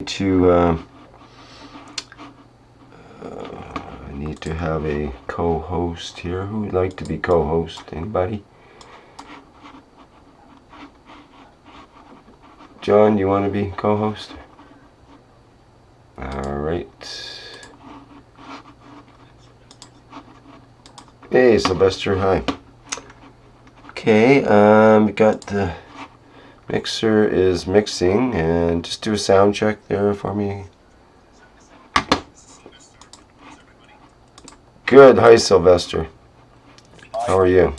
to I need to have a co-host here. Who would like to be co-host? Anybody? John, you want to be co-host? All right. Hey, Sylvester. Hi. Okay. We got the mixer is mixing, and just do a sound check there for me. Good. Hi, Sylvester. Hi, How are you?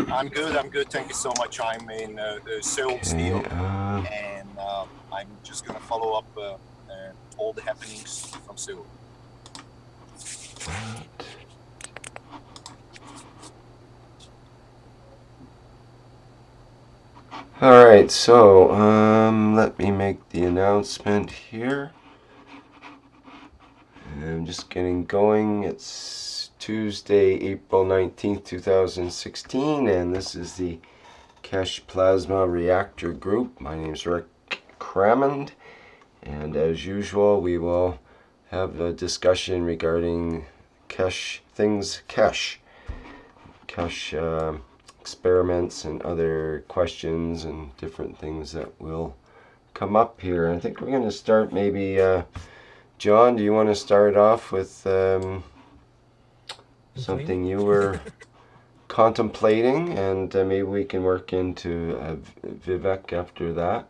I'm good. I'm good. Thank you so much. I'm in Seoul Okay. still, and I'm just gonna follow up all the happenings from Seoul. All right. So, let me make the announcement here. I'm just getting going. It's Tuesday, April 19th, 2016, and this is the Keshe Plasma Reactor Group. My name is Rick Crammond, and as usual, we will have a discussion regarding Keshe things, Keshe experiments, and other questions and different things that will come up here. I think we're going to start maybe. John, do you want to start off with something you were contemplating, and maybe we can work into Vivek after that?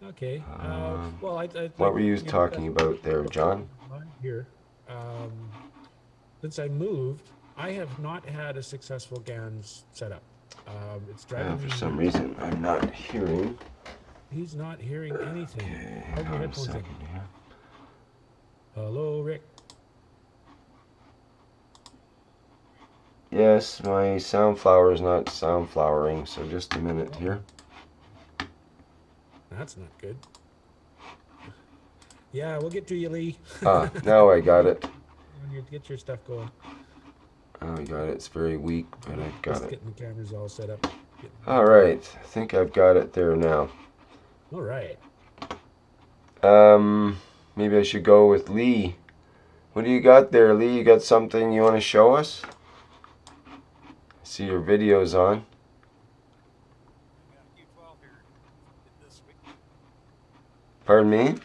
Okay. Um, Well, I'd what like were you you to talking about there, John? mine here. Um, since I moved, I have not had a successful GANs setup. It's driving For me some nuts. reason, I'm not hearing. He's not hearing anything. Okay, Plug hang your on a headphones in. second here. Hello, Rick. Yes, my soundflower is not soundflowering, so just a minute Uh-oh. here. That's not good. Yeah, we'll get to you, Lee. Now I got it. Get your stuff going. Oh, I got it. It's very weak, but Yeah, I've got just it. getting the cameras all set up. Getting All to you. right, I think I've got it there now. All right. Um, Maybe I should go with Lee. What do you got there, Lee? You got something you want to show us? I see your video's on. I got a Q12 here. Did this week. Pardon me?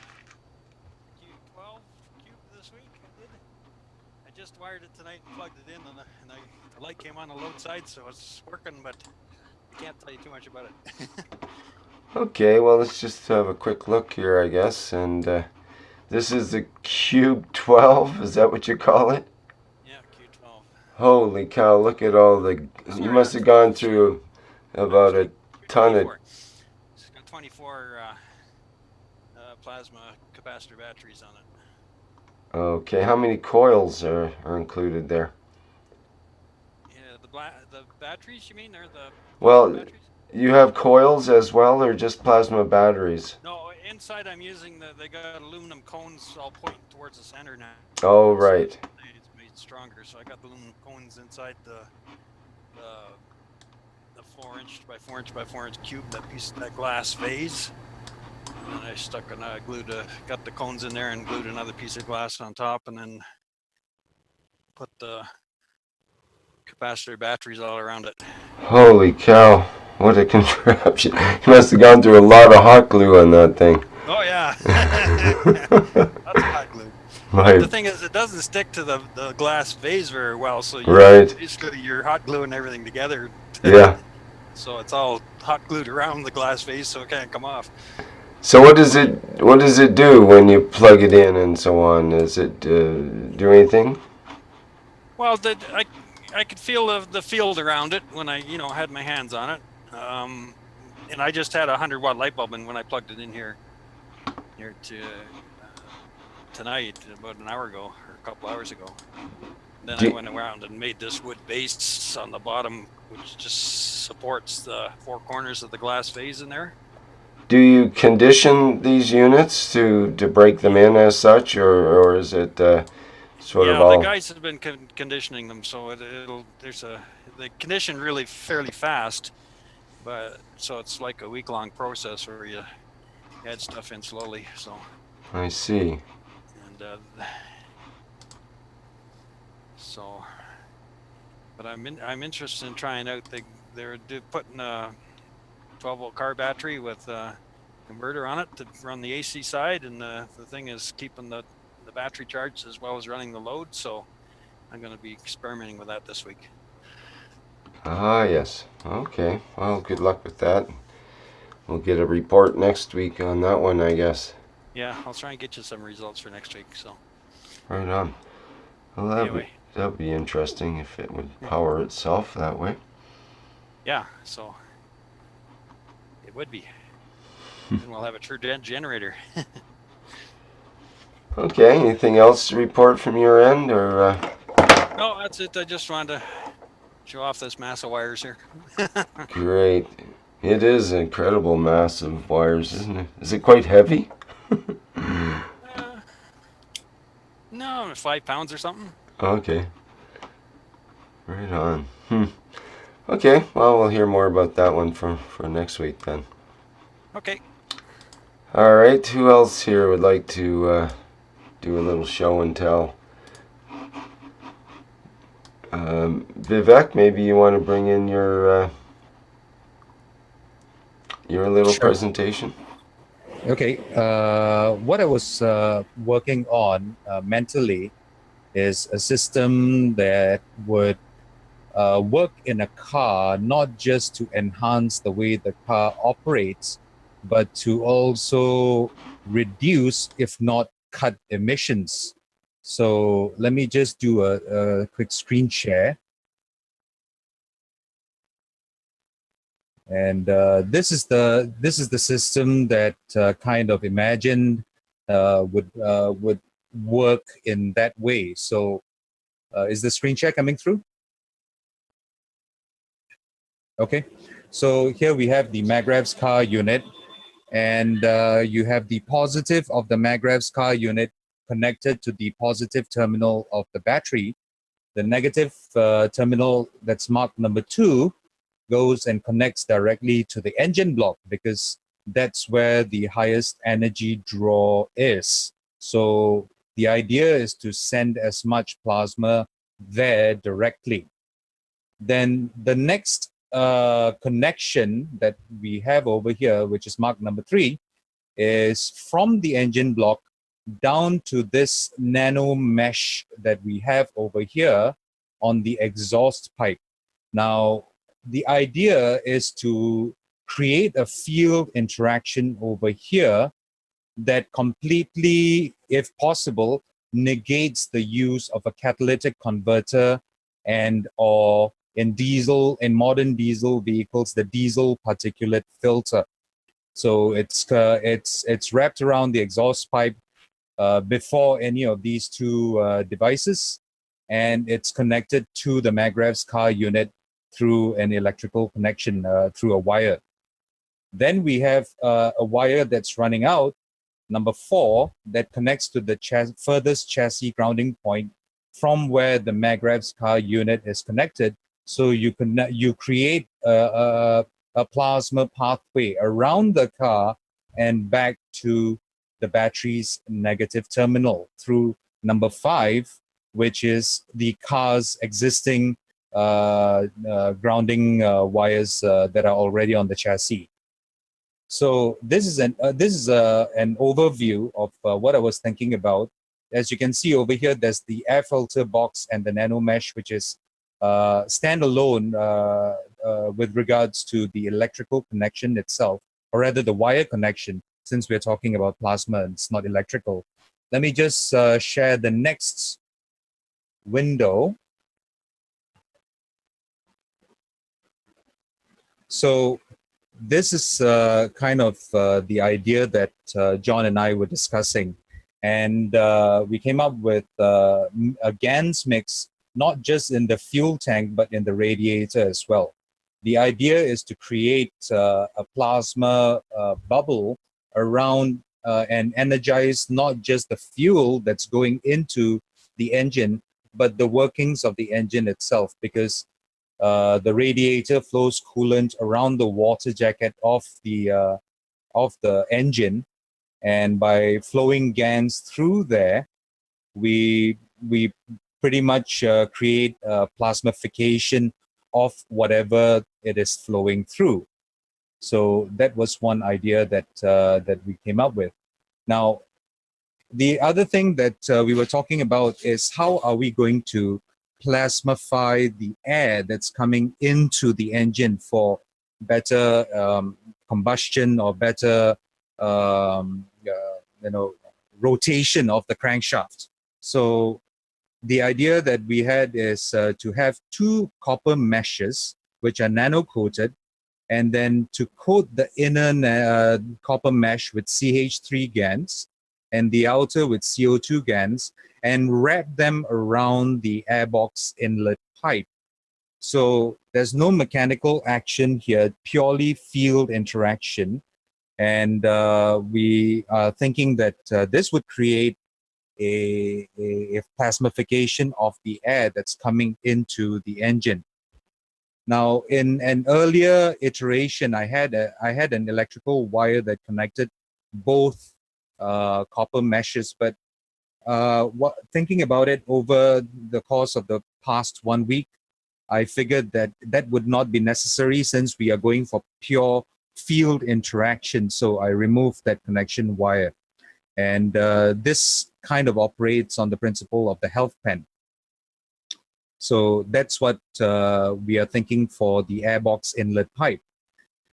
Q12 cube this week. I did. I just wired it tonight and plugged it in, and the light came on the load side, so it's working. But I can't tell you too much about it. Okay, well, let's just have a quick look here, I guess. And this is the Cube 12. Is that what you call it? Yeah, Q12. Holy cow, look at all the. You Sorry, must not have gone 12. Sorry, through about a actually ton of. 24. It's got 24 plasma capacitor batteries on it. Okay, how many coils are included there? Yeah, the batteries you mean, or the plasma Well, batteries? you have coils as well, or just plasma batteries? No, inside I'm using they got aluminum cones all pointing towards the center now. Oh, So right. it's made stronger. So I got the aluminum cones inside the the 4 inch by 4 inch by 4 inch cube, that glass vase. And then I stuck and I got the cones in there and glued another piece of glass on top, and then put the capacitor batteries all around it. Holy cow. What a contraption. You must have gone through a lot of hot glue on that thing. Oh yeah, lots of hot glue. But the Right. thing is, it doesn't stick to the glass vase very well. So Right. basically you're hot gluing everything together. Yeah. So it's all hot glued around the glass vase, so it can't come off. So what does it do when you plug it in and so on? Does it do anything? Well, I could feel the field around it when I had my hands on it, and I just had a 100-watt light bulb, and when I plugged it in here to tonight about an hour ago or a couple hours ago, then I Do, went around and made this wood base on the bottom, which just supports the four corners of the glass vase in there. do you condition these units to break them in as such, or is it sort of Yeah, the all? guys have been conditioning them, so they condition really fairly fast, but so it's like a week-long process where add stuff in slowly. So, I see. and so, but I'm interested in trying out they're putting a 12-volt car battery with a converter on it to run the AC side, and the thing is keeping the battery charged as well as running the load. So I'm going to be experimenting with that this week. Ah, yes. Okay. Well, good luck with that. We'll get a report next week on that one, I guess. Yeah, I'll try and get you some results for next week. So Right on. Well, anyway, that'd be interesting if it would power itself that way. yeah, so it would be. Then we'll have a true generator. Okay. Anything else to report from your end, or? No, that's it. I just wanted to show off this mass of wires here. Great. It is incredible mass of wires, isn't it? Is it quite heavy? No, 5 pounds or something. Okay. Right on. Okay. Well, we'll hear more about that one for next week then. Okay. All right. Who else here would like to do a little show and tell? Vivek, maybe you want to bring in your little Sure. presentation. Okay. What I was working on mentally is a system that would work in a car, not just to enhance the way the car operates, but to also reduce, if not cut, emissions. So let me just do a quick screen share. And this is the system that kind of imagined would work in that way. So is the screen share coming through? Okay. So here we have the Magrav's car unit, and you have the positive of the Magrav's car unit connected to the positive terminal of the battery. The negative terminal that's marked number 2 goes and connects directly to the engine block, because that's where the highest energy draw is. So the idea is to send as much plasma there directly. Then the next connection that we have over here, which is marked number 3, is from the engine block down to this nano mesh that we have over here on the exhaust pipe. Now, the idea is to create a field interaction over here that completely, if possible, negates the use of a catalytic converter and or in modern diesel vehicles, the diesel particulate filter. So it's wrapped around the exhaust pipe before any of these two devices, and it's connected to the Magrav's car unit through an electrical connection through a wire. Then we have a wire that's running out, number 4, that connects to the furthest chassis grounding point from where the Magrav's car unit is connected. So you create a plasma pathway around the car and back to the battery's negative terminal through number 5, which is the car's existing grounding wires that are already on the chassis. So this is an overview of what I was thinking about. As you can see over here, there's the air filter box and the nano mesh, which is standalone with regards to the electrical connection itself, or rather the wire connection, since we're talking about plasma and it's not electrical. Let me just share the next window. So this is kind of the idea that John and I were discussing. And we came up with a GANS mix, not just in the fuel tank, but in the radiator as well. The idea is to create a plasma bubble around and energize not just the fuel that's going into the engine, but the workings of the engine itself, because the radiator flows coolant around the water jacket of the engine, And by flowing GANs through there, we pretty much create a plasmification of whatever it is flowing through. So that was one idea that that we came up with. Now, the other thing that we were talking about is how are we going to plasmify the air that's coming into the engine for better combustion or better rotation of the crankshaft. So the idea that we had is to have two copper meshes which are nano coated, and then to coat the inner copper mesh with CH3 GaNs and the outer with CO2 GaNs, and wrap them around the airbox inlet pipe. So there's no mechanical action here, purely field interaction. And we are thinking that this would create a plasmification of the air that's coming into the engine. Now, in an earlier iteration, I had an electrical wire that connected both copper meshes, but thinking about it over the course of the past 1 week, I figured that that would not be necessary since we are going for pure field interaction. So I removed that connection wire. And this kind of operates on the principle of the health pen. So that's what we are thinking for the airbox inlet pipe.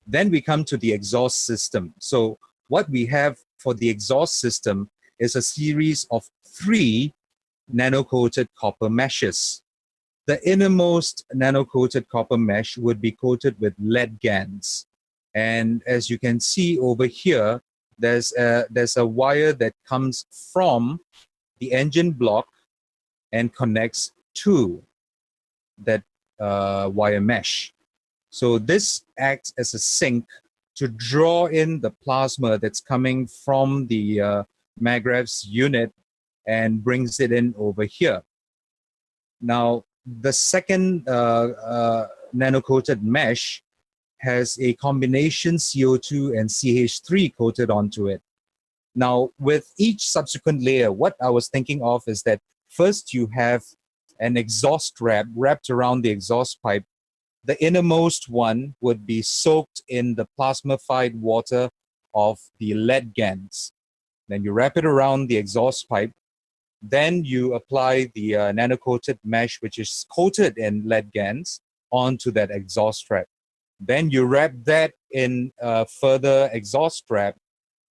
Then we come to the exhaust system. So what we have for the exhaust system is a series of 3 nano-coated copper meshes. The innermost nano-coated copper mesh would be coated with lead GaNs. And as you can see over here, there's a wire that comes from the engine block and connects to that wire mesh. So this acts as a sink to draw in the plasma that's coming from the magravs unit and brings it in over here. Now, the second nano-coated mesh has a combination CO2 and CH3 coated onto it. Now, with each subsequent layer, what I was thinking of is that first you have an exhaust wrap wrapped around the exhaust pipe. The innermost one would be soaked in the plasmified water of the lead GaNs. Then you wrap it around the exhaust pipe. Then you apply the nano-coated mesh, which is coated in lead GaNs, onto that exhaust wrap. Then you wrap that in further exhaust wrap,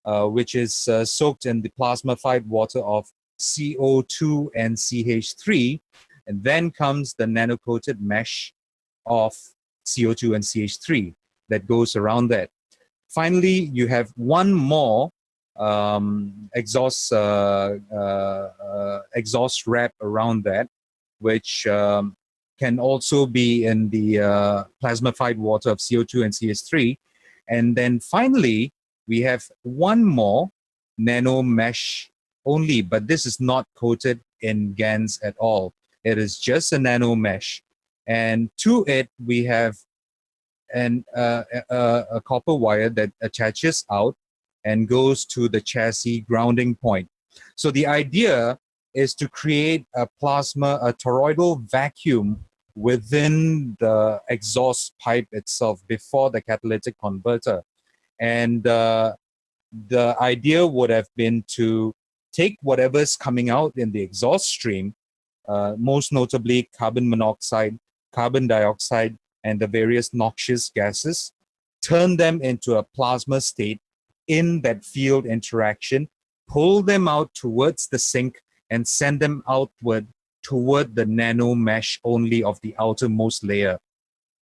which is soaked in the plasmified water of CO2 and CH3. And then comes the nano-coated mesh of CO2 and CH3 that goes around that. Finally, you have one more exhaust wrap around that, which can also be in the plasmified water of CO2 and CH3. And then finally, we have one more nano mesh only, but this is not coated in GaNs at all. It is just a nano mesh. And to it, we have a copper wire that attaches out and goes to the chassis grounding point. So the idea is to create a toroidal vacuum within the exhaust pipe itself before the catalytic converter. And the idea would have been to take whatever's coming out in the exhaust stream, most notably carbon monoxide, carbon dioxide, and the various noxious gases, turn them into a plasma state in that field interaction, pull them out towards the sink, and send them outward toward the nano mesh only of the outermost layer.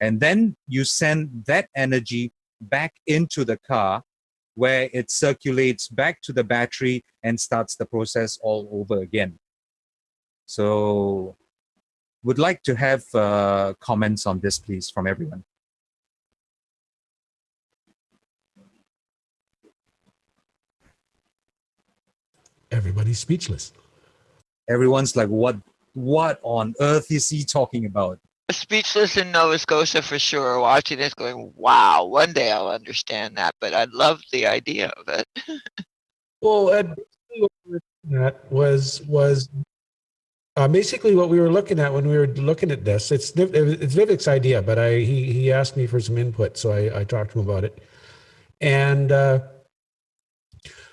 And then you send that energy back into the car, where it circulates back to the battery and starts the process all over again. So would like to have comments on this, please, from everyone. Everybody's speechless. Everyone's like, what on earth is he talking about? Speechless in Nova Scotia for sure, watching this going, wow, one day I'll understand that, but I love the idea of it. Well, basically what we were looking at was basically what we were looking at when we were looking at this. It's Vivek's idea, but he asked me for some input, so I talked to him about it. And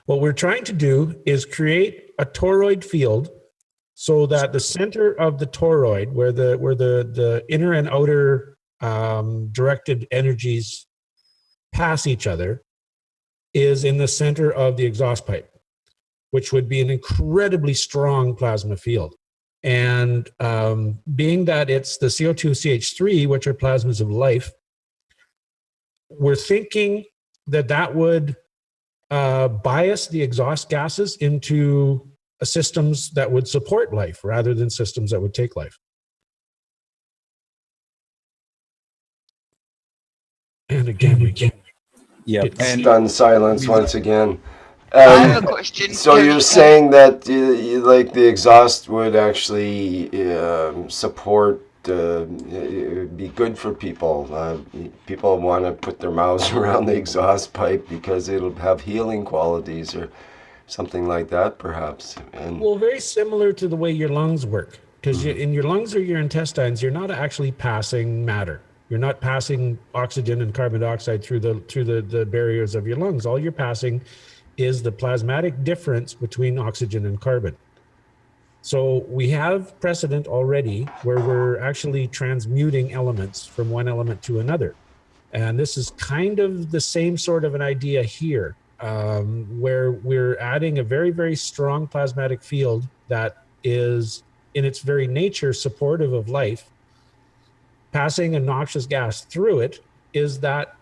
what we're trying to do is create a toroid field so that the center of the toroid, where the inner and outer directed energies pass each other, is in the center of the exhaust pipe, which would be an incredibly strong plasma field. And being that it's the CO2, CH3, which are plasmas of life, we're thinking that that would bias the exhaust gases into systems that would support life rather than systems that would take life. And again, we can't. Yeah, and Stunned silence once again. I have a question. So you're saying that like the exhaust would actually support, be good for people. People want to put their mouths around the exhaust pipe because it'll have healing qualities or something like that, perhaps. And Well, very similar to the way your lungs work, because in your lungs or your intestines, you're not actually passing matter. You're not passing oxygen and carbon dioxide through the barriers of your lungs. All you're passing is the plasmatic difference between oxygen and carbon. So we have precedent already where we're actually transmuting elements from one element to another. And this is kind of the same sort of an idea here, where we're adding a very, very strong plasmatic field that is in its very nature supportive of life. Passing a noxious gas through it, is that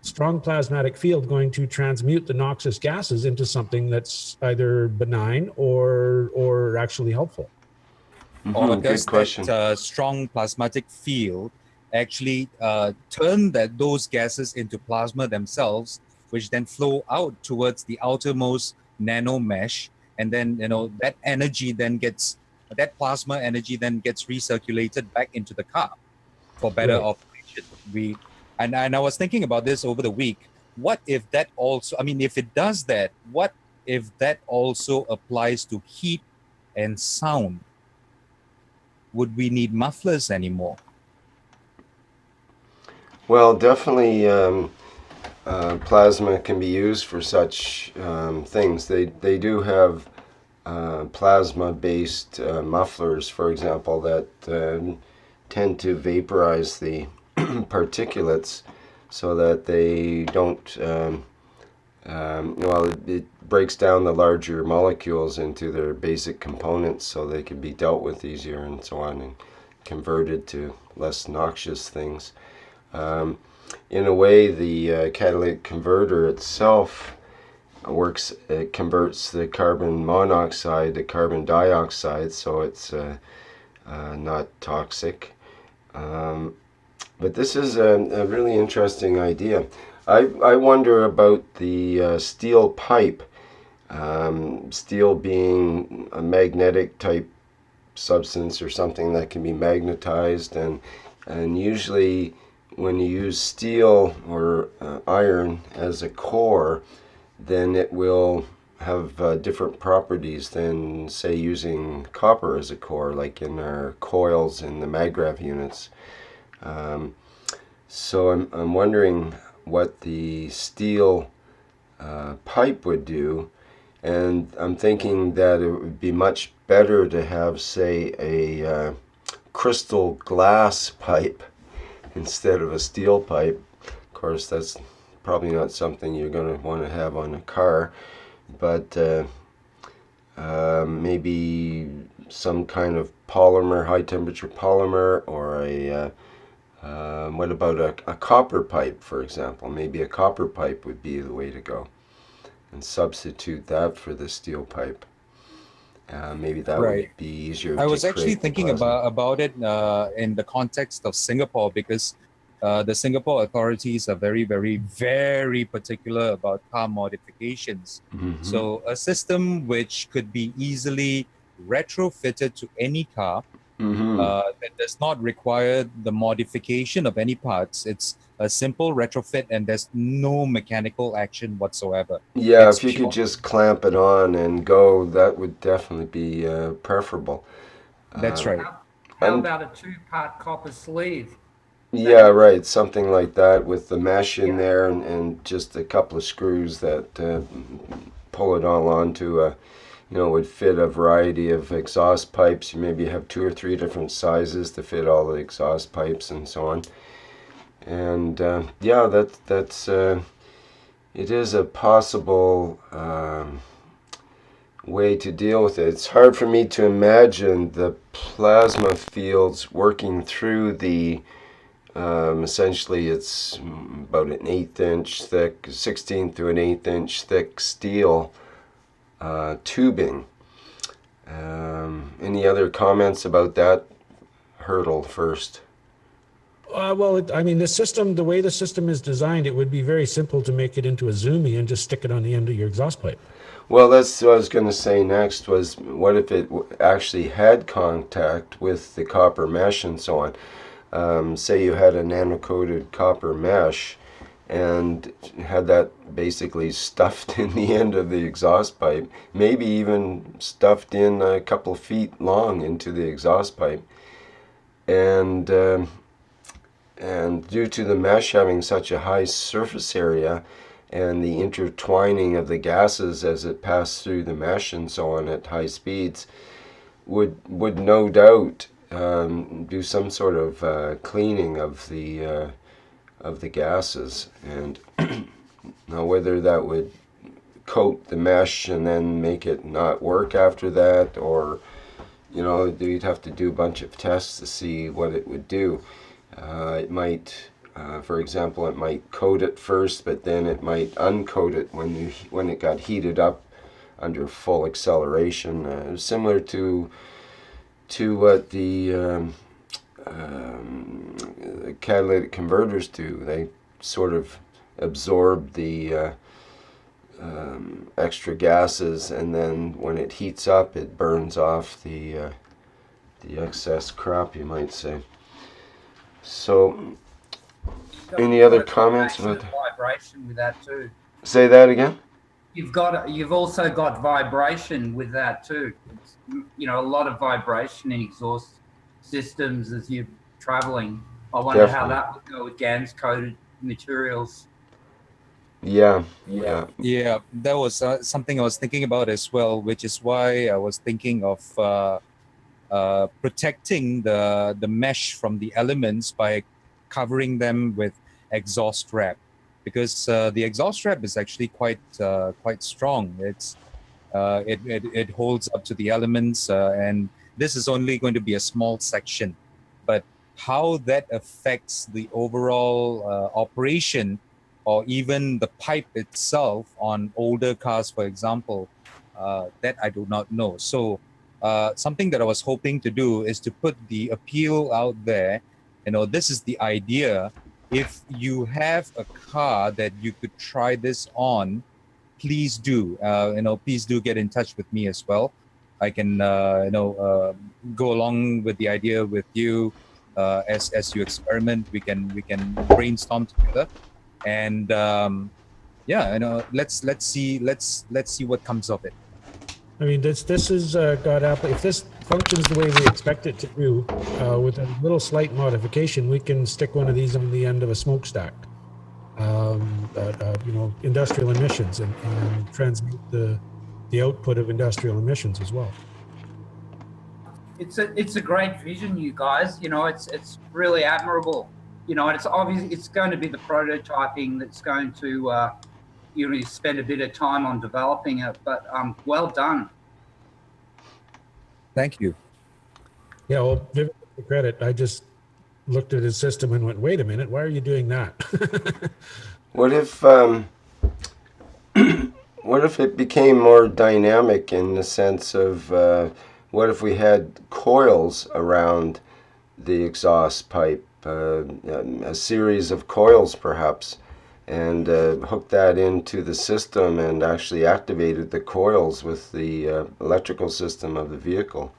strong plasmatic field going to transmute the noxious gases into something that's either benign or actually helpful? or good does question. that strong plasmatic field actually turn those gases into plasma themselves, which then flow out towards the outermost nano mesh, and then that that plasma energy then gets recirculated back into the car for better Right. operation. And I was thinking about this over the week. What if that also? I mean, if it does that, what if that also applies to heat and sound? Would we need mufflers anymore? Well, definitely, plasma can be used for such things. They do have plasma-based mufflers, for example, that tend to vaporize the particulates so that they don't. Well, it breaks down the larger molecules into their basic components so they can be dealt with easier and so on, and converted to less noxious things. In a way, the catalytic converter itself works. It converts the carbon monoxide to carbon dioxide, so it's not toxic. But this is a really interesting idea. I wonder about the steel pipe. Steel being a magnetic type substance or something that can be magnetized, and usually when you use steel or iron as a core, then it will have different properties than, say, using copper as a core, like in our coils in the MagRav units. So I'm wondering what the steel pipe would do, and I'm thinking that it would be much better to have, say, a crystal glass pipe instead of a steel pipe. Of course, that's probably not something you're going to want to have on a car, but maybe some kind of polymer, high temperature polymer, or what about a copper pipe, for example? Maybe a copper pipe would be the way to go, and substitute that for the steel pipe. Maybe that would Right. be easier I to was actually create the thinking plasma. about it in the context of Singapore, because the Singapore authorities are very, very, very particular about car modifications. Mm-hmm. So a system which could be easily retrofitted to any car Mm-hmm. that does not require the modification of any parts. It's a simple retrofit, and there's no mechanical action whatsoever. Yeah, It's if you pure. could just clamp it on and go, that would definitely be preferable. That's Uh, right. How and about a two-part copper sleeve? yeah, right, something like that with the mesh in Yeah. there and just a couple of screws that pull it all onto a, would fit a variety of exhaust pipes. You maybe have 2 or 3 different sizes to fit all the exhaust pipes and so on. And yeah, that's it is a possible way to deal with it. It's hard for me to imagine the plasma fields working through the essentially it's about an 1/8 inch thick, 16th to an 1/8 inch thick steel tubing. Any other comments about that hurdle first? Well, I mean, the way the system is designed, it would be very simple to make it into a Zoomy and just stick it on the end of your exhaust pipe. Well, that's what I was going to say next was what if it actually had contact with the copper mesh and so on. Say you had a nano-coated copper mesh and had that basically stuffed in the end of the exhaust pipe, maybe even stuffed in a couple feet long into the exhaust pipe. And due to the mesh having such a high surface area and the intertwining of the gases as it passed through the mesh and so on at high speeds, would no doubt do some sort of cleaning of the gases. And now whether that would coat the mesh and then make it not work after that, or you'd have to do a bunch of tests to see what it would do. It might, for example, it might coat it first, but then it might uncoat it when it got heated up under full acceleration, similar to what the catalytic converters do. They sort of absorb the extra gases, and then when it heats up, it burns off the excess crap, you might say. So, any other comments about that? Vibration with that too. Say that again? You've also got vibration with that too. It's, a lot of vibration in exhaust systems as you're traveling. I wonder how Definitely. that would go with GANS coated materials. Yeah. Yeah, that was something I was thinking about as well, which is why I was thinking of protecting the mesh from the elements by covering them with exhaust wrap, because the exhaust wrap is actually quite strong. It holds up to the elements, and this is only going to be a small section, but how that affects the overall operation, or even the pipe itself on older cars, for example, that I do not know. So something that I was hoping to do is to put the appeal out there. This is the idea. If you have a car that you could try this on, please do. Please do get in touch with me as well. I can, go along with the idea with you as you experiment. We can brainstorm together, and yeah, let's see what comes of it. I mean, this is got up. If this functions the way we expect it to do, with a little slight modification, we can stick one of these on the end of a smokestack. Industrial emissions and transmit the output of industrial emissions as well. It's a great vision, you guys. It's really admirable. And it's obvious it's going to be the prototyping that's going to you spend a bit of time on developing it. But well done. Thank you. Yeah, well, give it the credit. I just looked at his system and went, "Wait a minute, why are you doing that?" What if what if it became more dynamic in the sense of what if we had coils around the exhaust pipe, a series of coils perhaps, and hooked that into the system and actually activated the coils with the electrical system of the vehicle?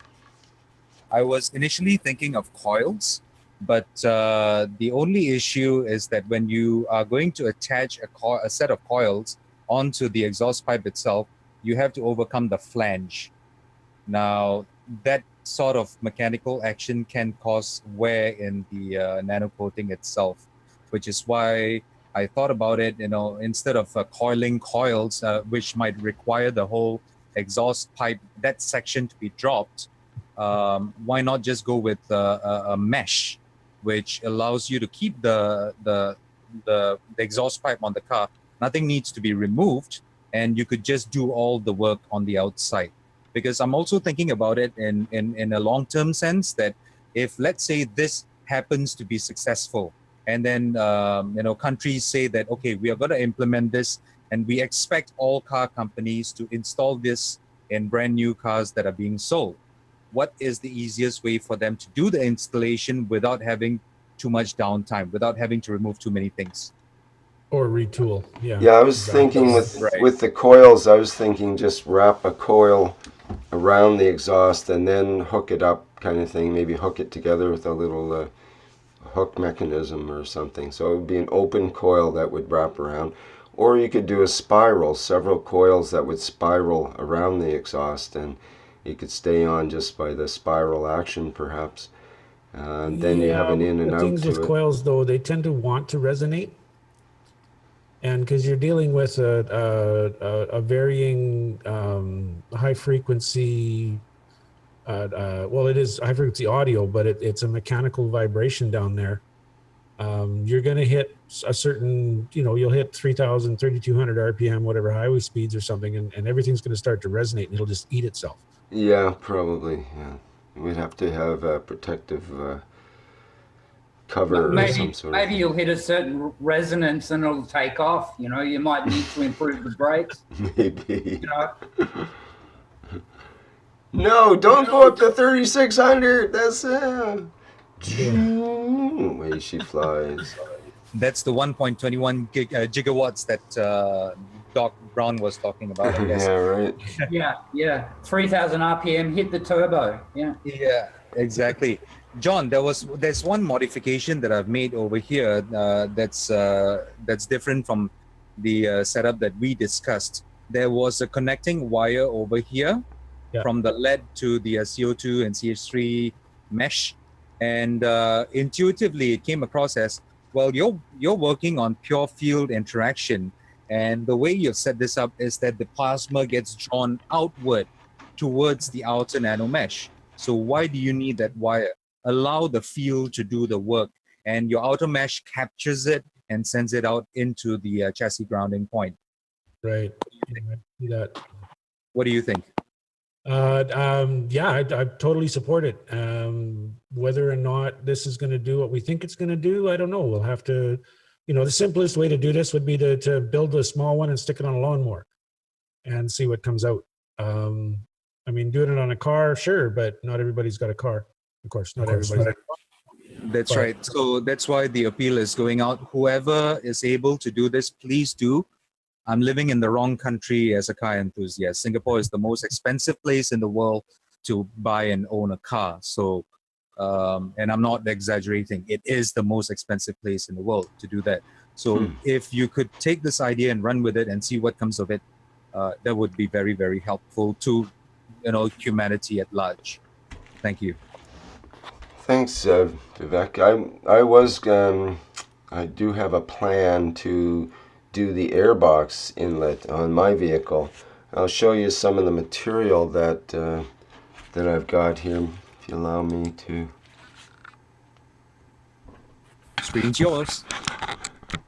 I was initially thinking of coils, But the only issue is that when you are going to attach a set of coils onto the exhaust pipe itself, you have to overcome the flange. Now, that sort of mechanical action can cause wear in the nano coating itself, which is why I thought about it. Instead of coiling coils, which might require the whole exhaust pipe, that section to be dropped, why not just go with a mesh, which allows you to keep the exhaust pipe on the car. Nothing needs to be removed, and you could just do all the work on the outside. Because I'm also thinking about it in a long-term sense, that if, let's say, this happens to be successful, and then countries say that, okay, we are going to implement this, and we expect all car companies to install this in brand new cars that are being sold. What is the easiest way for them to do the installation without having too much downtime, without having to remove too many things? Or retool. Yeah. Yeah, I was exactly. thinking Right. with the coils, I was thinking just wrap a coil around the exhaust and then hook it up, kind of thing. Maybe hook it together with a little hook mechanism or something. So it would be an open coil that would wrap around. Or you could do a spiral, several coils that would spiral around the exhaust, and you could stay on just by the spiral action, perhaps. And then you have an in and the out things with to it. coils, though, they tend to want to resonate. And because you're dealing with a varying high frequency, well, it is high frequency audio, but it's a mechanical vibration down there. You're going to hit a certain, you'll hit 3,000, 3,200 RPM, whatever highway speeds or something, and everything's going to start to resonate and it'll just eat itself. Yeah, probably. Yeah, we'd have to have a protective cover or some sort of Maybe thing. you'll hit a certain resonance and it'll take off. You might need to improve the brakes. Maybe. You know, No, don't go up to 3,600. That's way she flies. That's the 1.21 gigawatts that Doc Brown was talking about, I guess. Yeah, right. yeah. 3,000 RPM, hit the turbo. Yeah. Yeah, exactly. John, there's one modification that I've made over here that's different from the setup that we discussed. There was a connecting wire over here from the lead to the CO2 and CH3 mesh, and intuitively it came across as, well, you're working on pure field interaction, and the way you've set this up is that the plasma gets drawn outward towards the outer nano mesh. So why do you need that wire? Allow the field to do the work, and your outer mesh captures it and sends it out into the chassis grounding point. Right. Yeah, I see that. What do you think? Yeah, I totally support it. Whether or not this is going to do what we think it's going to do, I don't know. We'll have to, the simplest way to do this would be to build a small one and stick it on a lawnmower and see what comes out. I mean, doing it on a car, sure, but not everybody's got a car. Of course, not everybody's got a car. That's right. So that's why the appeal is going out. Whoever is able to do this, please do. I'm living in the wrong country as a car enthusiast. Singapore is the most expensive place in the world to buy and own a car. So, and I'm not exaggerating, it is the most expensive place in the world to do that. So if you could take this idea and run with it and see what comes of it, that would be very, very helpful to, humanity at large. Thank you. Thanks, Vivek. I do have a plan to do the airbox inlet on my vehicle. I'll show you some of the material that I've got here, if you allow me to. Screen's yours.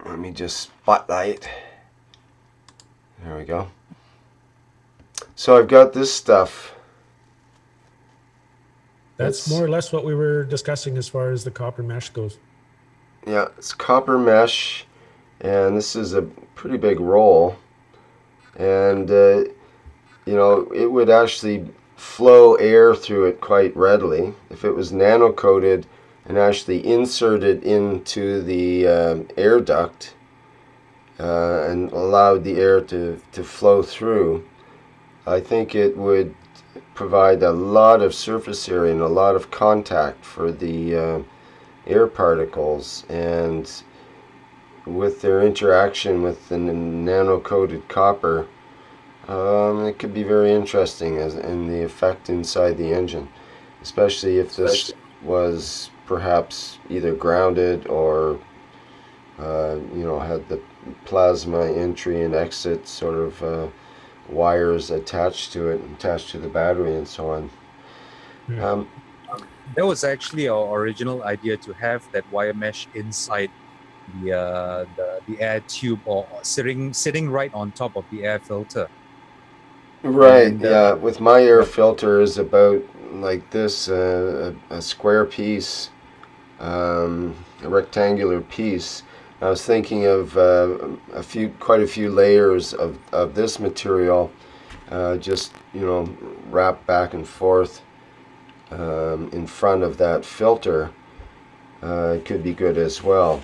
Let me just spotlight. There we go. So I've got this stuff. That's more or less what we were discussing as far as the copper mesh goes. Yeah, it's copper mesh, and this is a pretty big roll. And, it would actually flow air through it quite readily. If it was nano-coated and actually inserted into the air duct and allowed the air to flow through, I think it would provide a lot of surface area and a lot of contact for the air particles, and with their interaction with the nano-coated copper, it could be very interesting as in the effect inside the engine, especially if this was perhaps either grounded or had the plasma entry and exit sort of wires attached to it, attached to the battery and so on. That was actually our original idea, to have that wire mesh inside the air tube, or sitting right on top of the air filter. Right, And yeah. With my air yep. filter is about like this, a square piece, a rectangular piece. I was thinking of quite a few layers of this material, just wrapped back and forth in front of that filter. It could be good as well.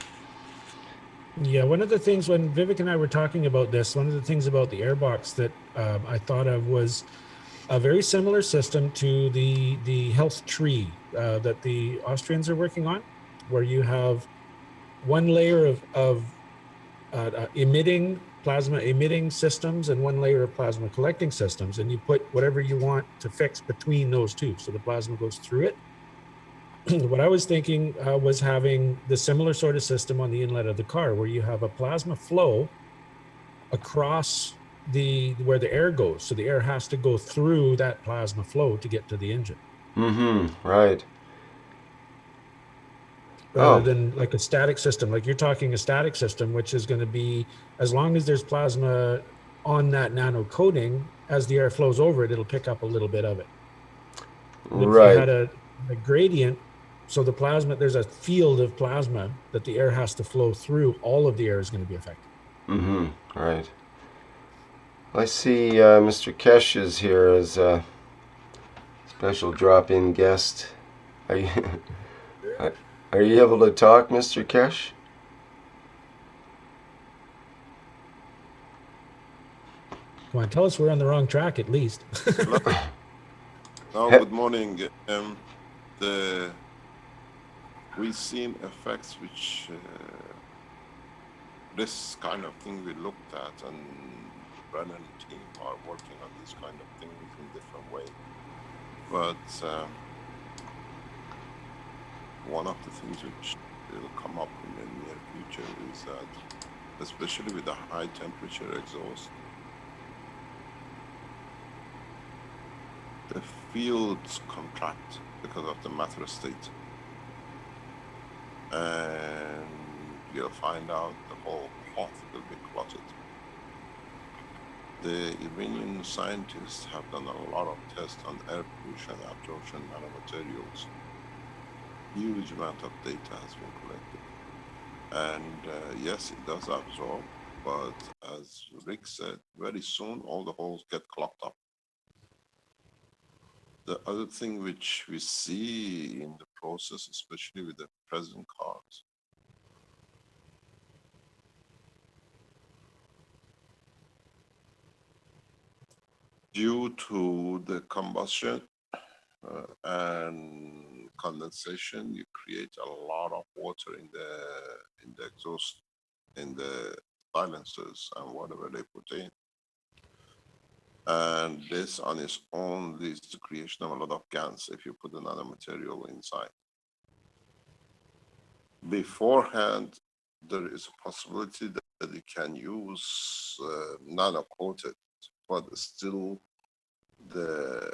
Yeah, one of the things when Vivek and I were talking about this, one of the things about the airbox that I thought of was a very similar system to the health tree that the Austrians are working on, where you have one layer of plasma emitting systems and one layer of plasma collecting systems, and you put whatever you want to fix between those two, so the plasma goes through it. What I was thinking was having the similar sort of system on the inlet of the car, where you have a plasma flow across where the air goes. So the air has to go through that plasma flow to get to the engine. Right. Rather than like a static system, like you're talking a static system, which is going to be, as long as there's plasma on that nano coating, as the air flows over it, it'll pick up a little bit of it. But if you Right. had a gradient, so the plasma, there's a field of plasma that the air has to flow through, all of the air is going to be affected. Right. I see Mr. Keshe is here as a special drop-in guest. Are you, are you able to talk, Mr. Keshe? Come on, tell us we're on the wrong track at least. Hello. Good morning. We've seen effects which this kind of thing we looked at, and Brennan team are working on this kind of things in different way. But one of the things which will come up in the near future is that, especially with the high temperature exhaust, the fields contract because of the matter state, and you'll find out the whole path will be clotted. The Iranian scientists have done a lot of tests on air pollution, absorption, nanomaterials. Huge amount of data has been collected, and yes, it does absorb, but as Rick said, very soon all the holes get clogged up. The other thing which we see in the process, especially with the present cars, due to the combustion and condensation, you create a lot of water in the exhaust, in the silencers and whatever they put in. And this on its own leads to creation of a lot of GANs if you put the nanomaterial inside. Beforehand, there is a possibility that you can use nano-coated, but still the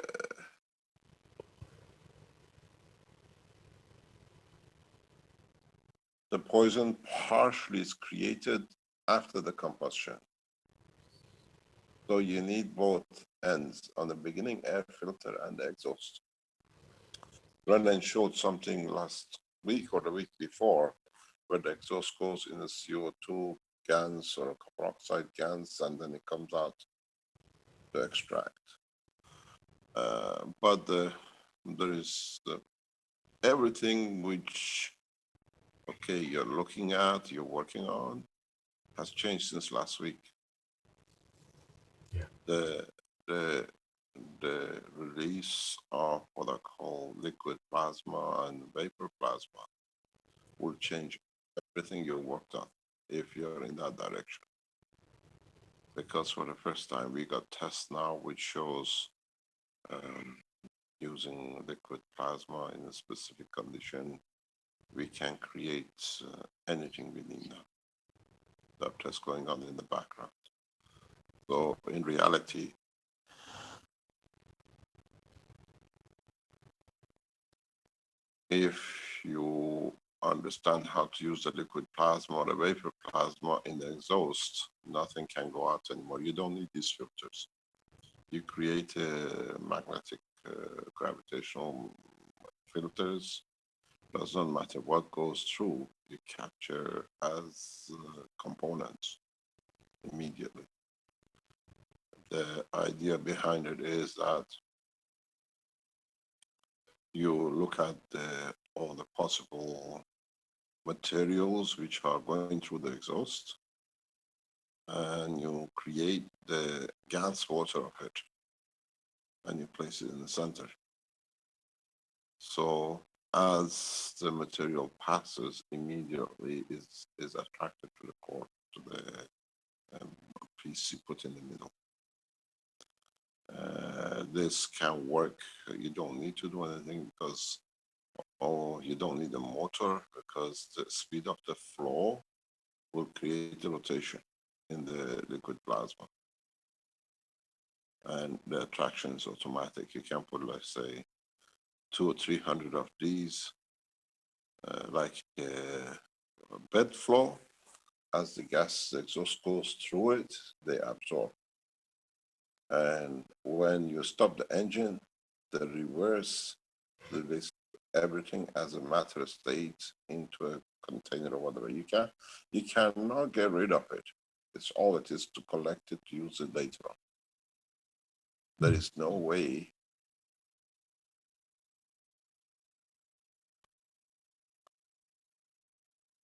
poison partially is created after the combustion. So you need both ends on the beginning air filter and the exhaust. Brendan showed something last week or the week before where the exhaust goes in the CO2 GANs or copper oxide GANs, and then it comes out to extract. But there is everything which, okay, you're looking at, you're working on, has changed since last week. Yeah. The release of what I call liquid plasma and vapor plasma will change everything you worked on if you're in that direction. Because for the first time, we got tests now which shows using liquid plasma in a specific condition, we can create anything we need now. That test going on in the background. So in reality, if you understand how to use the liquid plasma or the vapor plasma in the exhaust, nothing can go out anymore. You don't need these filters. You create magnetic gravitational filters. Doesn't matter what goes through, you capture as components immediately. The idea behind it is that you look at all the possible materials which are going through the exhaust, and you create the gas water of it, and you place it in the center. So as the material passes, immediately is attracted to the core, to the piece you put in the middle. This can work. You don't need to do anything because, you don't need a motor because the speed of the flow will create a rotation in the liquid plasma. And the attraction is automatic. You can put, let's say, 200 or 300 of these, like bed flow. As the gas exhaust goes through it, they absorb. And when you stop the engine, the reverse, everything as a matter state into a container or whatever. You cannot get rid of it. It's all it is to collect it, to use it later on. There is no way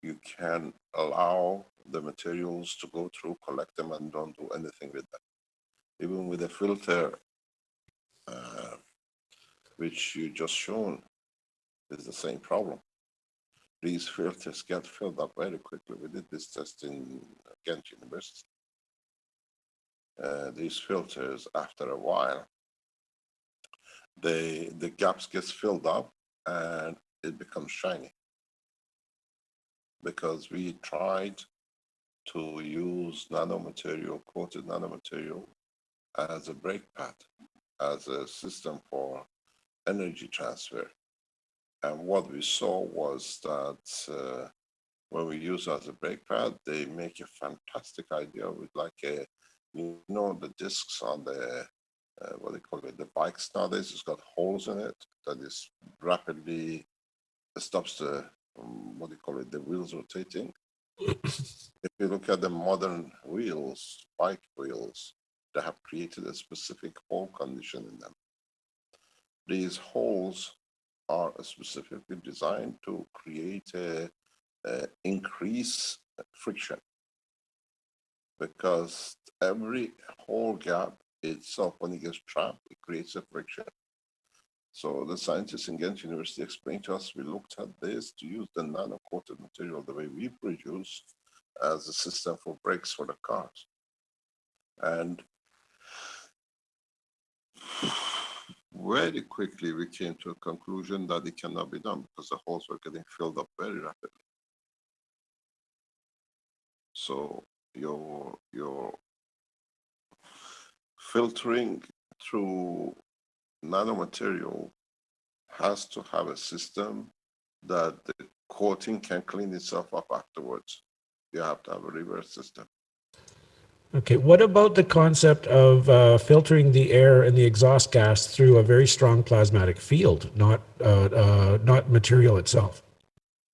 you can allow the materials to go through, collect them, and don't do anything with them. Even with a filter, which you just shown, is the same problem. These filters get filled up very quickly. We did this test in Ghent University. These filters, after a while, the gaps gets filled up and it becomes shiny. Because we tried to use nanomaterial, coated nanomaterial, as a brake pad, as a system for energy transfer. And what we saw was that when we use as a brake pad, they make a fantastic idea with like a, the discs on the, what they call it, the bikes nowadays, it's got holes in it that is rapidly stops the, what do you call it, the wheels rotating. If you look at the modern wheels, bike wheels, they have created a specific hole condition in them. These holes are specifically designed to create a increase friction, because every hole gap itself, when it gets trapped, it creates a friction. So the scientists in Ghent University explained to us, we looked at this to use the nano-coated material the way we produce as a system for brakes for the cars. And very quickly we came to a conclusion that it cannot be done because the holes were getting filled up very rapidly. So your filtering through nanomaterial has to have a system that the coating can clean itself up afterwards. You have to have a reverse system. Okay, what about the concept of filtering the air and the exhaust gas through a very strong plasmatic field, not material itself?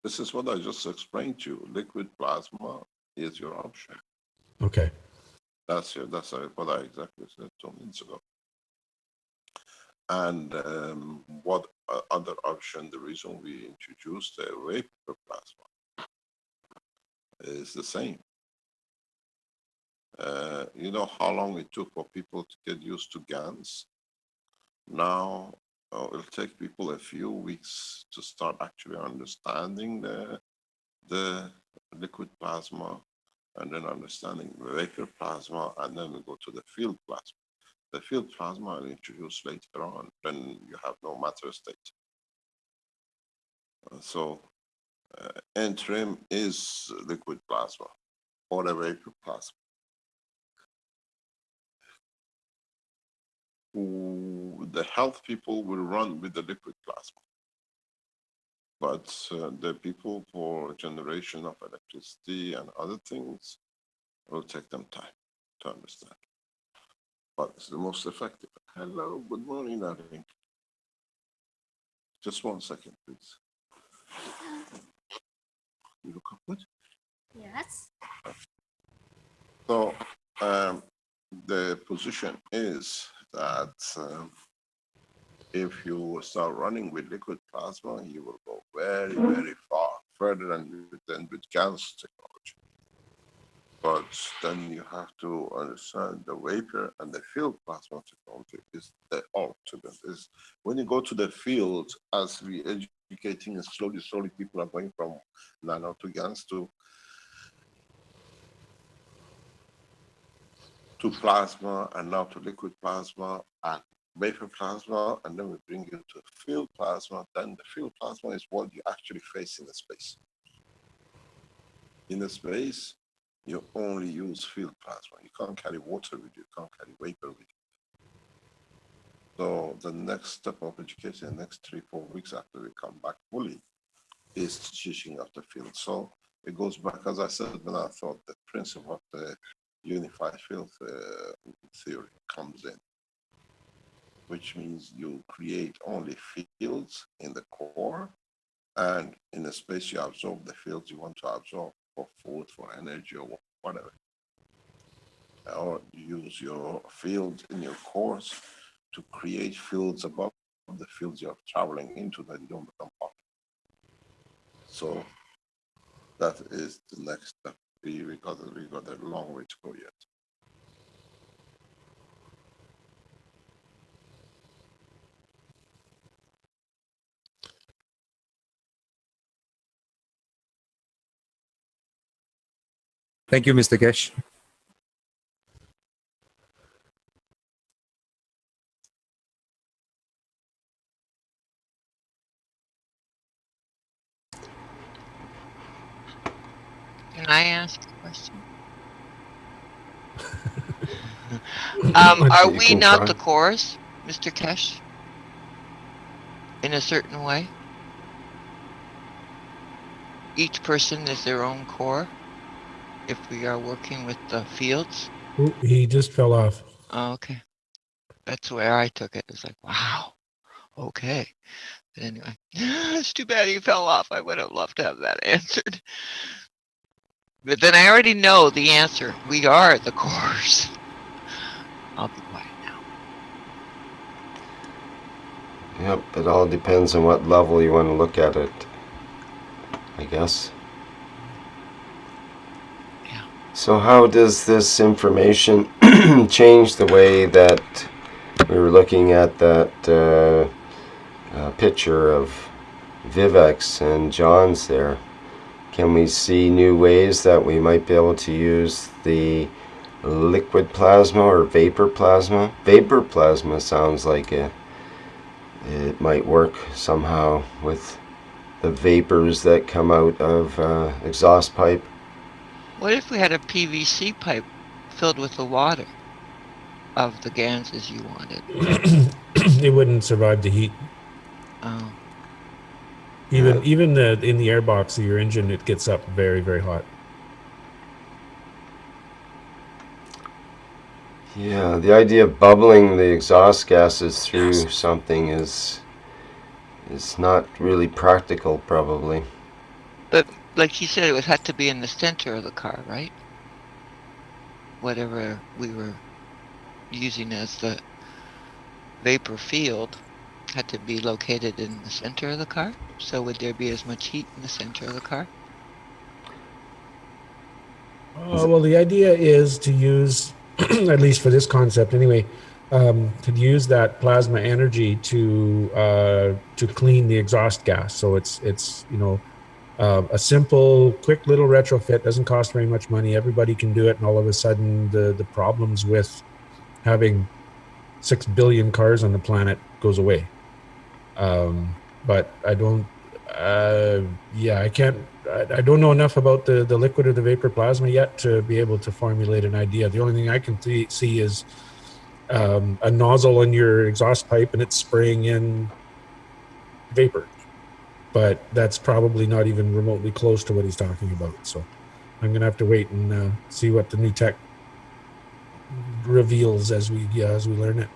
This is what I just explained to you. Liquid plasma is your option. Okay. That's what I exactly said 2 minutes ago. And what other option, the reason we introduced the vapor plasma is the same. You know how long it took for people to get used to GANs? Now it'll take people a few weeks to start actually understanding the the liquid plasma, and then understanding the vapor plasma, and then we go to the field plasma. The field plasma I'll introduce later on, then you have no matter state. So interim is liquid plasma or a vapor plasma. The health people will run with the liquid plasma, but the people for generation of electricity and other things will take them time to understand. But it's the most effective. Hello, good morning, darling. Just 1 second, please. You look up good? Yes. So the position is that if you start running with liquid plasma, you will go very, very far, further than with gas technology. But then you have to understand the vapor and the field plasma technology is the ultimate. Is when you go to the field, as we educating and slowly people are going from nano to gas to plasma, and now to liquid plasma and vapor plasma, and then we bring you to field plasma. Then the field plasma is what you actually face in the space. In the space, you only use field plasma. You can't carry water with you, you can't carry vapor with you. So the next step of education, the next 3-4 weeks after we come back fully, is teaching of the field. So it goes back, as I said, when I thought the principle of the unified field theory comes in, which means you create only fields in the core, and in the space you absorb the fields you want to absorb for food, for energy, or whatever. Or you use your fields in your cores to create fields above the fields you're traveling into that you don't become part of. So that is the next step. We got a long way to go yet. Thank you, Mr. Keshe. Can I ask a question? You Are we can not try. the cores, Mr. Keshe? In a certain way? Each person is their own core if we are working with the fields? Ooh, he just fell off. Oh, okay. That's where I took it. It's like, wow. Okay. But anyway, it's too bad he fell off. I would have loved to have that answered. But then I already know the answer. We are the cores. I'll be quiet now. Yep, it all depends on what level you want to look at it, I guess. Yeah. So how does this information change the way that we were looking at that picture of Vivek's and John's there? Can we see new ways that we might be able to use the liquid plasma or vapor plasma? Vapor plasma sounds like it might work somehow with the vapors that come out of exhaust pipe. What if we had a PVC pipe filled with the water of the ganses you wanted? It wouldn't survive the heat. Oh. Even in the air box of your engine, it gets up very, very hot. Yeah, the idea of bubbling the exhaust gases through something is not really practical, probably. But like he said, it had to be in the center of the car, right? Whatever we were using as the vapor field had to be located in the center of the car. So would there be as much heat in the center of the car? Well, the idea is to use, at least for this concept anyway, to use that plasma energy to clean the exhaust gas. So it's A simple, quick little retrofit doesn't cost very much money. Everybody can do it, and all of a sudden, the problems with having 6 billion cars on the planet goes away. But I don't. Yeah, I can't. I don't know enough about the liquid or the vapor plasma yet to be able to formulate an idea. The only thing I can see is a nozzle in your exhaust pipe, and it's spraying in vapor. But that's probably not even remotely close to what he's talking about. So I'm gonna have to wait and see what the new tech reveals as we learn it.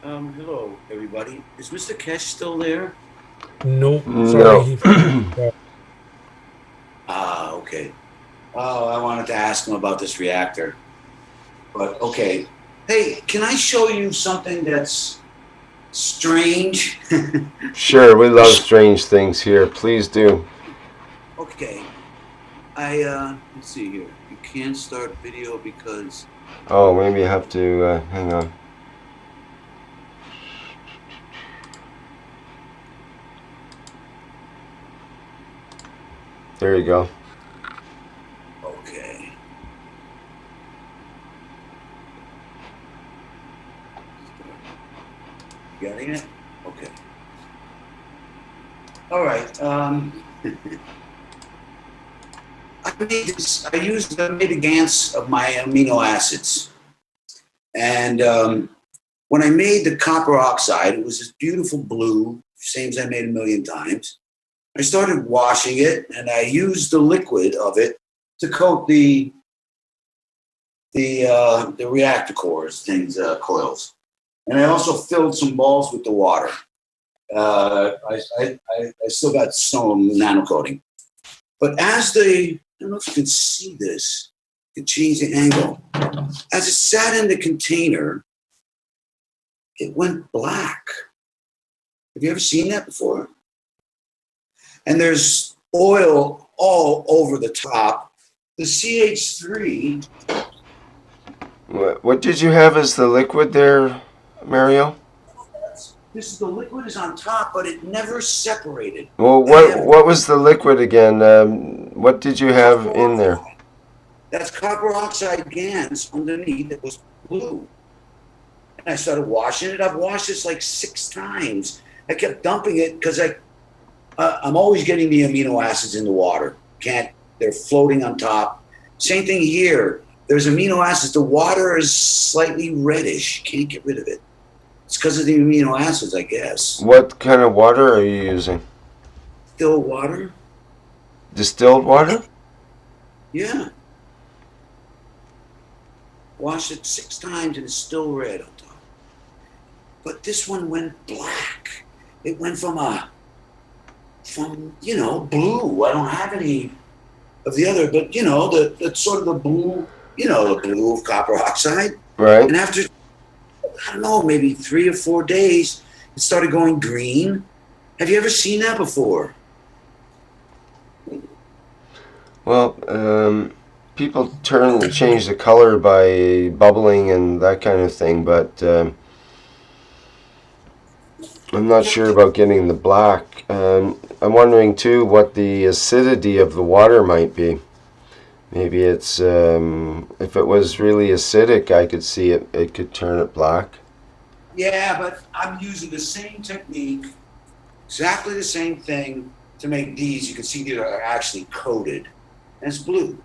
Hello, everybody. Is Mr. Keshe still there? No, No. sorry. He, Okay. Oh, I wanted to ask him about this reactor. But okay. Hey, can I show you something that's strange? Sure, we love strange things here. Please do. Okay. Let's see here. You can't start video because Oh, maybe I have to hang on. There you go. okay. You got it? Okay. All right. I made a GANs of my amino acids. And when I made the copper oxide, it was this beautiful blue, same as I made a million times. I started washing it, and I used the liquid of it to coat the reactor cores, coils. And I also filled some balls with the water. I still got some nano coating. But I don't know if you can see this, you can change the angle. As it sat in the container, it went black. Have you ever seen that before? And there's oil all over the top. The CH3. What did you have as the liquid there, Mario? This is the liquid is on top, but it never separated. Well, what was the liquid again? What did you have in there? That's copper oxide GANs underneath. It was blue. And I started washing it. I've washed this like 6 times. I kept dumping it because I'm always getting the amino acids in the water. They're floating on top. Same thing here. There's amino acids. The water is slightly reddish. Can't get rid of it. It's because of the amino acids, I guess. What kind of water are you using? Still water? Distilled water? Yeah. Washed it 6 times and it's still red on top. But this one went black. It went from blue. I don't have any of the other, but the sort of the blue, the blue of copper oxide. Right. And after, I don't know, maybe 3 or 4 days, it started going green. Have you ever seen that before? Well, people change the color by bubbling and that kind of thing, but I'm not sure about getting the black. I'm wondering too what the acidity of the water might be. Maybe it's if it was really acidic, I could see it could turn it black. Yeah, but I'm using the same technique, exactly the same thing to make these. You can see these are actually coated, and it's blue.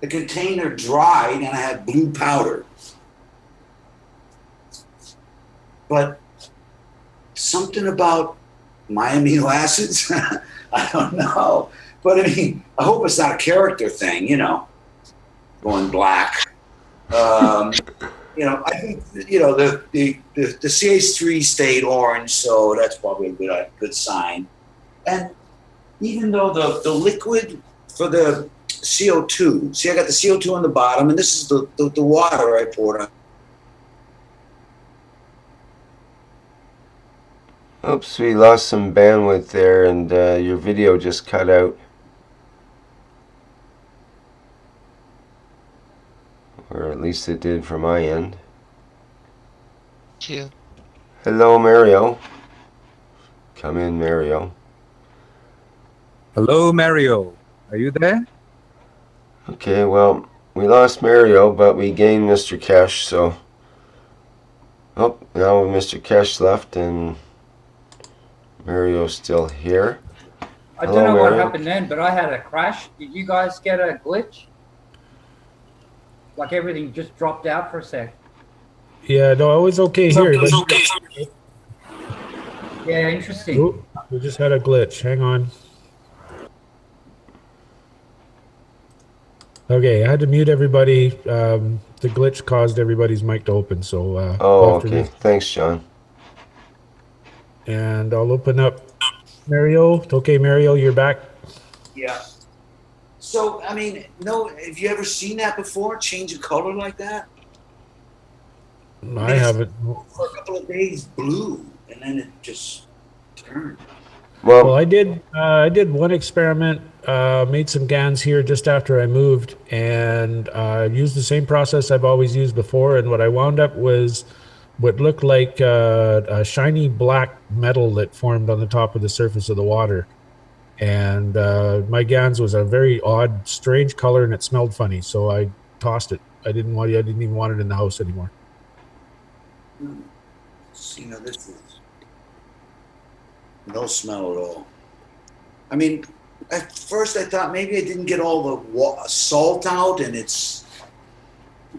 The container dried, and I had blue powder. But something about my amino acids, I don't know. But I mean, I hope it's not a character thing, going black. I think the CH3 stayed orange, so that's probably a good sign. And even though the liquid for the CO2, see, I got the CO2 on the bottom, and this is the water I poured on. Oops, we lost some bandwidth there, and your video just cut out. Or at least it did from my end. Too. Hello, Mario. Come in, Mario. Hello, Mario. Are you there? Okay, well, we lost Mario, but we gained Mr. Keshe, so... Oh, now Mr. Keshe left and Mario's still here. I don't Hello, know what Mario. happened then, but I had a crash. Did you guys get a glitch? Like everything just dropped out for a sec. Yeah, no, it was okay here. But, Yeah, interesting. oh, we just had a glitch. Hang on. Okay, I had to mute everybody. The glitch caused everybody's mic to open, so we'll Oh, have to okay. Thanks, John. and I'll open up Mario. Okay, Mario, you're back. Yeah. So, I mean, no, have you ever seen that before? Change of color like that? I haven't. For a couple of days, blue, and then it just turned. Well, Well, I did one experiment, made some GANs here just after I moved, and used the same process I've always used before. And what I wound up was what looked like a shiny black metal that formed on the top of the surface of the water. And my GANs was a very odd, strange color, and it smelled funny, so I tossed it. I didn't even want it in the house anymore. See, now this is no smell at all. I mean, at first I thought maybe I didn't get all the salt out, and it's,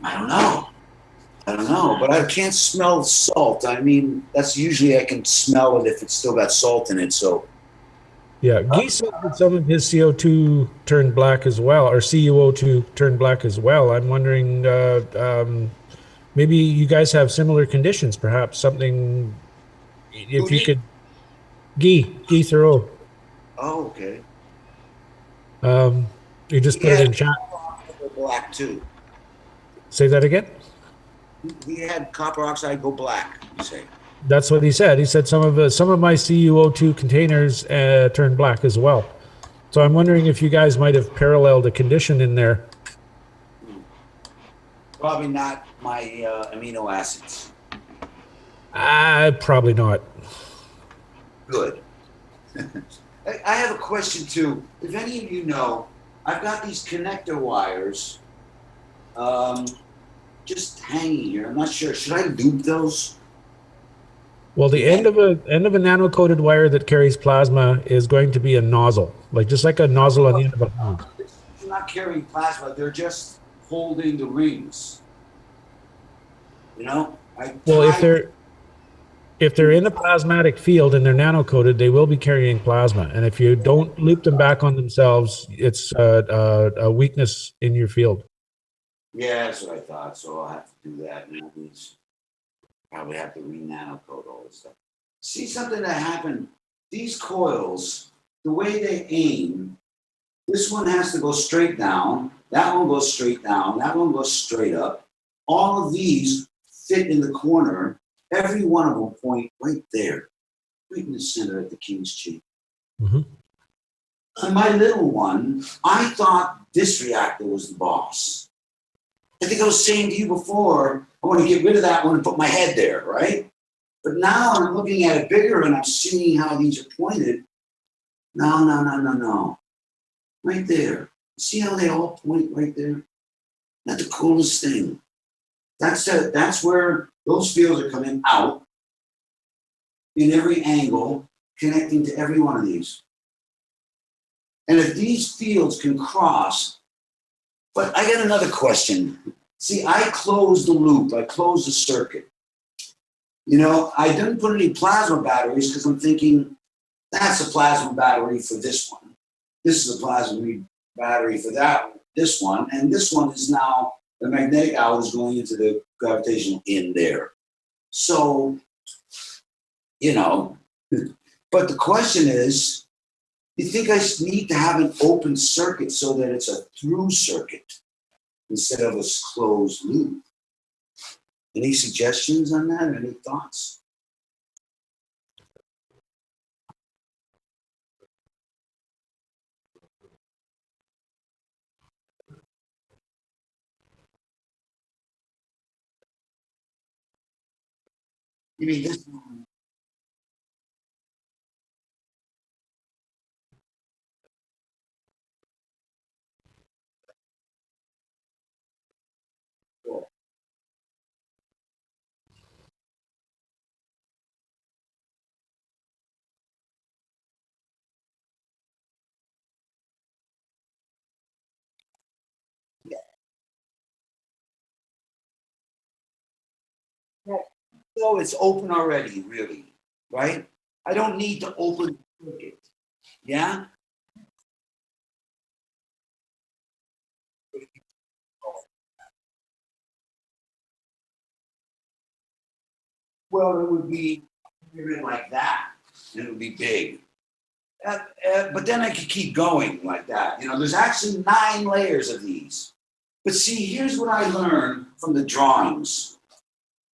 I don't know. But I can't smell salt. I mean, that's usually I can smell it if it's still got salt in it. So, Yeah, Guy said that some of his CO2 turned black as well, or CuO2 turned black as well. I'm wondering, maybe you guys have similar conditions, perhaps something, if you could, Guy Thoreau, oh, okay. you just put it Yeah, in chat. black too. Say that again? He had copper oxide go black, you say. That's what he said. He said some of my CuO2 containers turned black as well. So I'm wondering if you guys might have paralleled a condition in there. Probably not my amino acids. Probably not. Good. I have a question too. If any of you know, I've got these connector wires just hanging here. I'm not sure. Should I loop those? Well, the end of a nano-coated wire that carries plasma is going to be a nozzle, just like a nozzle on the end of a hose. They're not carrying plasma. They're just holding the rings. You know? Well, if they're in a plasmatic field and they're nano-coated, they will be carrying plasma. And if you don't loop them back on themselves, it's a weakness in your field. Yeah, that's what I thought. So I'll have to do that. And probably have to re-nano-coat all this stuff. See something that happened. These coils, the way they aim, this one has to go straight down. That one goes straight down. That one goes straight up. All of these fit in the corner. Every one of them point right there, right in the center at the king's cheek. Mm-hmm. And my little one, I thought this reactor was the boss. I think I was saying to you before, I want to get rid of that one and put my head there, right? But now I'm looking at it bigger and I'm seeing how these are pointed. No. Right there. See how they all point right there? That's the coolest thing. That's where those fields are coming out in every angle, connecting to every one of these. And if these fields can cross, but I got another question. See, I closed the loop. I closed the circuit. You know, I didn't put any plasma batteries because I'm thinking that's a plasma battery for this one. This is a plasma battery for this one. And this one is now the magnetic outlet is going into the gravitational in there. So, you know, but the question is, you think I need to have an open circuit so that it's a through circuit instead of a closed loop? Any suggestions on that? Any thoughts? You mean this one? So it's open already, really, right? I don't need to open it. Yeah? Well, it would be like that, and it would be big. But then I could keep going like that. You know, there's actually 9 layers of these. But see, here's what I learned from the drawings.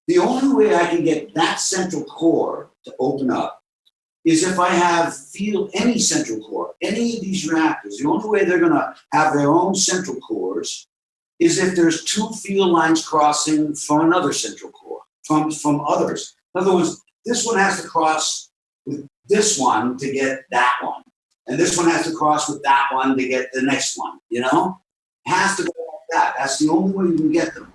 The only way I can get that central core to open up is if I feel any central core, any of these reactors. The only way they're going to have their own central cores is if there's 2 field lines crossing from another central core, from others. In other words, this one has to cross with this one to get that one. And this one has to cross with that one to get the next one, you know? It has to go like that. That's the only way you can get them.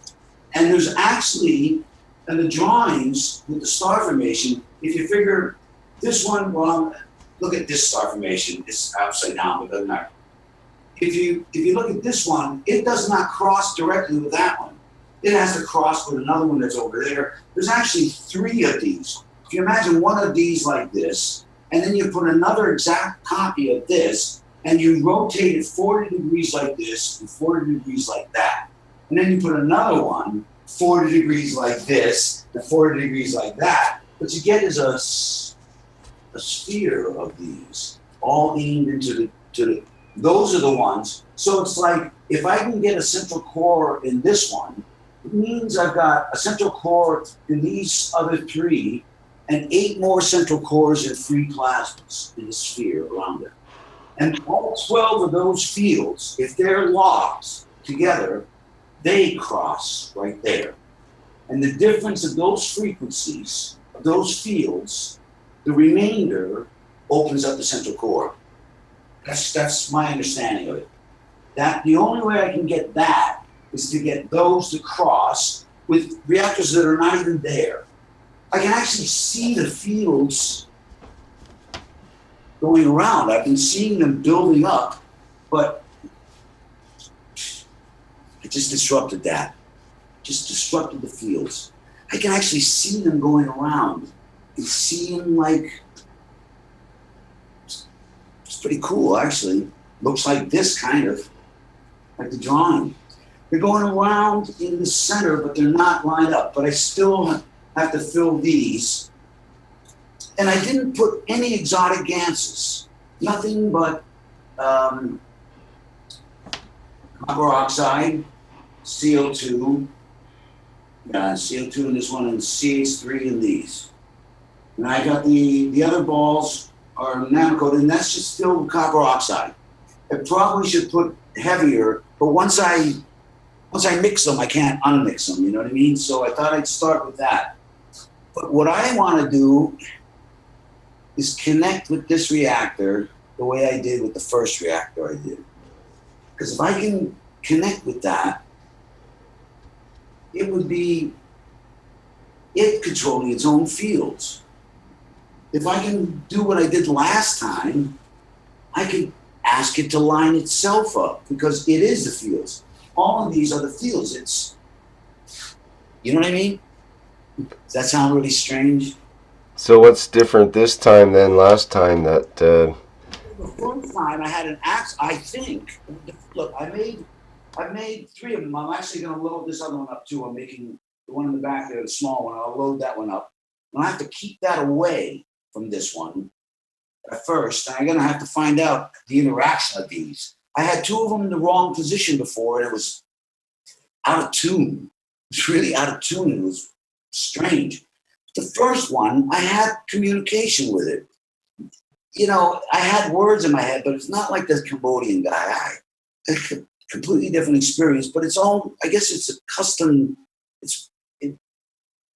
And there's actually, in the drawings with the star formation, if you figure this one, well, look at this star formation. It's upside down, but it doesn't matter. If you look at this one, it does not cross directly with that one. It has to cross with another one that's over there. There's actually 3 of these. If you imagine one of these like this, and then you put another exact copy of this, and you rotate it 40 degrees like this and 40 degrees like that. And then you put another one 40 degrees like this and 40 degrees like that. What you get is a sphere of these, all aimed into the those are the ones. So it's like, if I can get a central core in this one, it means I've got a central core in these other 3 and 8 more central cores in free plasmas in the sphere around it. And all 12 of those fields, if they're locked together, they cross right there. And the difference of those frequencies, of those fields, the remainder opens up the central core. That's my understanding of it. That the only way I can get that is to get those to cross with reactors that are not even there. I can actually see the fields going around. I've been seeing them building up, but I just disrupted that. Just disrupted the fields. I can actually see them going around and see them like, it's pretty cool, actually. Looks like this kind of, like the drawing. They're going around in the center, but they're not lined up. But I still have to fill these. And I didn't put any exotic gases. Nothing but copper oxide, CO2, CO2 in this one, and CH3 in these. And I got the other balls are nano-coated, and that's just filled with copper oxide. I probably should put heavier, but once I mix them, I can't unmix them, you know what I mean? So I thought I'd start with that. But what I want to do is connect with this reactor the way I did with the first reactor I did. Because if I can connect with that, it would be it controlling its own fields. If I can do what I did last time, I can ask it to line itself up because it is the fields. All of these are the fields. It's, you know what I mean? Does that sound really strange? So what's different this time than last time? That The first time I had an axe, I think. Look, I made 3 of them. I'm actually going to load this other one up too. I'm making the one in the back there, the small one. I'll load that one up. And I have to keep that away from this one at first. And I'm going to have to find out the interaction of these. I had 2 of them in the wrong position before, and it was out of tune. It was really out of tune. It was strange. The first one, I had communication with it. You know, I had words in my head, but it's not like the Cambodian guy. A completely different experience, but it's all, I guess it's a custom, it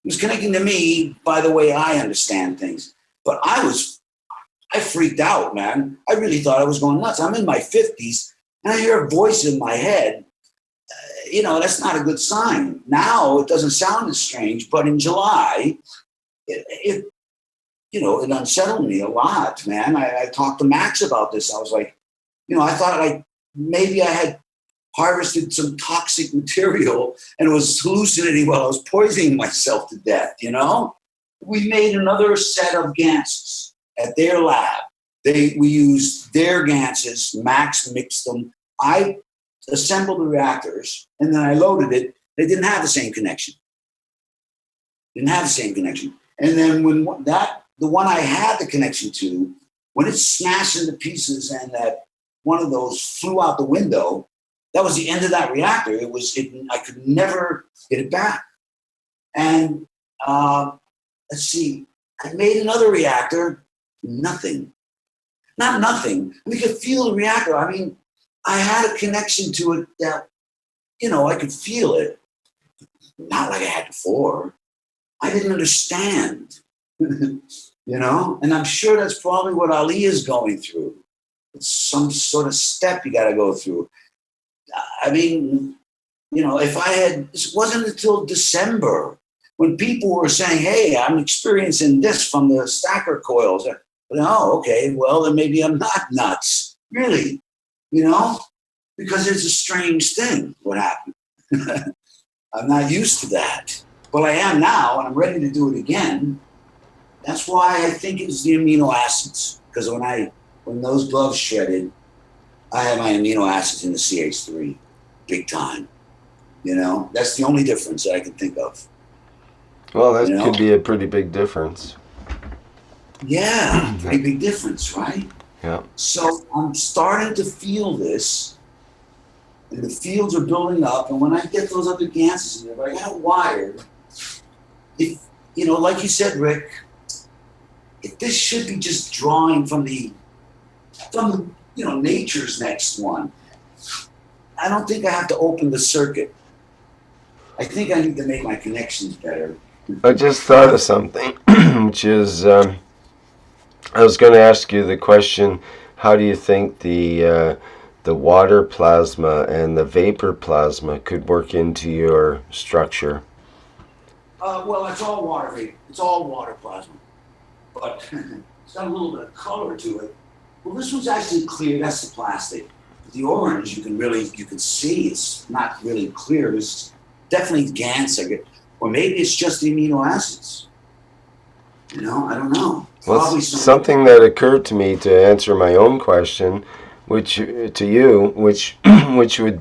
was connecting to me by the way I understand things. But I freaked out, man. I really thought I was going nuts. I'm in my 50s, and I hear a voice in my head. You know, that's not a good sign. Now it doesn't sound as strange, but in July, it unsettled me a lot, man. I talked to Max about this. I was like, you know, I thought maybe I had harvested some toxic material and was hallucinating while I was poisoning myself to death, you know? We made another set of ganses at their lab. We used their ganses, Max mixed them. I assembled the reactors and then I loaded it. They didn't have the same connection. And then when the one I had the connection to, when it smashed into pieces and that one of those flew out the window, that was the end of that reactor. I could never get it back. And let's see, I made another reactor, nothing. Not nothing. We could feel the reactor. I mean, I had a connection to it that, you know, I could feel it. Not like I had before. I didn't understand, you know? And I'm sure that's probably what Ali is going through. It's some sort of step you got to go through. I mean, you know, this wasn't until December when people were saying, hey, I'm experiencing this from the stacker coils. Oh, okay, well, then maybe I'm not nuts. Really, you know? Because it's a strange thing, what happened. I'm not used to that. But I am now, and I'm ready to do it again. That's why I think it's the amino acids. Because when those gloves shredded, I have my amino acids in the CH3, big time. You know, that's the only difference that I can think of. Well, that could be a pretty big difference. Yeah, pretty big difference, right? Yeah. So I'm starting to feel this, and the fields are building up. And when I get those other ganses in there, if I got it wired, if, you know, like you said, Rick, if this should be just drawing from the you know, nature's next one, I don't think I have to open the circuit. I think I need to make my connections better. I just thought of something, which is, I was going to ask you the question, how do you think the water plasma and the vapor plasma could work into your structure? Well, it's all water vapor. It's all water plasma. But it's got a little bit of color to it. Well, this one's actually clear. That's the plastic. The orange, you can see it's not really clear. It's definitely GANs. Or maybe it's just the amino acids. You know, I don't know. Well, something that occurred to me to answer my own question, which would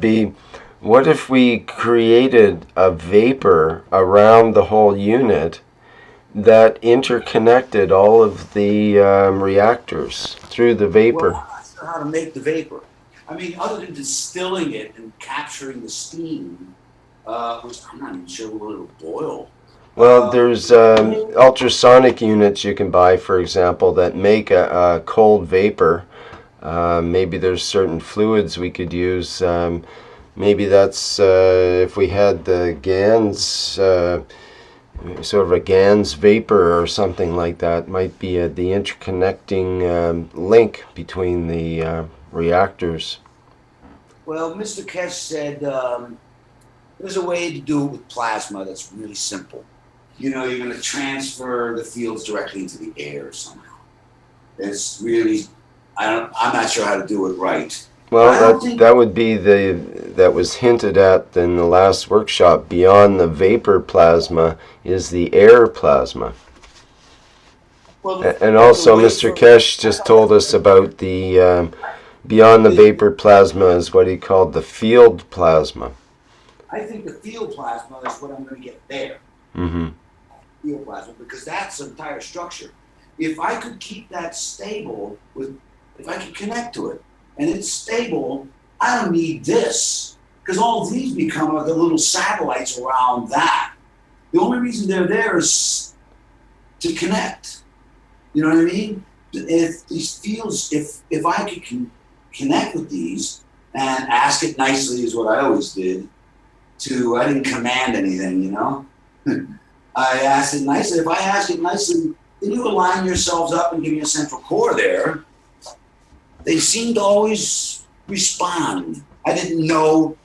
be, what if we created a vapor around the whole unit that interconnected all of the reactors through the vapor? Well, I'm not sure how to make the vapor. I mean, other than distilling it and capturing the steam, which I'm not even sure what it'll boil. Well, there's ultrasonic units you can buy, for example, that make a cold vapor. Maybe there's certain fluids we could use. Maybe that's if we had the GANs, sort of a GANs vapor or something like that, might be the interconnecting link between the reactors. Well, Mr. Keshe said there's a way to do it with plasma that's really simple. You know, you're going to transfer the fields directly into the air somehow. It's really, I'm not sure how to do it right. Well, that would be that was hinted at in the last workshop. Beyond the vapor plasma is the air plasma. Well, and also, Mr. Keshe just told us about the beyond the vapor plasma is what he called the field plasma. I think the field plasma is what I'm going to get there. Mm-hmm. Field plasma, because that's the entire structure. If I could keep that stable, if I could connect to it and it's stable, I don't need this, because all these become like the little satellites around that. The only reason they're there is to connect. You know what I mean? If these fields, if I could connect with these and ask it nicely is what I always did. I didn't command anything, you know? I asked it nicely. If I ask it nicely, then you align yourselves up and give me a central core there. They seem to always respond. I didn't know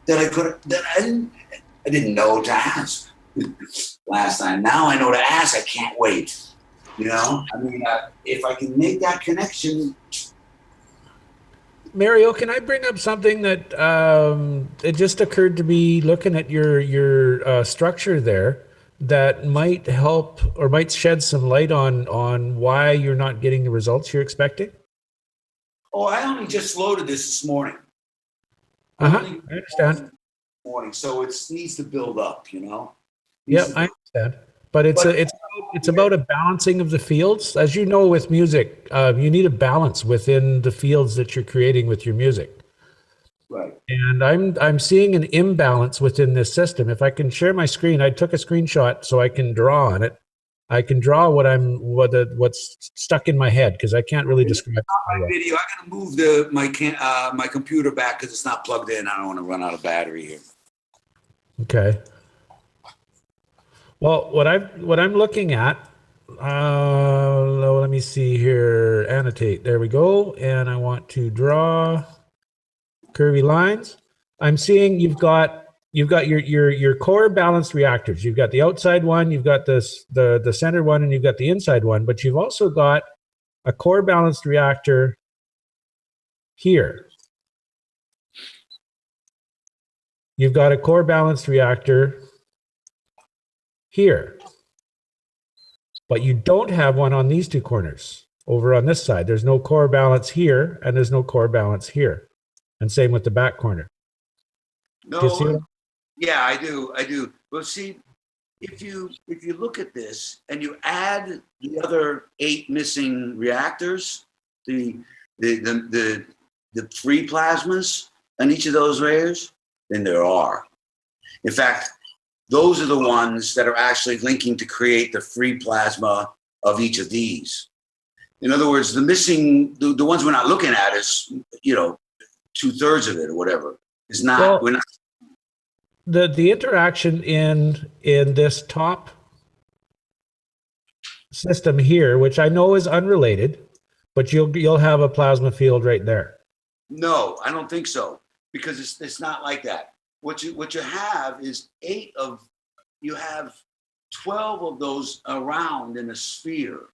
that I didn't know to ask last time. Now I know to ask. I can't wait. You know, I mean, if I can make that connection, Mario, can I bring up something that it just occurred to me looking at your structure there that might help or might shed some light on why you're not getting the results you're expecting? Oh, I only just loaded this morning. Uh-huh. Only I understand. this morning, so it needs to build up, you know? Yeah, Needs to I build- understand. But it's about a balancing of the fields. As you know, with music, you need a balance within the fields that you're creating with your music. Right. And I'm seeing an imbalance within this system. If I can share my screen, I took a screenshot so I can draw on it. I can draw what's stuck in my head because I can't really describe it very well. Video. I gotta move my computer back because it's not plugged in. I don't want to run out of battery here. Okay. Well, what I'm looking at, let me see here, annotate. There we go. And I want to draw curvy lines. I'm seeing you've got your core balanced reactors. You've got the outside one, you've got the center one, and you've got the inside one. But you've also got a core balanced reactor here. You've got a core balanced reactor here. But you don't have one on these two corners over on this side. There's no core balance here, and there's no core balance here. And same with the back corner. No, Do you see what yeah, I do. But see, if you look at this and you add the other 8 missing reactors, the free plasmas on each of those layers, then there are. In fact, those are the ones that are actually linking to create the free plasma of each of these. In other words, the missing, the ones we're not looking at is, 2/3 of it or whatever. Is not, Well, we're not. the interaction in this top system here, which I know is unrelated, but you'll have a plasma field right there. No, I don't think so, because it's not like that. What you have is you have 12 of those around in a sphere.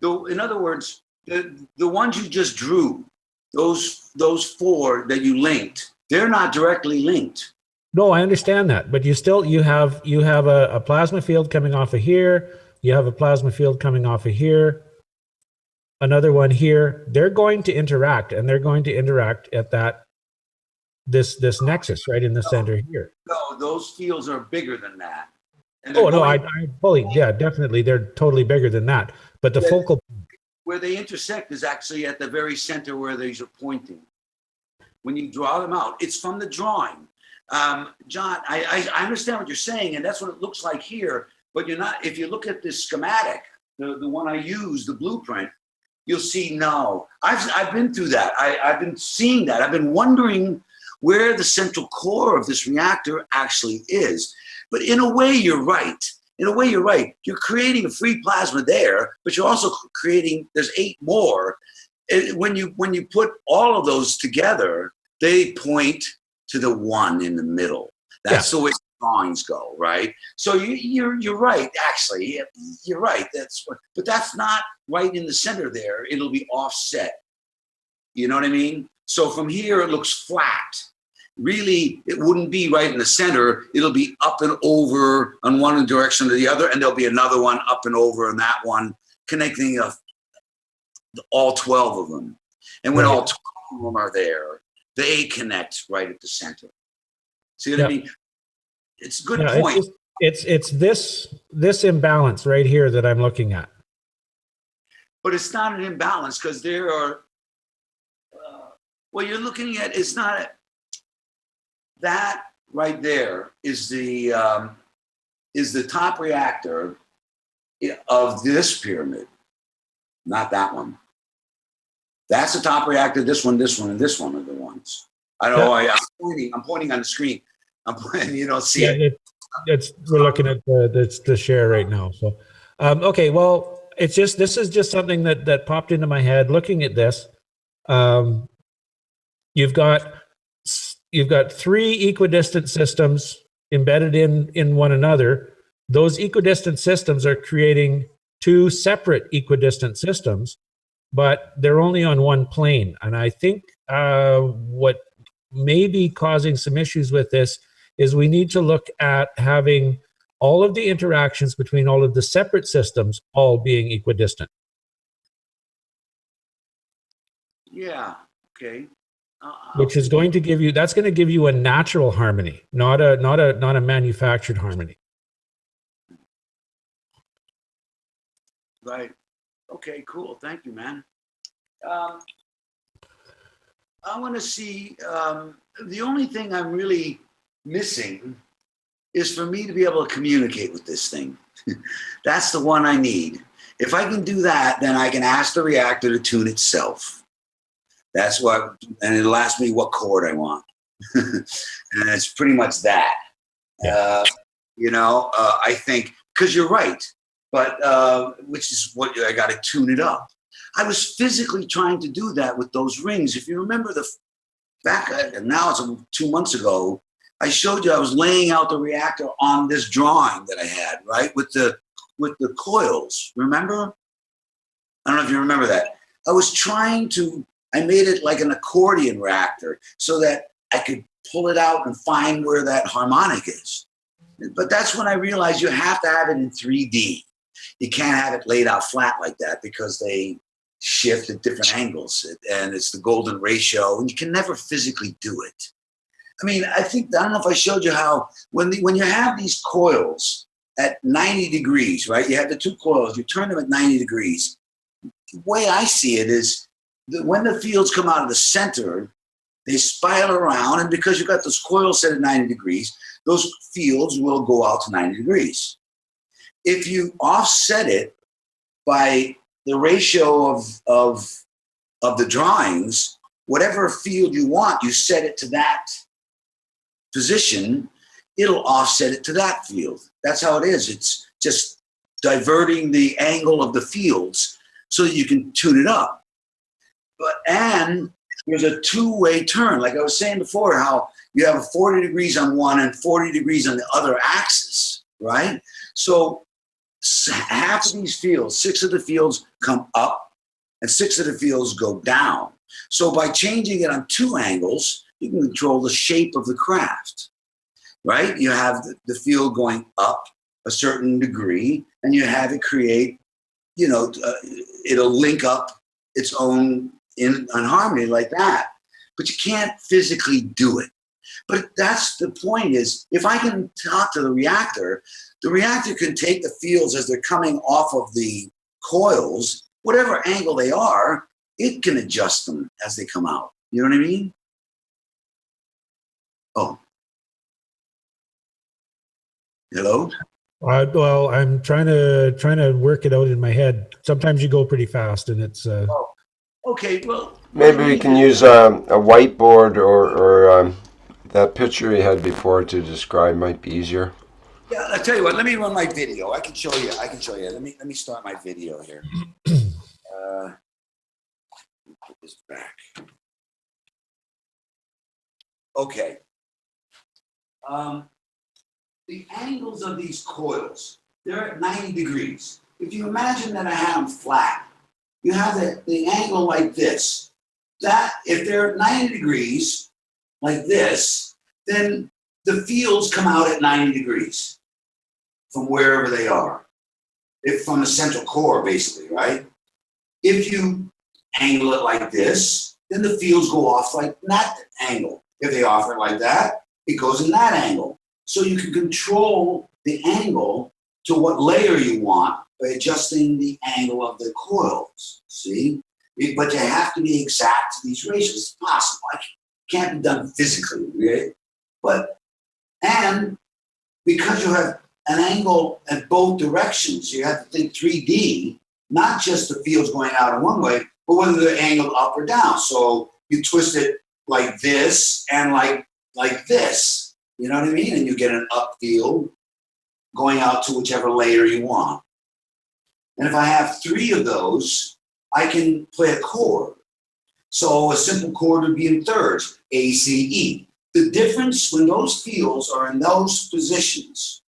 Though, in other words, the ones you just drew, those 4 that you linked, they're not directly linked. No, I understand that, but you have a plasma field coming off of here. You have a plasma field coming off of here. Another one here. They're going to interact, and they're going to interact at this nexus right in the center here. No, those fields are bigger than that. And Oh no, I fully, yeah, definitely, they're totally bigger than that. But the focal where they intersect is actually at the very center where these are pointing. When you draw them out, it's from the drawing. John, I understand what you're saying, and that's what it looks like here. But you're not. If you look at this schematic, the one I use, the blueprint, you'll see no. I've been through that. I've been seeing that. I've been wondering where the central core of this reactor actually is. But in a way, you're right. You're creating a free plasma there, but you're also creating, there's 8 more. When you put all of those together, they point to the one in the middle. That's the way drawings go, right? So you're right, actually. You're right. But that's not right in the center there. It'll be offset. You know what I mean? So from here, it looks flat. Really, it wouldn't be right in the center. It'll be up and over on one direction or the other, and there'll be another one up and over on that one, connecting all 12 of them. And when all 12 of them are there, they connect right at the center. See what I mean? It's a good point. It's this imbalance right here that I'm looking at. But it's not an imbalance because there are, what you're looking at is not, that right there is the top reactor of this pyramid, not that one. That's the top reactor. This one, and this one are the ones. I know. I'm pointing on the screen. I'm pointing. You don't see it. We're looking at the share right now. So, okay. Well, this is just something that popped into my head looking at this. You've got 3 equidistant systems embedded in one another. Those equidistant systems are creating 2 separate equidistant systems. but they're only on one plane. And I think what may be causing some issues with this is we need to look at having all of the interactions between all of the separate systems all being equidistant. Yeah. Okay. Which is going to give you, that's going to give you a natural harmony, not a manufactured harmony. Right. Okay, cool. Thank you, man. I want to see, the only thing I'm really missing is for me to be able to communicate with this thing. That's the one I need. If I can do that, then I can ask the reactor to tune itself. That's what, and it'll ask me what chord I want. And it's pretty much that. Yeah. I think, because you're right, but which is what I got to tune it up. I was physically trying to do that with those rings. If you remember now it's 2 months ago, I showed you I was laying out the reactor on this drawing that I had, right? With the coils, remember? I don't know if you remember that. I made it like an accordion reactor so that I could pull it out and find where that harmonic is. But that's when I realized you have to have it in 3D. You can't have it laid out flat like that because they shift at different angles, and it's the golden ratio, and you can never physically do it. I mean, I don't know if I showed you how when you have these coils at 90 degrees, right? You have the two coils, you turn them at 90 degrees. The way I see it is that when the fields come out of the center, they spiral around, and because you've got those coils set at 90 degrees, those fields will go out to 90 degrees. If you offset it by the ratio of the drawings, whatever field you want, you set it to that position, it'll offset it to that field. That's how it is. It's just diverting the angle of the fields so that you can tune it up. And there's a two-way turn. Like I was saying before, how you have 40 degrees on one and 40 degrees on the other axis, right? So half of these fields, 6 of the fields come up and 6 of the fields go down. So by changing it on 2 angles, you can control the shape of the craft, right? You have the field going up a certain degree, and you have it create, it'll link up its own in harmony like that. But you can't physically do it. But that's the point is, if I can talk to the reactor can take the fields as they're coming off of the coils, whatever angle they are, it can adjust them as they come out. You know what I mean? Oh. Hello? Well, I'm trying to work it out in my head. Sometimes you go pretty fast, and it's. Oh. Okay. Well. Maybe we can use a whiteboard or that picture you had before to describe might be easier. Yeah, I'll tell you what. Let me run my video. I can show you. Let me start my video here. Put this back. Okay. The angles of these coils, they're at 90 degrees. If you imagine that I have them flat, you have the angle like this. That if they're at 90 degrees, like this, then the fields come out at 90 degrees from wherever they are. From the central core, basically, right? If you angle it like this, then the fields go off like that angle. If they offer it like that, it goes in that angle. So you can control the angle to what layer you want by adjusting the angle of the coils, see? But you have to be exact to these ratios. It's possible. It can't be done physically, right? And because you have an angle at both directions, you have to think 3D, not just the fields going out in one way, but whether they're angled up or down. So you twist it like this and like this. You know what I mean? And you get an up field going out to whichever layer you want. And if I have 3 of those, I can play a chord. So a simple chord would be in thirds, A, C, E. The difference when those fields are in those positions,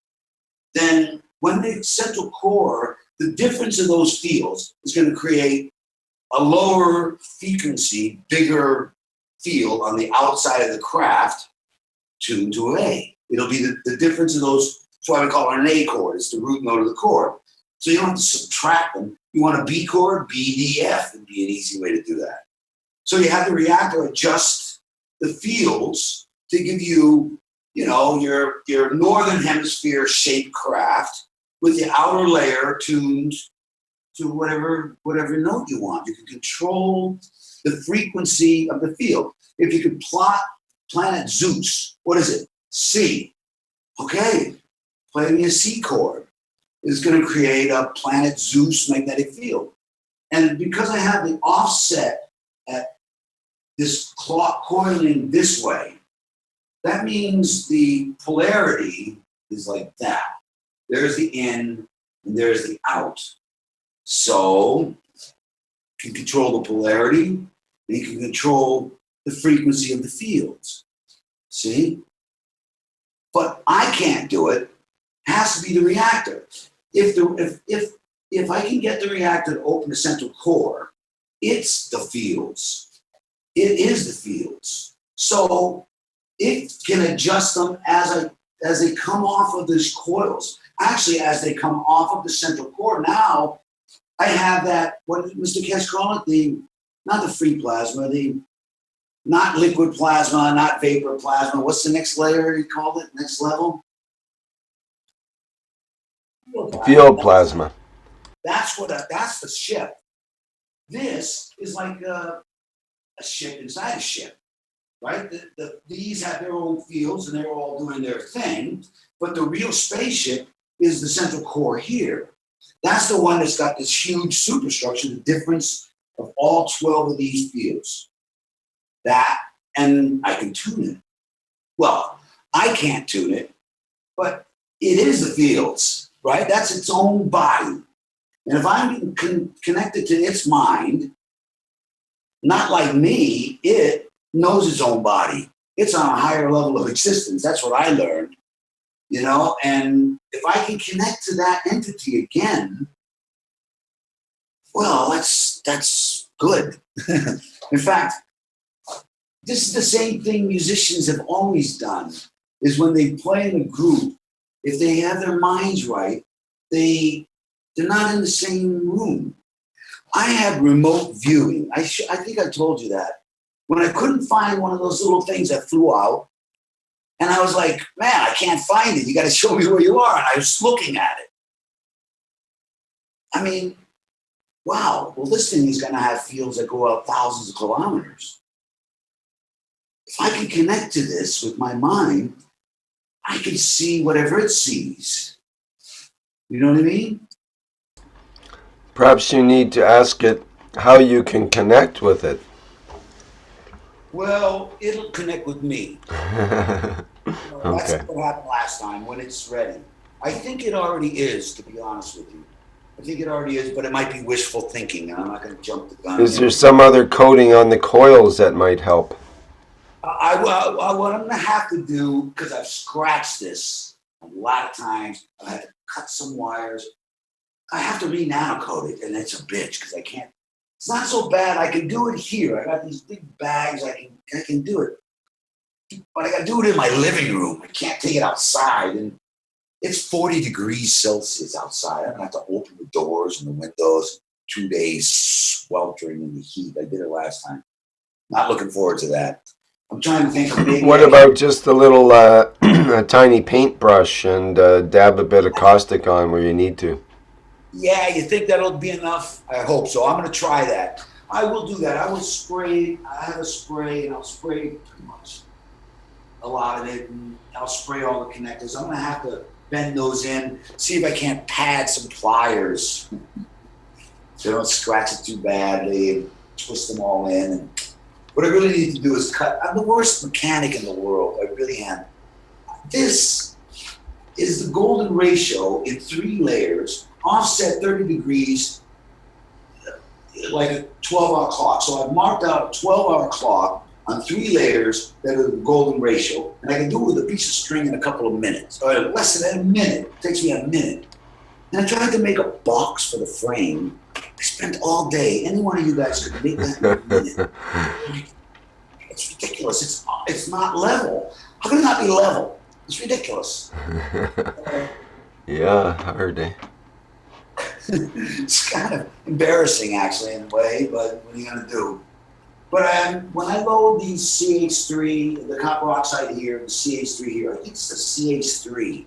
then when the central core, the difference in those fields is going to create a lower frequency, bigger field on the outside of the craft tuned to an A. It'll be the difference of those. That's why we call it an A chord. It's the root note of the chord. So you don't have to subtract them. You want a B chord, B, D, F would be an easy way to do that. So you have the reactor adjust the fields to give you, you know, your northern hemisphere shaped craft with the outer layer tuned to whatever note you want. You can control the frequency of the field. If you could plot planet Zeus, what is it? C. Okay, play me a C chord. It's going to create a planet Zeus magnetic field. And because I have the offset at this clock coiling this way, that means the polarity is like that. There's the in and there's the out. So you can control the polarity and you can control the frequency of the fields. See? But I can't do it. It has to be the reactor. If I can get the reactor to open the central core, it's the fields. It is the fields. So it can adjust them as they come off of these coils. Actually, as they come off of the central core, now I have that, what did Mr. Keshe call it? Not the free plasma, not liquid plasma, not vapor plasma. What's the next layer you called it? Next level? Field plasma. That's the ship. This is like a ship inside a ship, right? These have their own fields and they're all doing their thing, but the real spaceship is the central core here. That's the one that's got this huge superstructure, the difference of all 12 of these fields. That, and I can tune it. Well, I can't tune it, but it is the fields, right? That's its own body. And if I'm connected to its mind, not like me, it knows its own body. It's on a higher level of existence. That's what I learned, you know? And if I can connect to that entity again, well, that's good. In fact, this is the same thing musicians have always done, is when they play in a group, if they have their minds right, they're not in the same room. I had remote viewing. I think I told you that. When I couldn't find one of those little things that flew out, and I was like, man, I can't find it. You got to show me where you are. And I was looking at it. I mean, wow, well, this thing is going to have fields that go out thousands of kilometers. If I can connect to this with my mind, I can see whatever it sees. You know what I mean? Perhaps you need to ask it how you can connect with it. Well, it'll connect with me. That's Okay. what happened last time when it's ready. I think it already is, to be honest with you. I think it already is, but it might be wishful thinking, and I'm not going to jump the gun. Is there some other coating on the coils that might help? What I'm going to have to do, because I've scratched this a lot of times, I had to cut some wires. I have to re-nanocoat it, and it's a bitch because I can't. It's not so bad. I can do it here. I got these big bags. I can do it, but I got to do it in my living room. I can't take it outside, and it's 40 degrees Celsius outside. I'm gonna have to open the doors and the windows. 2 days sweltering in the heat. I did it last time. Not looking forward to that. I'm trying to think of maybe. What about just a little a tiny paintbrush and dab a bit of caustic on where you need to? Yeah, you think that'll be enough? I hope so. I'm going to try that. I will do that. I will spray. I have a spray, and I'll spray pretty much a lot of it, and I'll spray all the connectors. I'm going to have to bend those in, see if I can't pad some pliers so I don't scratch it too badly, and twist them all in. And what I really need to do is cut. I'm the worst mechanic in the world. I really am. This is the golden ratio in 3 layers, offset 30 degrees, like a 12-hour clock. So I've marked out a 12-hour clock on 3 layers that are the golden ratio, and I can do it with a piece of string in a couple of minutes, or less than a minute. It takes me a minute. And I tried to make a box for the frame, I spent all day. Any one of you guys could make that in a minute. It's ridiculous. It's not level. How can it not be level? It's ridiculous. Yeah, hard, eh? It's kind of embarrassing, actually, in a way, but what are you going to do? But when I load the CH3, the copper oxide here, the CH3 here, I think it's the CH3.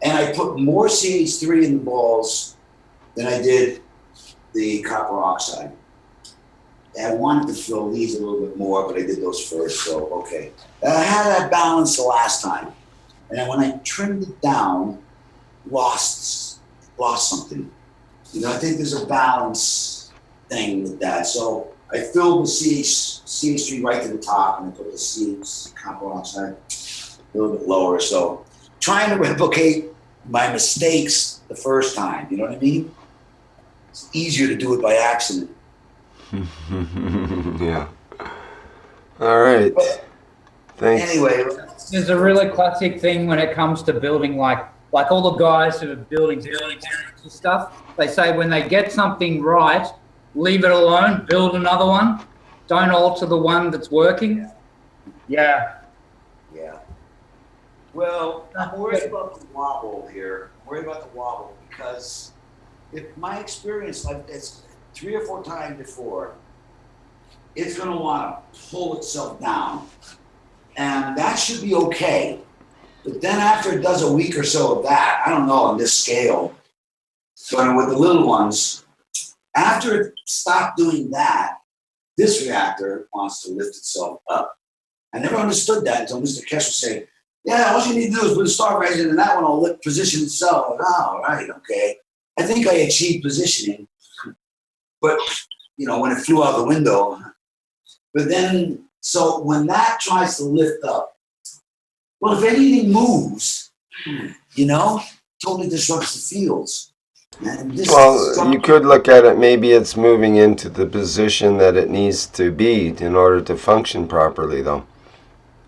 And I put more CH3 in the balls than I did the copper oxide. And I wanted to fill these a little bit more, but I did those first, so okay. And I had that balance the last time. And then when I trimmed it down, lost something. You know, I think there's a balance thing with that. So I filled the CH3 right to the top, and I put the CH copper oxide a little bit lower. So trying to replicate my mistakes the first time, you know what I mean? It's easier to do it by accident. Yeah. All right. Thanks. Anyway, There's a really classic thing when it comes to building, like all the guys who are building and stuff. They say when they get something right, leave it alone, build another one. Don't alter the one that's working. Yeah. yeah. Well, I'm worried about the wobble here. I'm worried about the wobble because if my experience, like it's 3 or 4 times before, it's going to want to pull itself down. And that should be okay. But then after it does a week or so of that, I don't know on this scale, but with the little ones, after it stopped doing that, this reactor wants to lift itself up. I never understood that until Mr. Keshe would say, yeah, all you need to do is put a star rising and that one will position itself. Oh, right, okay. I think I achieved positioning, but you know, when it flew out the window. But then, so when that tries to lift up, well, if anything moves, you know, totally disrupts the fields. And this Well, you could look at it, maybe it's moving into the position that it needs to be in order to function properly, though.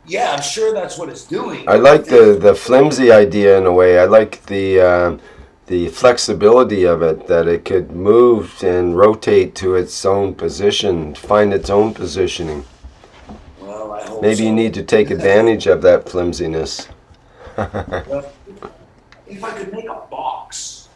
Yeah, I'm sure that's what it's doing. I like the flimsy idea in a way. I like the flexibility of it, that it could move and rotate to its own position, find its own positioning. Well, I hope Maybe so. you need to take advantage of that flimsiness. Well, if I could make a box,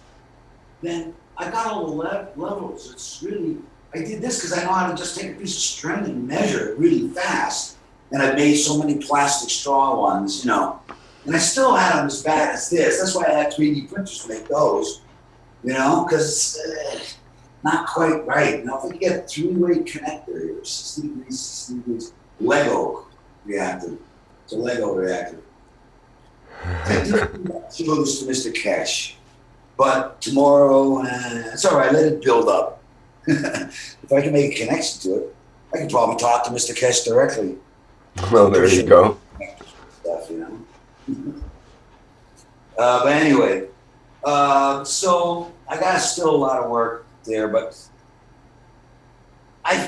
then I got all the levels. It's really, I did this because I know how to just take a piece of string and measure it really fast. And I made so many plastic straw ones, you know. And I still had them as bad as this. That's why I had 3D printers to make those, you know, because not quite right. You know, if I could get a 3-way connector here, 60 degrees, 60 degrees, Lego reactor. It's a Lego reactor. I did show this to Mr. Keshe, but tomorrow, it's all right, let it build up. If I can make a connection to it, I can probably talk to Mr. Keshe directly. Well, there you go. Stuff, you know. But anyway, so I got still a lot of work there, but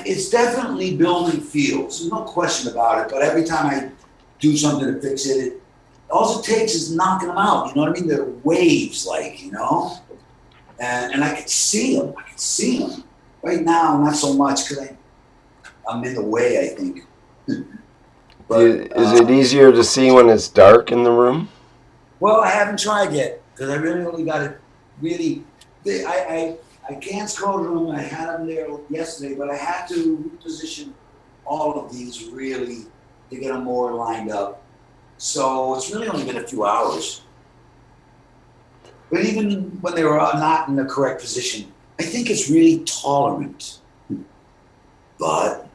it's definitely building fields. There's no question about it. But every time I do something to fix it, all it takes is knocking them out. You know what I mean? They're waves, like, you know. And I can see them. I can see them. Right now, not so much because I'm in the way, I think. But, Is it easier to see when it's dark in the room? Well, I haven't tried yet because I really only got it. Really, I can't scroll room. I had them there yesterday, but I had to reposition all of these really to get them more lined up. So it's really only been a few hours. But even when they were not in the correct position, I think it's really tolerant. But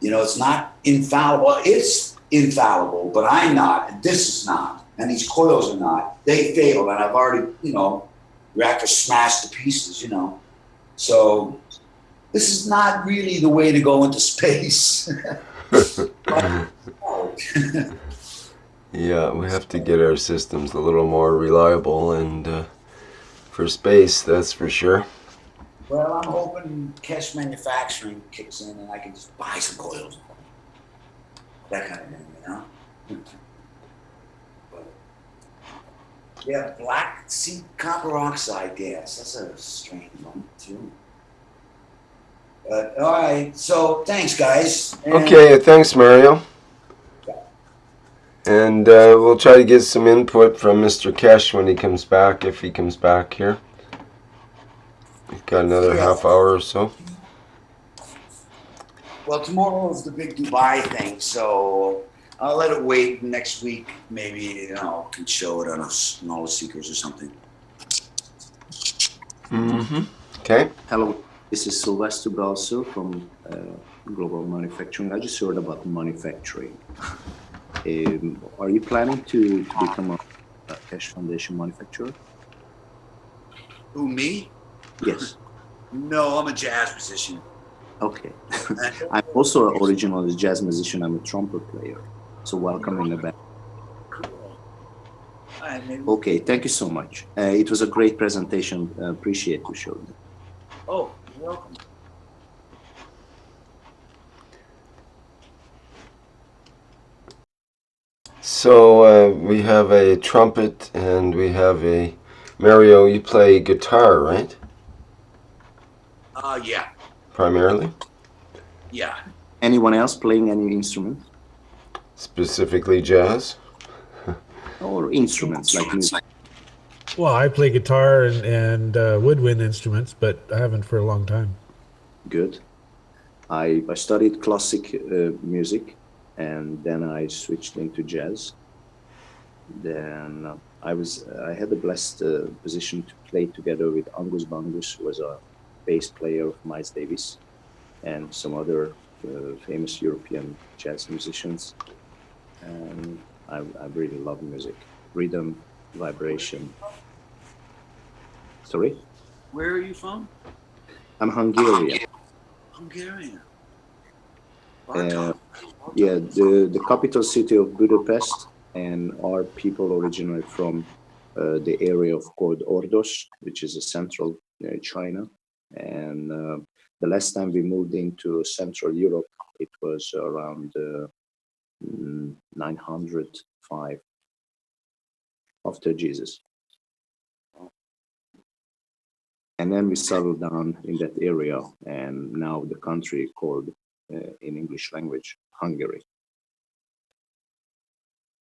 you know, it's not infallible. It's infallible, but I'm not, and this is not, and these coils are not. They failed, and I've already, you know, reactor smashed to pieces, you know. So this is not really the way to go into space. Yeah, we have to get our systems a little more reliable, and for space, that's for sure. Well, I'm hoping Keshe Manufacturing kicks in and I can just buy some coils. That kind of thing, you know? Yeah, black sea copper oxide gas. That's a strange one too. But all right, so thanks, guys. And Okay, thanks, Mario. And we'll try to get some input from Mr. Keshe when he comes back, if he comes back here. We've got another half hour or so. Well, tomorrow's the big Dubai thing, so I'll let it wait next week. Maybe, you know, can show it on Knowledge Seekers or something. Mm-hmm. Okay. Hello, this is Sylvester Balso from Global Manufacturing. I just heard about manufacturing. Are you planning to become a Keshe Foundation manufacturer? Who, me? Yes. No, I'm a jazz musician. Okay. I'm also originally a jazz musician. I'm a trumpet player. So welcome in the band. Cool. All right, maybe. Okay, thank you so much. It was a great presentation. Appreciate you showing it. Oh, you're welcome. So we have a trumpet and we have a Mario. You play guitar, right? Yeah. Primarily. Yeah. Anyone else playing any instrument? Specifically jazz. Or instruments like music? Well, I play guitar and woodwind instruments, but I haven't for a long time. Good. I studied classic music, and then I switched into jazz. Then I had the blessed position to play together with Angus Bangus, who was a bass player of Miles Davis, and some other famous European jazz musicians. And I really love music, rhythm, vibration. Sorry? Where are you from? I'm Hungarian. Hungarian. Yeah, the capital city of Budapest, and our people originally from the area of called Ordos, which is a central China. And the last time we moved into Central Europe, it was around 905 after Jesus. And then we settled down in that area, and now the country called in English language Hungary.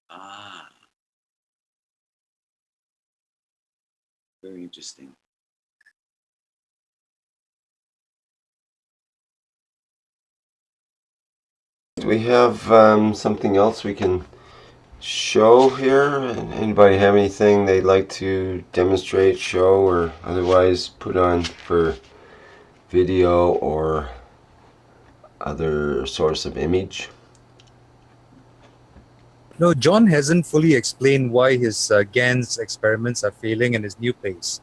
Ah. Very interesting. Do we have something else we can show here? Anybody have anything they'd like to demonstrate, show, or otherwise put on for video or other source of image? No, John hasn't fully explained why his GANs experiments are failing in his new place.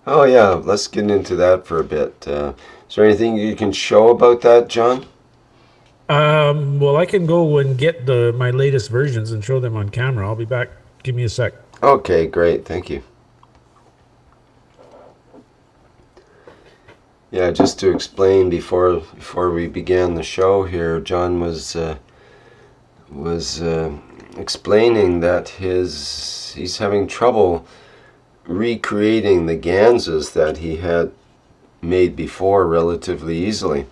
Oh yeah, let's get into that for a bit. Is there anything you can show about that, John? Well, I can go and get my latest versions and show them on camera. I'll be back. Give me a sec. Okay, great. Thank you. Yeah, just to explain before we began the show here, John was explaining that he's having trouble recreating the ganses that he had made before relatively easily.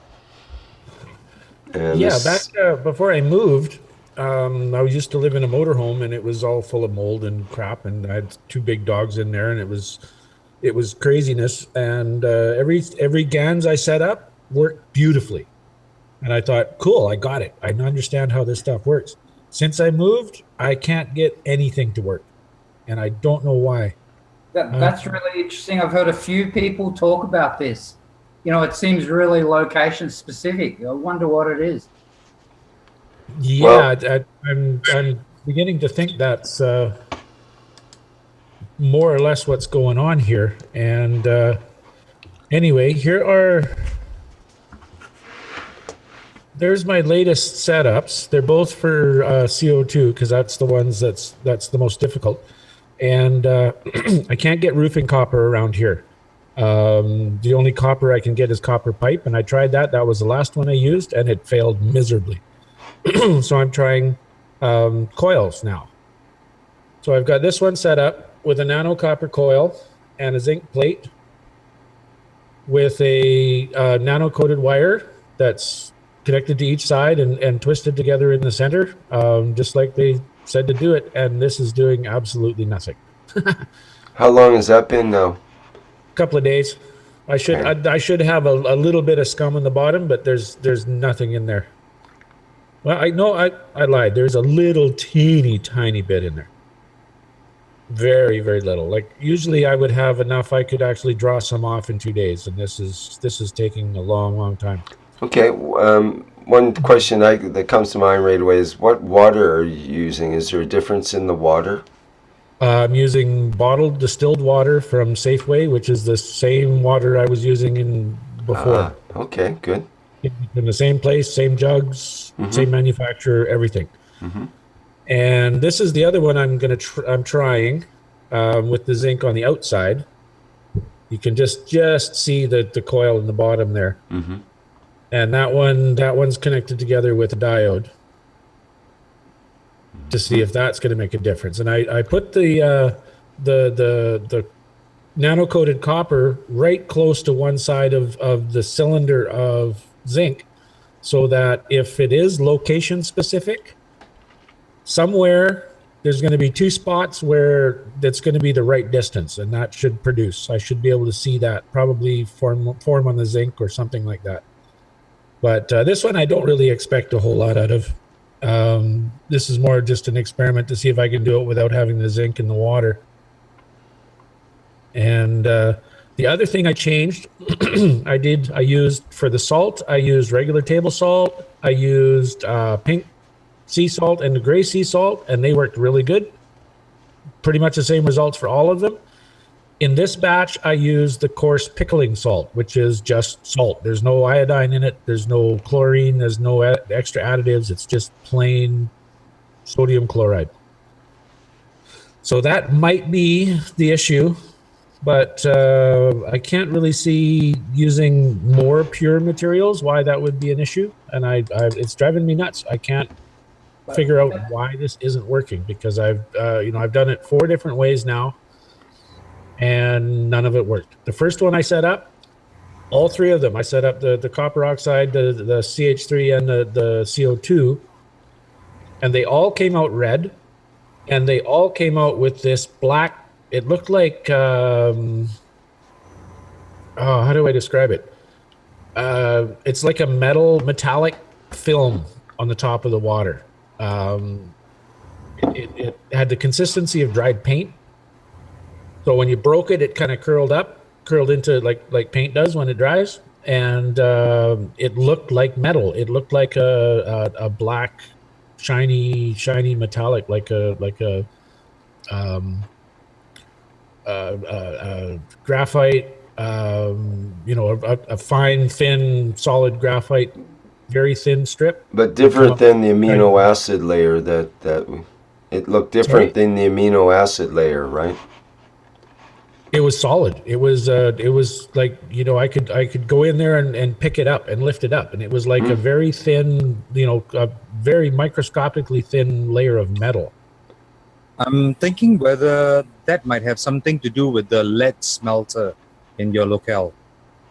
And yeah, back before I moved, I used to live in a motorhome, and it was all full of mold and crap, and I had 2 big dogs in there, and it was craziness. And every GANs I set up worked beautifully, and I thought, cool, I got it. I understand how this stuff works. Since I moved, I can't get anything to work, and I don't know why. That's really interesting. I've heard a few people talk about this. You know, it seems really location specific. I wonder what it is. Yeah, well, I'm beginning to think that's more or less what's going on here. And anyway, there's my latest setups. They're both for CO2 because that's the ones that's the most difficult. And I can't get roofing copper around here. The only copper I can get is copper pipe, and I tried that. That was the last one I used, and it failed miserably. So I'm trying coils now. So I've got this one set up, with a nano copper coil and a zinc plate with a nano coated wire that's connected to each side and twisted together in the center, just like they said to do it. And this is doing absolutely nothing. How long has that been now? Couple of days. I should Okay. I should have a little bit of scum on the bottom, but there's nothing in there. Well, I lied. There's a little teeny tiny bit in there. Very, very little. Like usually I would have enough I could actually draw some off in 2 days, and this is taking a long, long time. Okay. One question that comes to mind right away is, what water are you using? Is there a difference in the water? I'm using bottled distilled water from Safeway, which is the same water I was using in before. Okay, good. In the same place, same jugs, same manufacturer, everything. And this is the other one I'm trying with the zinc on the outside. You can just see the coil in the bottom there. And that one's connected together with a diode to see if that's going to make a difference. And I put the nano coated copper right close to one side of the cylinder of zinc, so that if it is location specific, somewhere there's going to be 2 spots where that's going to be the right distance, and that should produce. I should be able to see that probably form on the zinc or something like that. But this one I don't really expect a whole lot out of. This is more just an experiment to see if I can do it without having the zinc in the water. And the other thing I changed, I used for the salt, I used regular table salt, I used pink sea salt and the gray sea salt, and they worked really good. Pretty much the same results for all of them. In this batch, I used the coarse pickling salt, which is just salt. There's no iodine in it. There's no chlorine. There's no extra additives. It's just plain sodium chloride. So that might be the issue, but I can't really see using more pure materials, why that would be an issue. And it's driving me nuts. I can't figure out why this isn't working, because I've done it 4 different ways now, and none of it worked. The first one I set up, all 3 of them, I set up the copper oxide, the CH3, and the CO2, and they all came out red, and they all came out with this black, it looked like, how do I describe it? It's like a metallic film on the top of the water. It had the consistency of dried paint. So when you broke it, it kind of curled into like paint does when it dries, and it looked like metal. It looked like a black, shiny metallic, like a graphite. A fine, thin, solid graphite, very thin strip. But different than the amino acid layer that it looked different than the amino acid layer, right? It was solid. It was like, I could go in there and pick it up and lift it up, and it was like a very thin, a very microscopically thin layer of metal. I'm thinking whether that might have something to do with the lead smelter in your locale.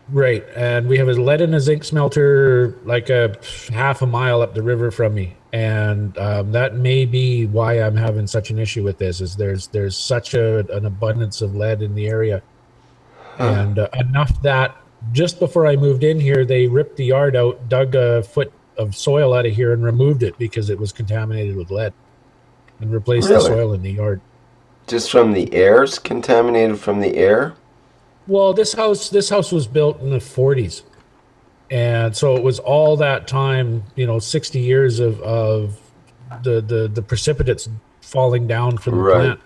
Right, and we have a lead and a zinc smelter like a half a mile up the river from me, and that may be why I'm having such an issue with this. Is there's such an abundance of lead in the area, and enough that just before I moved in here, they ripped the yard out, dug a foot of soil out of here, and removed it because it was contaminated with lead, and replaced the soil in the yard. Just from the air's contaminated from the air? Well, this house was built in the 40s, and so it was all that time, 60 years of the precipitates falling down from the plant.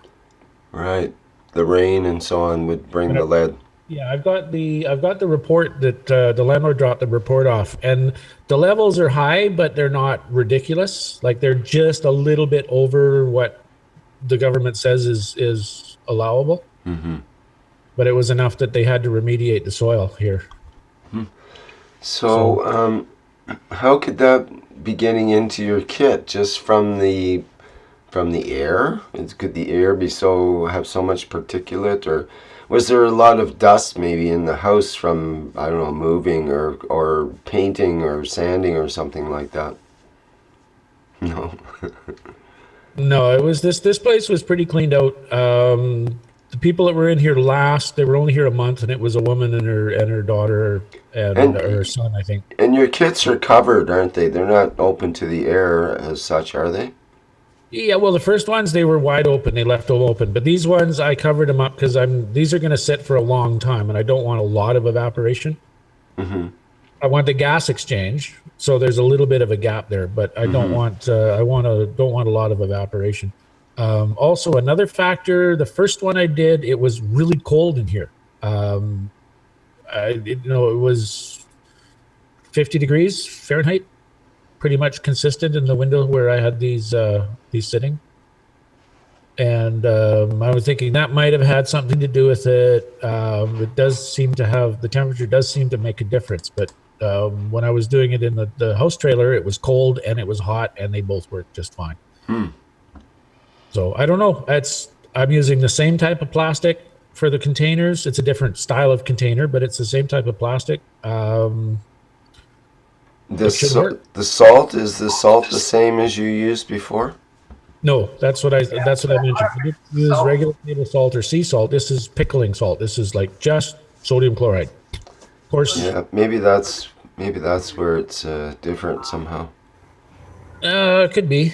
Right. The rain and so on would bring the lead. Yeah, I've got the report that the landlord dropped the report off, and the levels are high, but they're not ridiculous. Like, they're just a little bit over what the government says is allowable. Mm-hmm. But it was enough that they had to remediate the soil here. So how could that be getting into your kit? Just from the from the air? Could the air have so much particulate, or was there a lot of dust maybe in the house from, I don't know, moving or painting or sanding or something like that? No. No, it was this place was pretty cleaned out. The people that were in here last, they were only here a month, and it was a woman and her daughter and her son, I think. And your kits are covered, aren't they? They're not open to the air as such, are they? Yeah, well, the first ones they were wide open; they left them open. But these ones, I covered them up because these are going to sit for a long time, and I don't want a lot of evaporation. Mm-hmm. I want the gas exchange, so there's a little bit of a gap there, but I don't want don't want a lot of evaporation. Also, another factor: the first one I did, it was really cold in here. It was 50 degrees Fahrenheit, pretty much consistent in the window where I had these sitting. And I was thinking that might have had something to do with it. It does seem to have, the temperature does seem to make a difference. But when I was doing it in the house trailer, it was cold and it was hot, and they both worked just fine. So I don't know. I'm using the same type of plastic for the containers. It's a different style of container, but it's the same type of plastic. The salt, is the salt the same as you used before? No, that's what I mentioned. I didn't use regular table salt or sea salt. This is pickling salt. This is like just sodium chloride. Of course. Yeah, maybe that's where it's different somehow. It could be.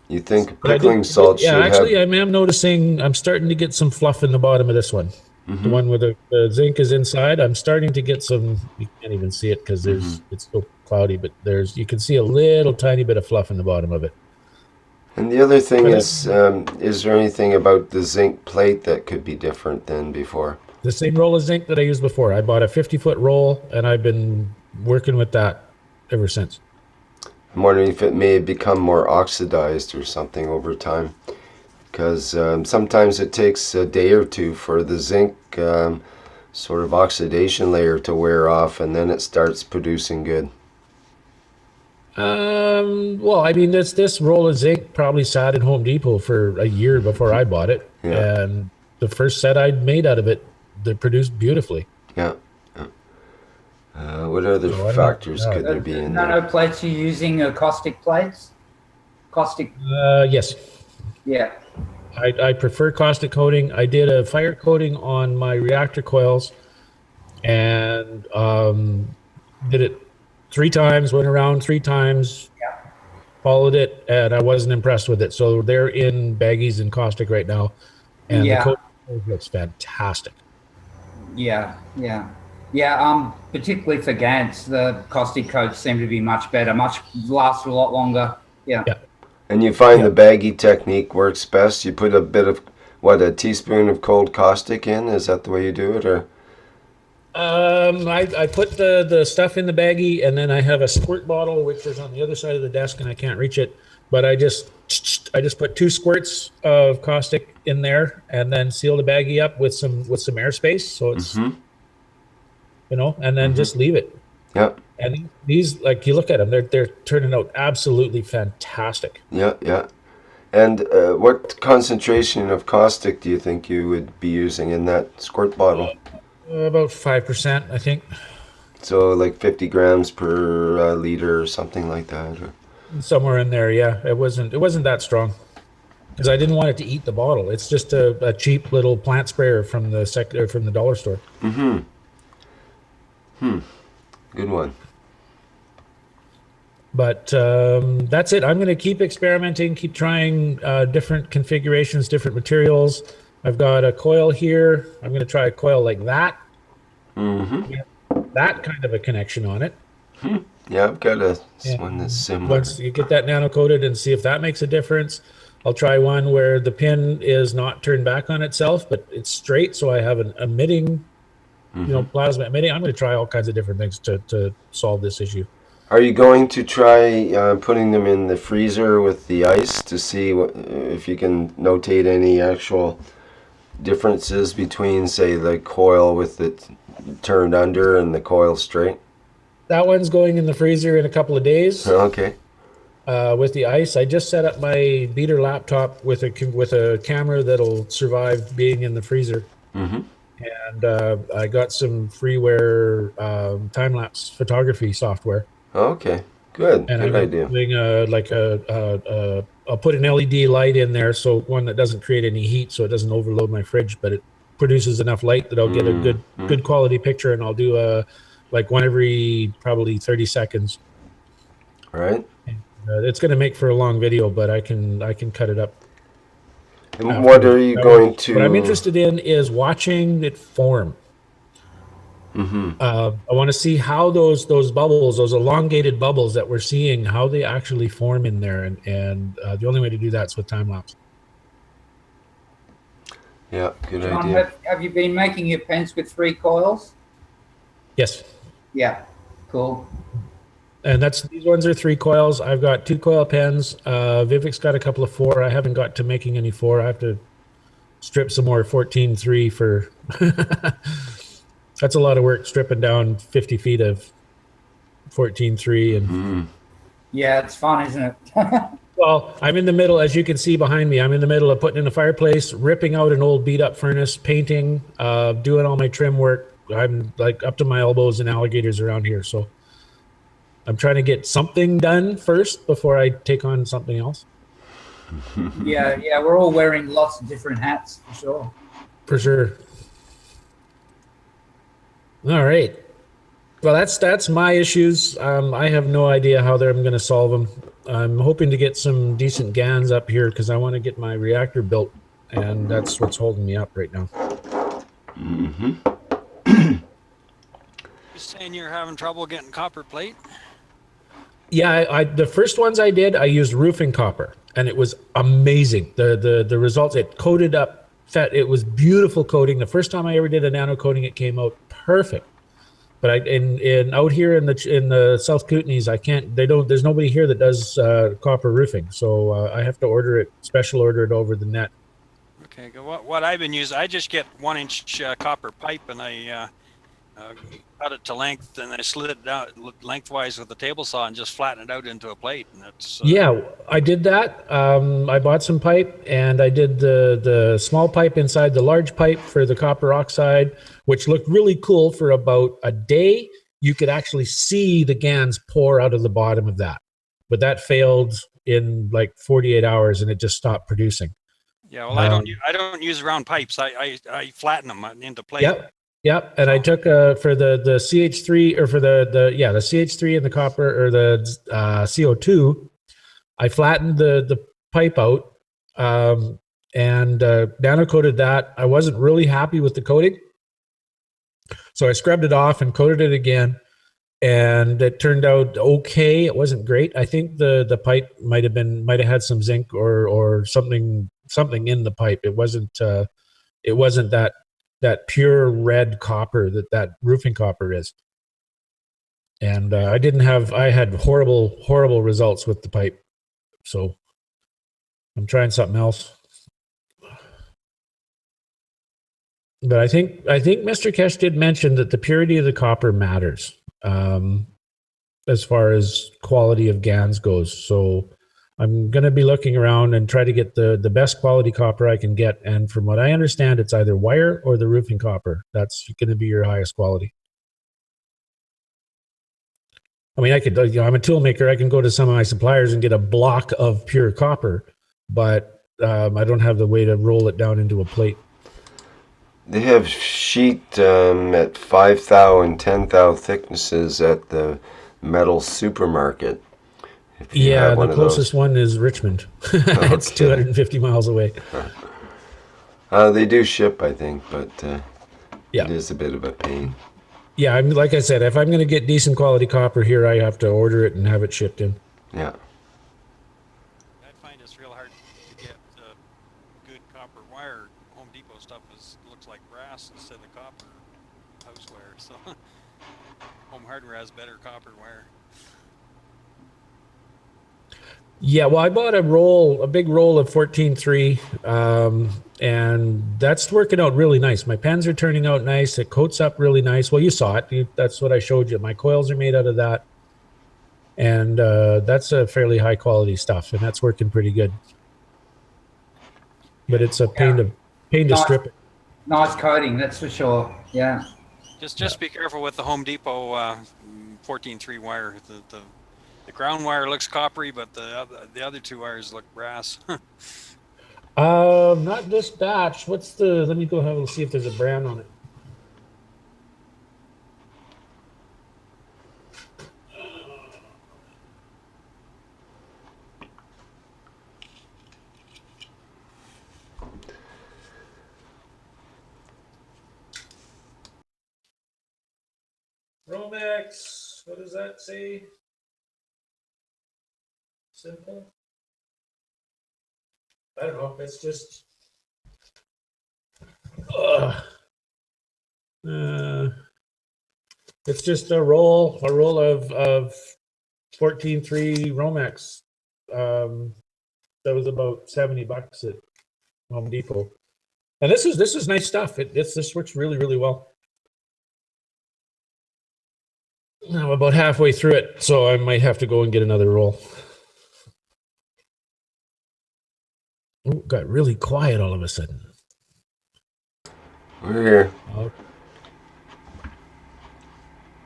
You think pickling salt should have... actually, I am noticing I'm starting to get some fluff in the bottom of this one. The one where the zinc is inside, I'm starting to get some, you can't even see it because it's so cloudy, but you can see a little tiny bit of fluff in the bottom of it. And the other thing is there anything about the zinc plate that could be different than before? The same roll of zinc that I used before. I bought a 50-foot roll, and I've been working with that ever since. I'm wondering if it may have become more oxidized or something over time. Because sometimes it takes a day or two for the zinc sort of oxidation layer to wear off, and then it starts producing good. Well, I mean, this roll of zinc probably sat at Home Depot for a year before I bought it. Yeah. And the first set I'd made out of it, they produced beautifully. Yeah. What other factors could there be in there? Nano plates, you're using caustic plates? Caustic? Yes. Yeah. I prefer caustic coating. I did a fire coating on my reactor coils and did it 3 times, went around 3 times, followed it, and I wasn't impressed with it. So they're in baggies and caustic right now, and the coating looks fantastic. Yeah. Particularly for GANTs, the caustic coats seem to be much better, last a lot longer. Yeah. And you find the baggy technique works best? You put a bit of, a teaspoon of cold caustic in? Is that the way you do it, or? I put the stuff in the baggie, and then I have a squirt bottle, which is on the other side of the desk, and I can't reach it. But I just put 2 squirts of caustic in there, and then seal the baggie up with some airspace, so it's and then just leave it. Yeah. And these, like, you look at them, they're turning out absolutely fantastic. Yeah. And what concentration of caustic do you think you would be using in that squirt bottle? About 5%, I think. So like 50 grams per liter or something like that? Or? Somewhere in there, yeah. It wasn't that strong because I didn't want it to eat the bottle. It's just a cheap little plant sprayer from the dollar store. Good one. But that's it. I'm going to keep experimenting, keep trying different configurations, different materials. I've got a coil here. I'm going to try a coil like that. That kind of a connection on it. Yeah, I've got one that's similar. Once you get that nano coated and see if that makes a difference, I'll try one where the pin is not turned back on itself, but it's straight. So I have an emitting, plasma emitting. I'm going to try all kinds of different things to solve this issue. Are you going to try putting them in the freezer with the ice to see if you can notate any actual differences between, say, the coil with it turned under and the coil straight? That one's going in the freezer in a couple of days. Okay. with the ice. I just set up my beater laptop with a camera that'll survive being in the freezer. Mm-hmm. And I got some freeware time-lapse photography software. Okay. Good. And Good I'm idea. doing I'll put an LED light in there, so one that doesn't create any heat, so it doesn't overload my fridge, but it produces enough light that I'll get a good quality picture. And I'll do like one every probably 30 seconds. All right. It's going to make for a long video, but I can cut it up. And what are you going to? What I'm interested in is watching it form. Mm-hmm. I want to see how those bubbles, those elongated bubbles that we're seeing, how they actually form in there, and the only way to do that is with time lapse. Yeah, good John, idea. have you been making your pens with 3 coils? Yes. Yeah, cool. And these ones are 3 coils. I've got 2 coil pens. Vivek's got a couple of 4. I haven't got to making any 4. I have to strip some more 14.3 for. That's a lot of work stripping down 50 feet of 14.3 and. Yeah, it's fun, isn't it? Well, I'm in the middle, as you can see behind me. I'm in the middle of putting in a fireplace, ripping out an old beat-up furnace, painting, doing all my trim work. I'm like up to my elbows in alligators around here, so I'm trying to get something done first before I take on something else. Yeah, we're all wearing lots of different hats, for sure. For sure. All right. Well, that's my issues. I have no idea how I'm going to solve them. I'm hoping to get some decent GANs up here because I want to get my reactor built, and that's what's holding me up right now. Mm-hmm. You saying you're having trouble getting copper plate? Yeah, the first ones I did, I used roofing copper, and it was amazing. The results, it coated up fat. It was beautiful coating. The first time I ever did a nano coating, it came out perfect. But in out here in the South Kootenays, I can't. There's nobody here that does copper roofing, so I have to special order it over the net. Okay, what I've been using, I just get 1-inch copper pipe, and I cut it to length, and I slid it down lengthwise with a table saw and just flatten it out into a plate. And that's yeah, I did that. I bought some pipe, and I did the small pipe inside the large pipe for the copper oxide, which looked really cool for about a day. You could actually see the GANs pour out of the bottom of that, but that failed in like 48 hours, and it just stopped producing. Yeah, well, I don't use round pipes. I flatten them into plate. Yep. And I took for the CH3 or for the CH3 and the copper or the CO2, I flattened the pipe out and nano coated that. I wasn't really happy with the coating, so I scrubbed it off and coated it again, and it turned out okay. It wasn't great. I think the pipe might have had some zinc or something in the pipe. It wasn't that pure red copper that roofing copper is. And I had horrible results with the pipe. So I'm trying something else. But I think Mr. Keshe did mention that the purity of the copper matters as far as quality of GANs goes. So I'm going to be looking around and try to get the best quality copper I can get. And from what I understand, it's either wire or the roofing copper. That's going to be your highest quality. I mean, I'm a tool maker. I can go to some of my suppliers and get a block of pure copper, but I don't have the way to roll it down into a plate. They have sheet at 5 thou and 10 thou thicknesses at the metal supermarket. Yeah, the closest one is Richmond. It's 250 miles away. They do ship, I think, but yeah, it is a bit of a pain. Yeah, like I said, if I'm going to get decent quality copper here, I have to order it and have it shipped in. Yeah. I find it's real hard to get good copper wire. Home Depot stuff looks like brass instead of copper house wire. So Home Hardware has better copper wire. Yeah, well, I bought a big roll of 14.3, and that's working out really nice. My pens are turning out nice. It coats up really nice. Well, you saw it. That's what I showed you. My coils are made out of that. and that's a fairly high quality stuff, and that's working pretty good. But it's a pain to Nice. strip it. Nice coating, that's for sure. Yeah. Just be careful with the Home Depot 14-3 wire. The ground wire looks coppery, but the other two wires look brass. Not this batch. What's the? Let me go have and see if there's a brand on it. Romex. What does that say? Simple. I don't know. It's just. It's just a roll of 14-3 Romex. That was about $70 at Home Depot. And this is nice stuff. This works really, really well. I'm about halfway through it, so I might have to go and get another roll. Ooh, got really quiet all of a sudden. We're here. Oh,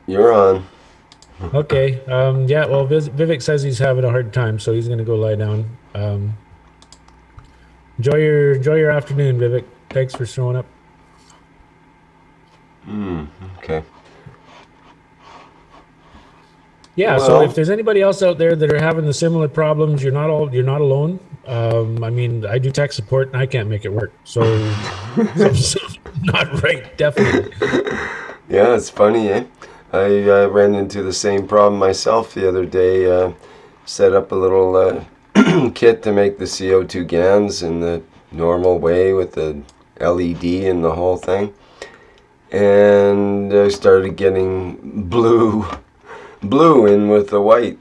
You're on. okay. Yeah. Well, Vivek says he's having a hard time, so he's going to go lie down. Enjoy your afternoon, Vivek. Thanks for showing up. Okay. Yeah. So if there's anybody else out there that are having the similar problems, you're not alone. I mean, I do tech support and I can't make it work. So, not right, definitely. Yeah, it's funny, eh? I ran into the same problem myself the other day. Set up a little kit to make the CO2 GANs in the normal way with the LED and the whole thing. And I started getting blue in with the white.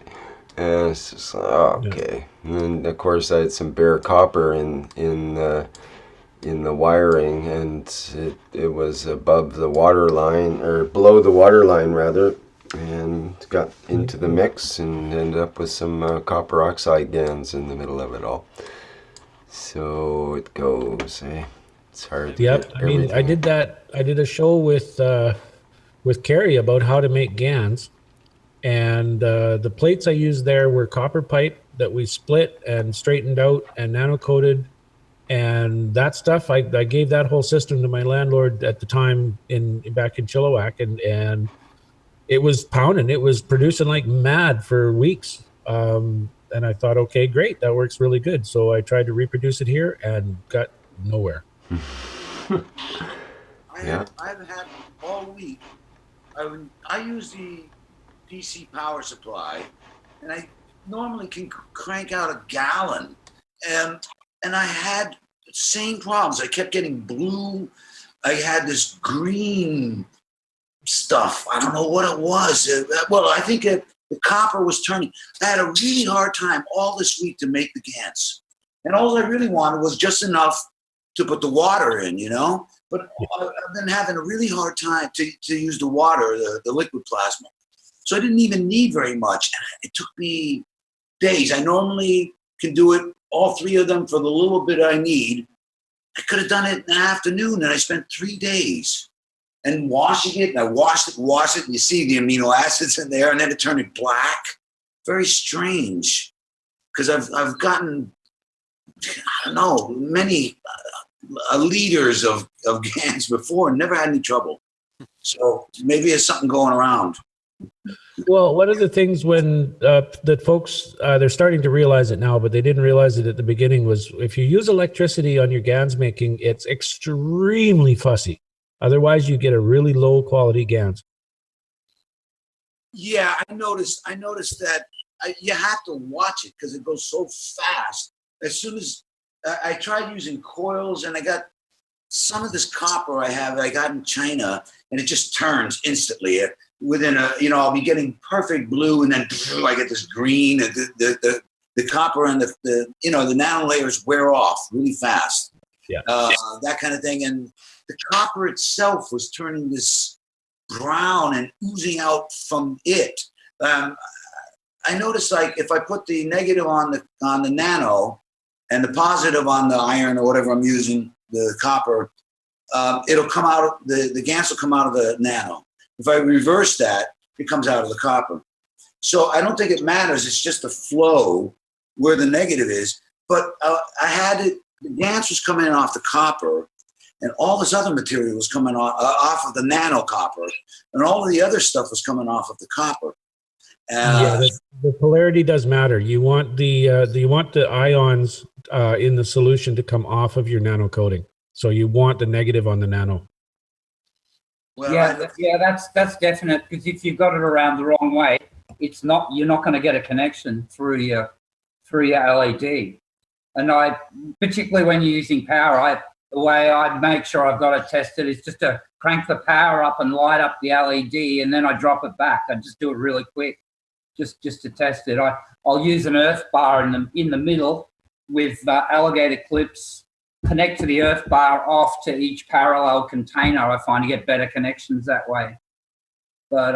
And it's just okay. And then, of course, I had some bare copper in the wiring, and it was above the water line, or below the water line rather, and got into the mix and ended up with some copper oxide GANs in the middle of it all. So it goes, eh? It's hard to get I mean, I did that. I did a show with Carrie about how to make GANs, and the plates I used there were copper pipe that we split and straightened out and nano coated. And that stuff, I gave that whole system to my landlord at the time back in Chilliwack, and it was pounding. It was producing like mad for weeks. And I thought, okay, great, that works really good. So I tried to reproduce it here and got nowhere. I've had all week. I use the DC power supply, and I normally can crank out a gallon, and I had the same problems. I kept getting blue. I had this green stuff. I don't know what it was. Well, I think the copper was turning. I had a really hard time all this week to make the GANs, and all I really wanted was just enough to put the water in, you know. But I've been having a really hard time to use the water, the liquid plasma. So I didn't even need very much. And it took me days. I normally can do it, all three of them, for the little bit I need. I could have done it in the afternoon, and I spent 3 days. And washing it, and I washed it, and you see the amino acids in there, and then it turned it black. Very strange, because I've gotten, I don't know, many liters of GANs before and never had any trouble. So maybe there's something going around. Well, one of the things when that folks, they're starting to realize it now, but they didn't realize it at the beginning, was if you use electricity on your GANs making, it's extremely fussy. Otherwise, you get a really low quality GANs. Yeah, I noticed that you have to watch it because it goes so fast. As soon as I tried using coils, and I got some of this copper I got in China, and it just turns instantly. Within I'll be getting perfect blue, and then I get this green. And the copper and the nano layers wear off really fast. Yeah, that kind of thing. And the copper itself was turning this brown and oozing out from it. I I noticed like if I put the negative on the nano and the positive on the iron or whatever I'm using, the copper, it'll come out, the GaNs will come out of the nano. If I reverse that, it comes out of the copper. So I don't think it matters. It's just the flow where the negative is. But I had it, the GaNs was coming in off the copper, and all this other material was coming off of the nano copper, and all of the other stuff was coming off of the copper. Yeah, the polarity does matter. You want the ions in the solution to come off of your nano coating. So you want the negative on the nano. Well, that's definite, because if you've got it around the wrong way, you're not going to get a connection through your LED. And particularly when you're using power, the way I make sure I've got it tested is just to crank the power up and light up the LED, and then I drop it back. I just do it really quick, just to test it. I'll use an earth bar in the middle with alligator clips, connect to the earth bar off to each parallel container. I find you get better connections that way. But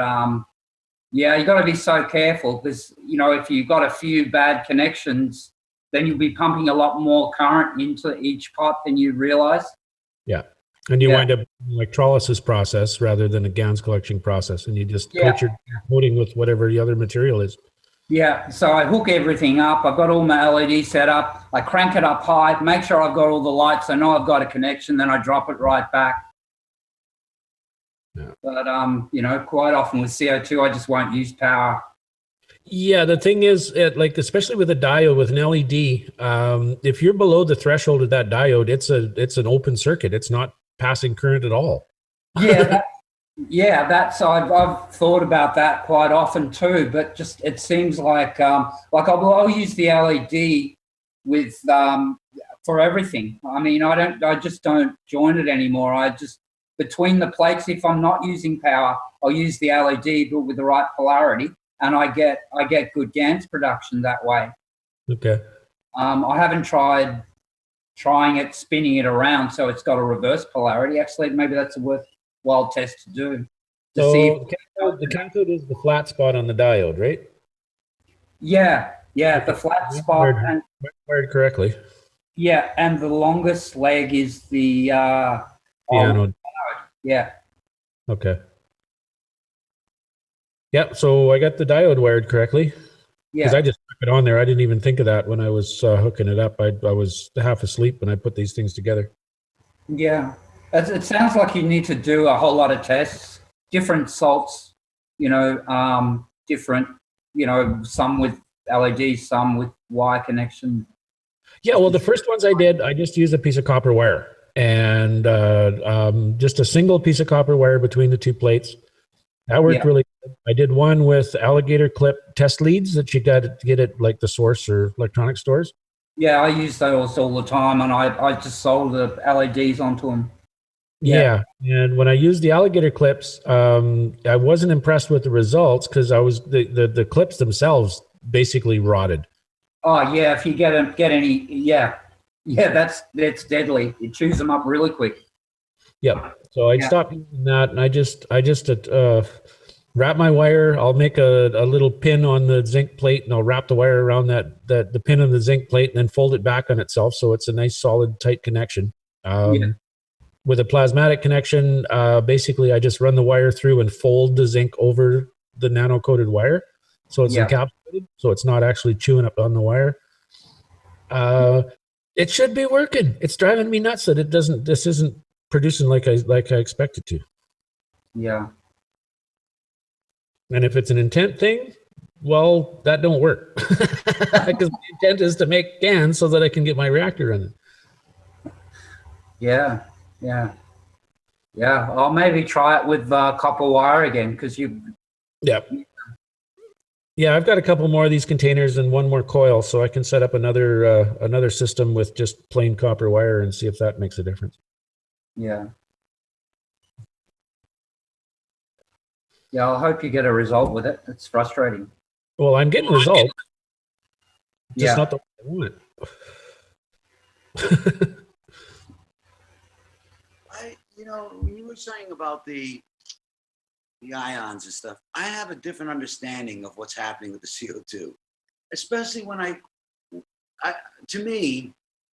yeah, you got to be so careful, because if you've got a few bad connections, then you'll be pumping a lot more current into each pot than you realize. Yeah, and you wind up electrolysis process rather than a GaNs collection process, and you just coat your coating with whatever the other material is. Yeah, so I hook everything up. I've got all my LED set up. I crank it up high, make sure I've got all the lights. I know I've got a connection, then I drop it right back. Yeah. But, quite often with CO2, I just won't use power. Yeah, the thing is, especially with a diode, with an LED, if you're below the threshold of that diode, it's an open circuit. It's not passing current at all. Yeah, that's I've thought about that quite often too. But just it seems like I'll use the LED with for everything. I mean, I just don't join it anymore. I just between the plates. If I'm not using power, I'll use the LED, but with the right polarity. And I get good GaNs production that way. Okay. I haven't tried spinning it around so it's got a reverse polarity. Actually, maybe that's a worthwhile test to do. So the cathode is the flat spot on the diode, right? Yeah, the flat spot. Wired correctly. Yeah, and the longest leg is the anode. Yeah. Okay. Yep, so I got the diode wired correctly. Because I just put it on there. I didn't even think of that when I was hooking it up. I was half asleep when I put these things together. Yeah, it sounds like you need to do a whole lot of tests, different salts, different, some with LEDs, some with wire connection. Yeah, well, the first ones I did, I just used a piece of copper wire and just a single piece of copper wire between the two plates. That worked really good. I did one with alligator clip test leads that you got to get at like the Source or electronic stores. Yeah, I use those all the time, and I just sold the LEDs onto them. Yeah, and when I used the alligator clips, I wasn't impressed with the results because the clips themselves basically rotted. Oh yeah, if you get any, that's deadly. It chews them up really quick. Yep. So I stopped using that, and I just wrap my wire. I'll make a little pin on the zinc plate, and I'll wrap the wire around the pin on the zinc plate, and then fold it back on itself, so it's a nice, solid, tight connection. With a plasmatic connection, basically, I just run the wire through and fold the zinc over the nano-coated wire, so it's encapsulated, so it's not actually chewing up on the wire. It should be working. It's driving me nuts that this isn't producing like I expect it to. Yeah. And if it's an intent thing, well, that don't work. Because the intent is to make GaN so that I can get my reactor running. Yeah. I'll maybe try it with copper wire again, because Yeah, I've got a couple more of these containers and one more coil, so I can set up another system with just plain copper wire and see if that makes a difference. Yeah, I hope you get a result with it. It's frustrating. Well, I'm getting results. Just not the one I want. When you were saying about the the ions and stuff, I have a different understanding of what's happening with the CO2, especially when to me,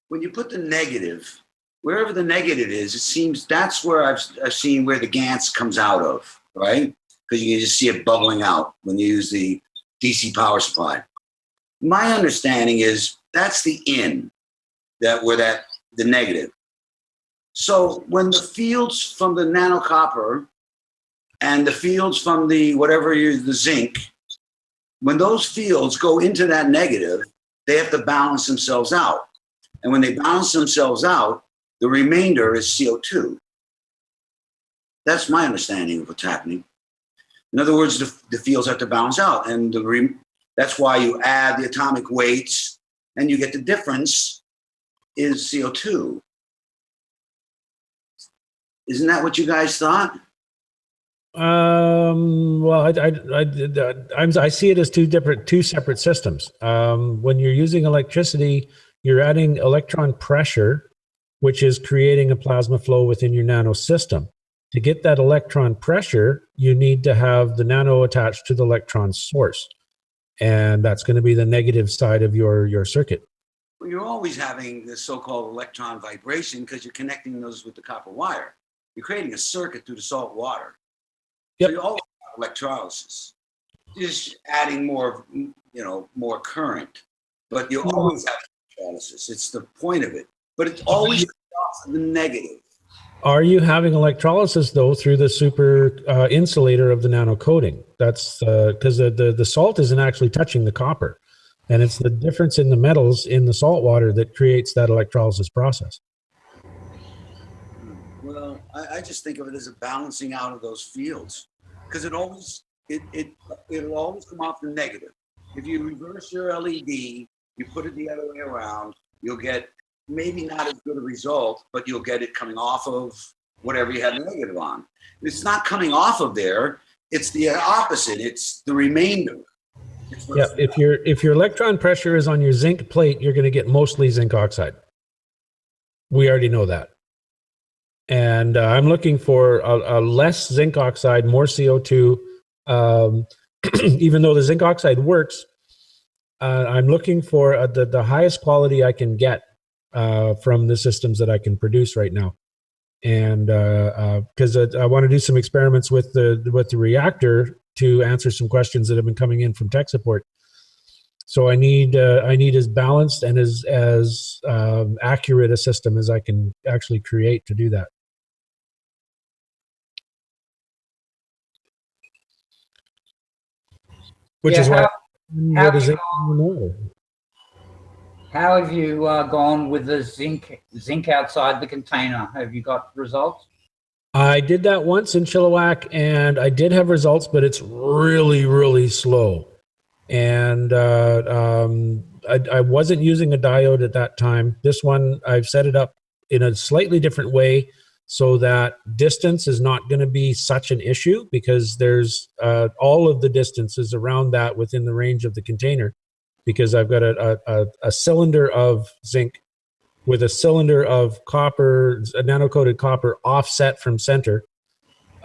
when you put the negative, wherever the negative is, it seems that's where I've seen where the Gans comes out of, right? Because you can just see it bubbling out when you use the DC power supply. My understanding is that's the in, the negative. So when the fields from the nano copper and the fields from the the zinc, when those fields go into that negative, they have to balance themselves out. And when they balance themselves out, the remainder is CO2. That's my understanding of what's happening. In other words, the fields have to balance out. And that's why you add the atomic weights and you get the difference is CO2. Isn't that what you guys thought? Well, I see it as two separate systems. When you're using electricity, you're adding electron pressure, which is creating a plasma flow within your nano system. To get that electron pressure, you need to have the nano attached to the electron source. And that's going to be the negative side of your circuit. Well, you're always having this so-called electron vibration because you're connecting those with the copper wire. You're creating a circuit through the salt water. Yep. So you always have electrolysis. Just adding more current. But you always have electrolysis. It's the point of it. But it's always the negative. Are you having electrolysis, though, through the super insulator of the nano coating? That's because the salt isn't actually touching the copper. And it's the difference in the metals in the salt water that creates that electrolysis process. Well, I just think of it as a balancing out of those fields, because it'll always come off the negative. If you reverse your LED, you put it the other way around, you'll get maybe not as good a result, but you'll get it coming off of whatever you had negative on. It's not coming off of there; it's the opposite. It's the remainder. Yeah, if your electron pressure is on your zinc plate, you're going to get mostly zinc oxide. We already know that. And I'm looking for a less zinc oxide, more CO2. Even though the zinc oxide works, I'm looking for the highest quality I can get from the systems that I can produce right now. And because I want to do some experiments with the reactor to answer some questions that have been coming in from tech support. So I need as balanced and as accurate a system as I can actually create to do that. Which is why. How have you gone with the zinc outside the container? Have you got results? I did that once in Chilliwack, and I did have results, but it's really, really slow. And I wasn't using a diode at that time. This one, I've set it up in a slightly different way so that distance is not going to be such an issue, because there's all of the distances around that within the range of the container, because I've got a cylinder of zinc with a cylinder of copper, a nano-coated copper offset from center.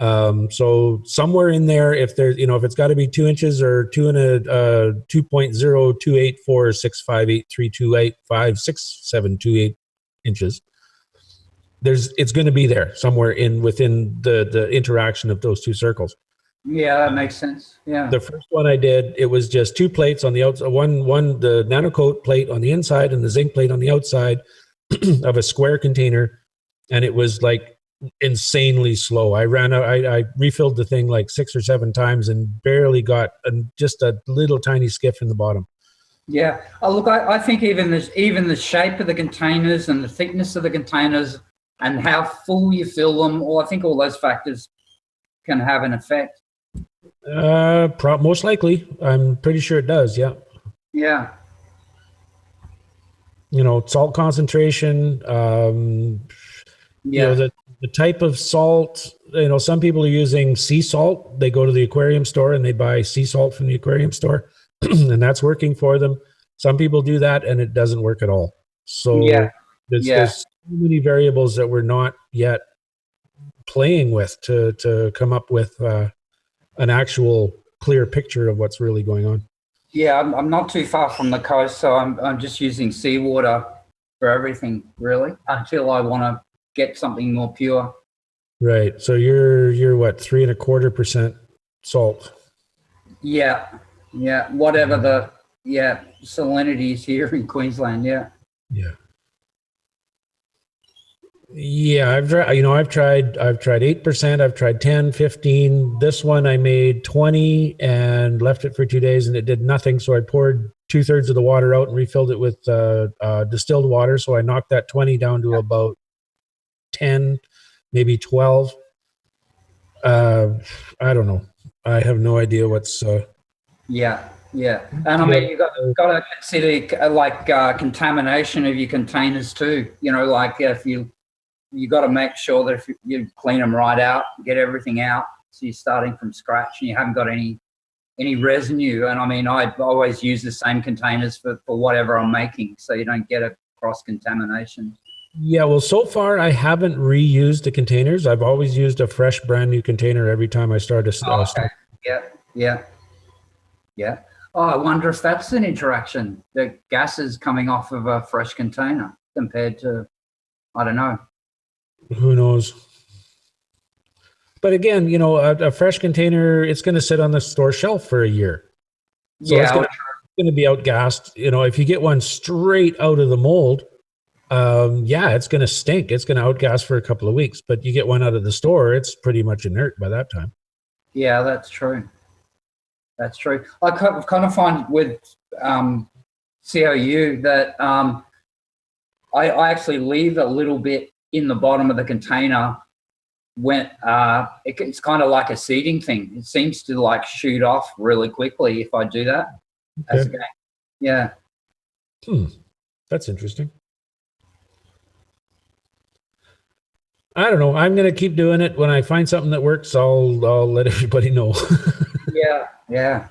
So somewhere in there, if there's, if it's got to be 2 inches or 2.028465832856728 inches, it's going to be there somewhere within the interaction of those two circles. Yeah, that makes sense. Yeah. The first one I did, it was just two plates on the outside, one the nano-coat plate on the inside and the zinc plate on the outside of a square container, and it was like insanely slow. I refilled the thing like 6 or 7 times and barely got just a little tiny skiff in the bottom. Yeah. Oh, look, I think even the shape of the containers and the thickness of the containers and how full you fill them, I think all those factors can have an effect. Most likely. I'm pretty sure it does. Yeah. Yeah. Salt concentration, the type of salt, some people are using sea salt. They go to the aquarium store and they buy sea salt from the aquarium store and that's working for them. Some people do that and it doesn't work at all. So there's so many variables that we're not yet playing with to come up with an actual clear picture of what's really going on. Yeah, I'm not too far from the coast, so I'm just using seawater for everything, really, until I want to get something more pure. Right. So you're what, 3.25% salt? Yeah, yeah. Whatever the salinity is here in Queensland. Yeah. Yeah. Yeah, I've tried 8%, I've tried 10, 15. This one I made 20 and left it for 2 days and it did nothing. So I poured 2/3 of the water out and refilled it with distilled water. So I knocked that 20 down to about 10, maybe 12. I don't know. I have no idea what's. Yeah, yeah. And I mean, you got to consider contamination of your containers too. You know, like if you got to make sure that if you clean them right out, get everything out, so you're starting from scratch and you haven't got any residue. And I mean, I always use the same containers for whatever I'm making, so you don't get a cross contamination. Yeah, well, so far I haven't reused the containers. I've always used a fresh, brand new container every time I start a Okay. Yeah. Oh, I wonder if that's an interaction. The gases coming off of a fresh container compared to, I don't know. Who knows? But again, a fresh container, it's going to sit on the store shelf for a year. So it's going to be outgassed. If you get one straight out of the mold, it's going to stink. It's going to outgas for a couple of weeks. But you get one out of the store, it's pretty much inert by that time. Yeah, that's true. That's true. I kind of find with COU that I actually leave a little bit in the bottom of the container when it's kind of like a seeding thing. It seems to like shoot off really quickly if I do that. Okay. Yeah. That's interesting. I don't know. I'm going to keep doing it. When I find something that works, I'll let everybody know. Yeah.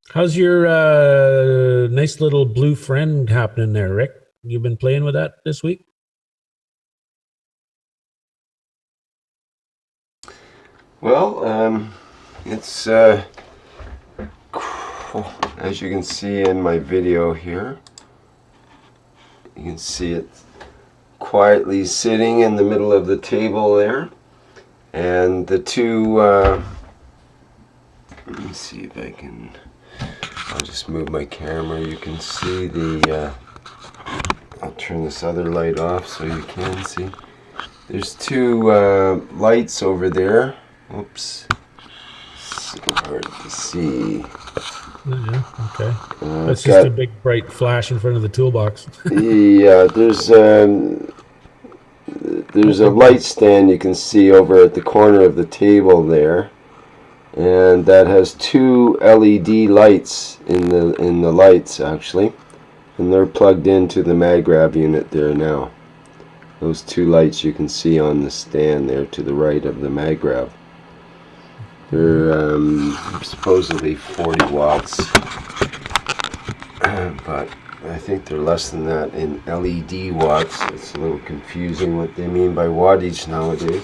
How's your nice little blue friend happening there, Rick? You've been playing with that this week? Well, it's as you can see in my video here, you can see it quietly sitting in the middle of the table there, and the two let me see if I can, I'll just move my camera. You can see the I'll turn this other light off so you can see. There's two lights over there. Oops, so hard to see. Yeah, okay. That's just a big bright flash in front of the toolbox. Yeah, there's a light stand you can see over at the corner of the table there, and that has two LED lights in the lights actually, and they're plugged into the MagRav unit there now. Those two lights you can see on the stand there to the right of the MagRav. They're supposedly 40 watts, but I think they're less than that in LED watts. It's a little confusing what they mean by wattage nowadays.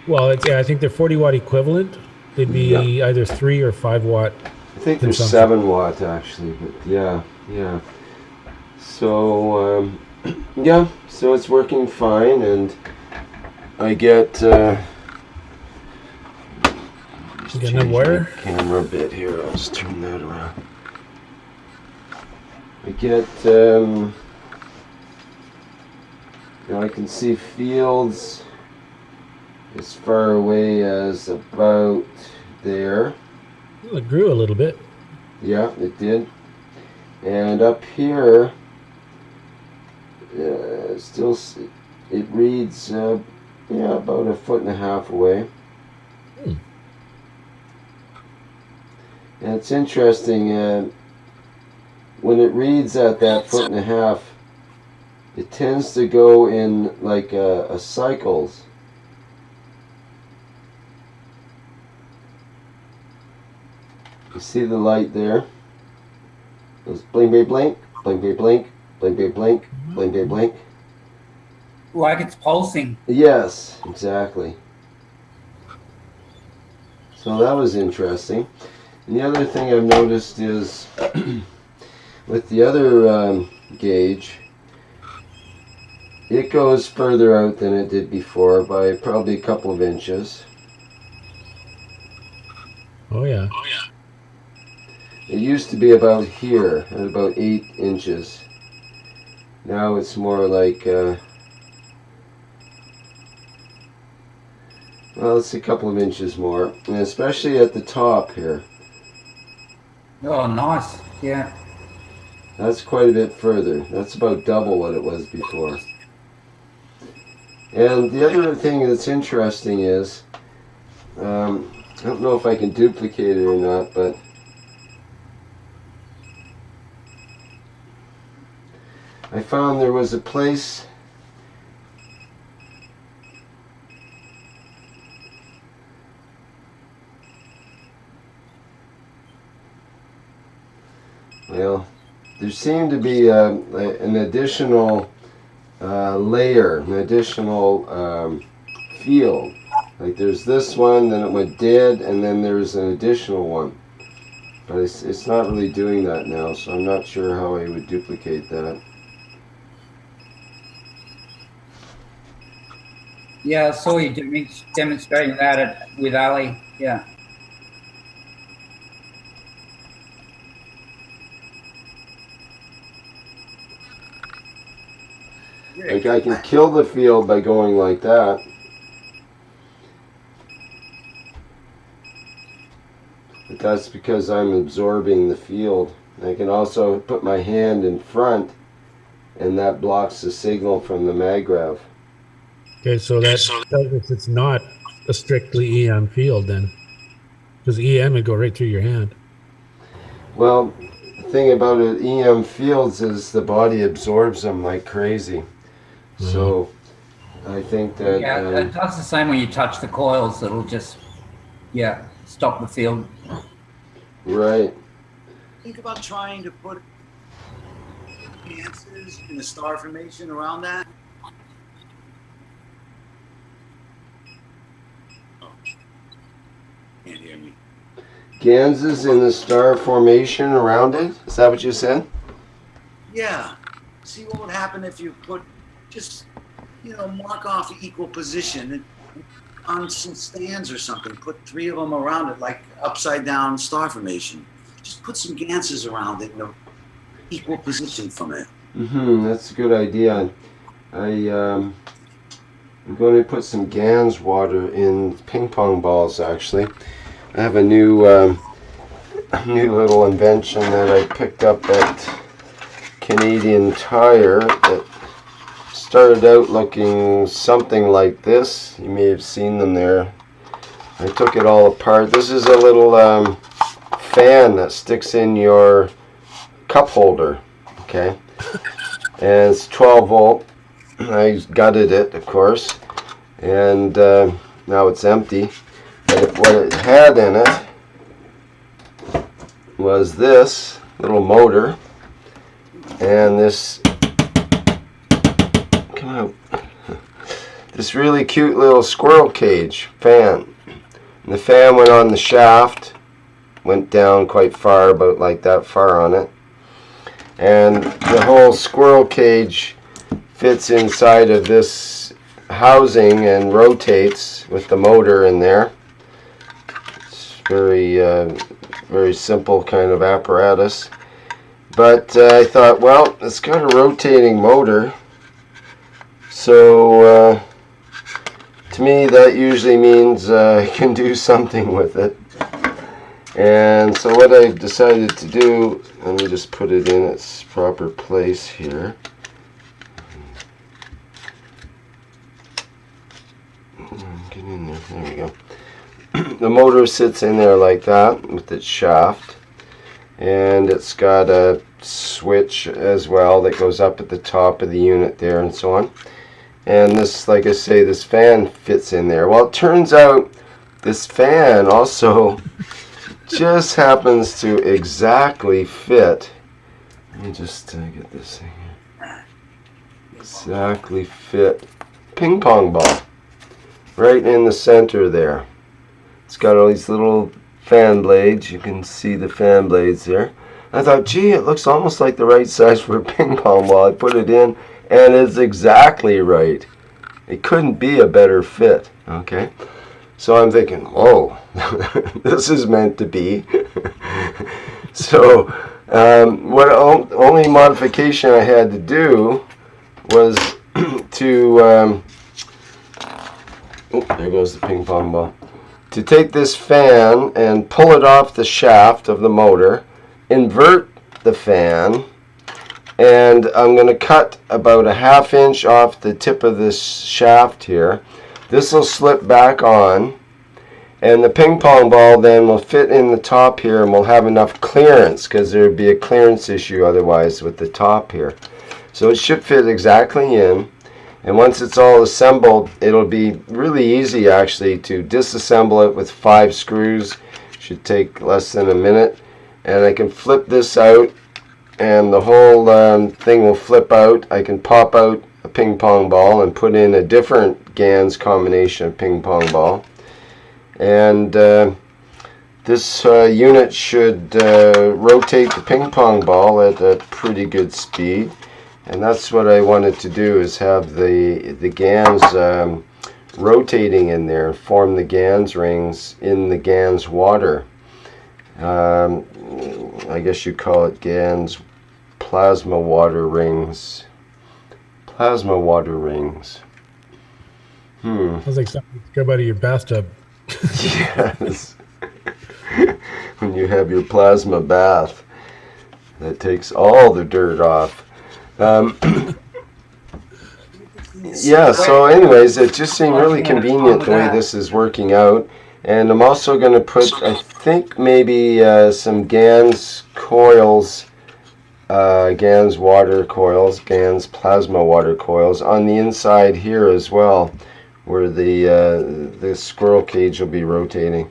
Well, I think they're 40 watt equivalent. They'd be either 3 or 5 watt. I think they're 7 watt actually, but yeah. So so it's working fine, and I get. You got enough wire? Camera a bit here. I'll just turn that around. I get. I can see fields as far away as about there. Well, it grew a little bit. Yeah, it did. And up here, still, it reads, about 1.5 foot away. And it's interesting, when it reads at that 1.5 foot, it tends to go in like a cycles. You see the light there? Goes blink, blink, blink, blink, blink, blink, blink, blink, blink, blink, blink. like it's pulsing. Yes, exactly. So that was interesting. And the other thing I've noticed is with the other gauge, it goes further out than it did before by probably a couple of inches. Oh yeah. It used to be about here, at about 8 inches. Now it's more like, well, it's a couple of inches more, and especially at the top here. Oh, nice. Yeah. That's quite a bit further. That's about double what it was before. And the other thing that's interesting is, I don't know if I can duplicate it or not, but I found there was a place well, there seemed to be an additional layer, an additional field. Like there's this one, then it went dead, and then there's an additional one. But it's not really doing that now, so I'm not sure how I would duplicate that. Yeah, I saw you demonstrating that with Ali. Yeah. Like I can kill the field by going like that. But that's because I'm absorbing the field. I can also put my hand in front, and that blocks the signal from the maggrav. Okay, so that tells us it's not a strictly EM field then, because EM would go right through your hand. Well, the thing about it, EM fields is the body absorbs them like crazy. So I think that Yeah, it does the same when you touch the coils. It'll just, yeah, stop the field. right. Think about trying to put answers in the star formation around that. Oh. Can't hear me. Ganses in the star formation around it? Is that what you said? Yeah. See what would happen if you put just, mark off the equal position on some stands or something. Put 3 of them around it, like upside down star formation. Just put some ganses around it in an equal position from it. That's a good idea. I'm going to put some GANS water in ping pong balls, actually. I have a new little invention that I picked up at Canadian Tire that started out looking something like this. You may have seen them there. I took it all apart. This is a little fan that sticks in your cup holder, okay? And it's 12 volt. I gutted it, of course, and now it's empty. But what it had in it was this little motor and this, come out, this really cute little squirrel cage fan. And the fan went on the shaft, went down quite far, about like that far on it. And the whole squirrel cage fits inside of this housing and rotates with the motor in there. It's very simple kind of apparatus. But I thought, well, it's got a rotating motor, so to me that usually means I can do something with it. And so what I decided to do, let me just put it in its proper place here. Get in there. There we go. The motor sits in there like that with its shaft, and it's got a switch as well that goes up at the top of the unit there and so on. And this, like I say, this fan fits in there. Well, it turns out this fan also just happens to exactly fit. Let me just get this thing here. Exactly fit ping pong ball right in the center there. It's got all these little fan blades. You can see the fan blades there. I thought, gee, it looks almost like the right size for a ping pong ball. I put it in, and it's exactly right. It couldn't be a better fit, okay? So I'm thinking, whoa, this is meant to be. So what only modification I had to do was to, there goes the ping pong ball, to take this fan and pull it off the shaft of the motor, invert the fan, and I'm going to cut about a 1/2 inch off the tip of this shaft here. This will slip back on, and the ping pong ball then will fit in the top here, and we'll have enough clearance, because there would be a clearance issue otherwise with the top here. So it should fit exactly in, and once it's all assembled, it'll be really easy actually to disassemble it with 5 screws. Should take less than a minute, and I can flip this out, and the whole thing will flip out. I can pop out a ping pong ball and put in a different GANS combination of ping pong ball. And this unit should rotate the ping pong ball at a pretty good speed. And that's what I wanted to do, is have the GANS rotating in there, form the GANS rings in the GANS water. I guess you call it GANS plasma water rings. Plasma water rings. Sounds like something to come out of your bathtub. Yes. When you have your plasma bath, that takes all the dirt off. Yeah, so anyways, it just seemed really convenient the way this is working out. And I'm also going to put, I think, maybe some GANS coils, GANS water coils, GANS plasma water coils on the inside here as well, where the squirrel cage will be rotating.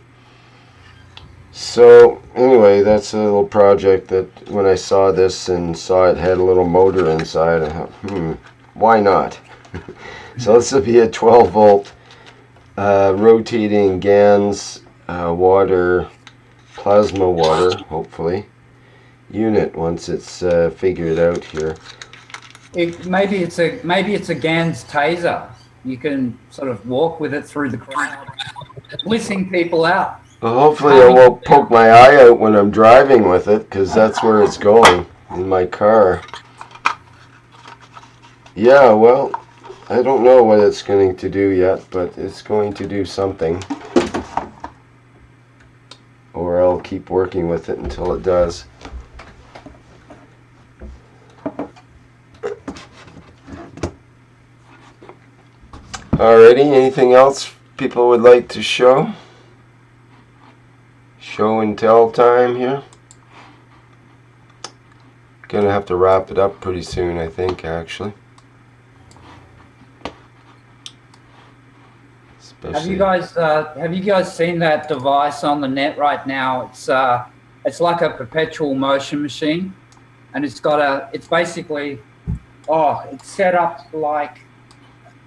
So anyway, that's a little project that when I saw this and saw it had a little motor inside, I thought, why not? So this will be a 12 volt rotating GANS water, plasma water, hopefully, unit once it's figured out here. Maybe it's a GANS taser. You can sort of walk with it through the crowd, blissing people out. Well, hopefully I won't poke my eye out when I'm driving with it, because that's where it's going, in my car. Yeah, well, I don't know what it's going to do yet, but it's going to do something. Or I'll keep working with it until it does. Alrighty, anything else people would like to show? Show and tell time here. Gonna have to wrap it up pretty soon, I think, actually. Have you guys seen that device on the net right now? It's like a perpetual motion machine, and it's basically it's set up like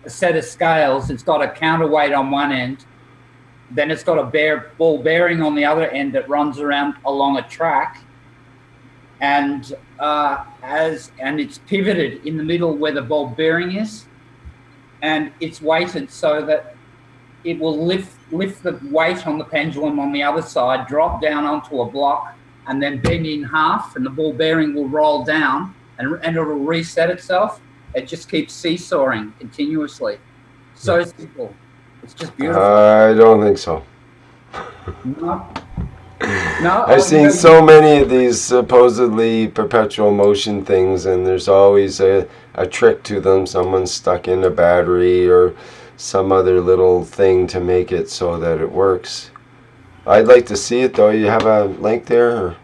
a set of scales. It's got a counterweight on one end, then it's got a ball bearing on the other end that runs around along a track, and it's pivoted in the middle where the ball bearing is, and it's weighted so that it will lift the weight on the pendulum on the other side, drop down onto a block, and then bend in half, and the ball bearing will roll down, and it'll reset itself. It just keeps seesawing continuously. So simple. It's just beautiful. I don't think so. No, I've seen so many of these supposedly perpetual motion things, and there's always a trick to them. Someone's stuck in a battery or some other little thing to make it so that it works. I'd like to see it though. You have a link there? Or?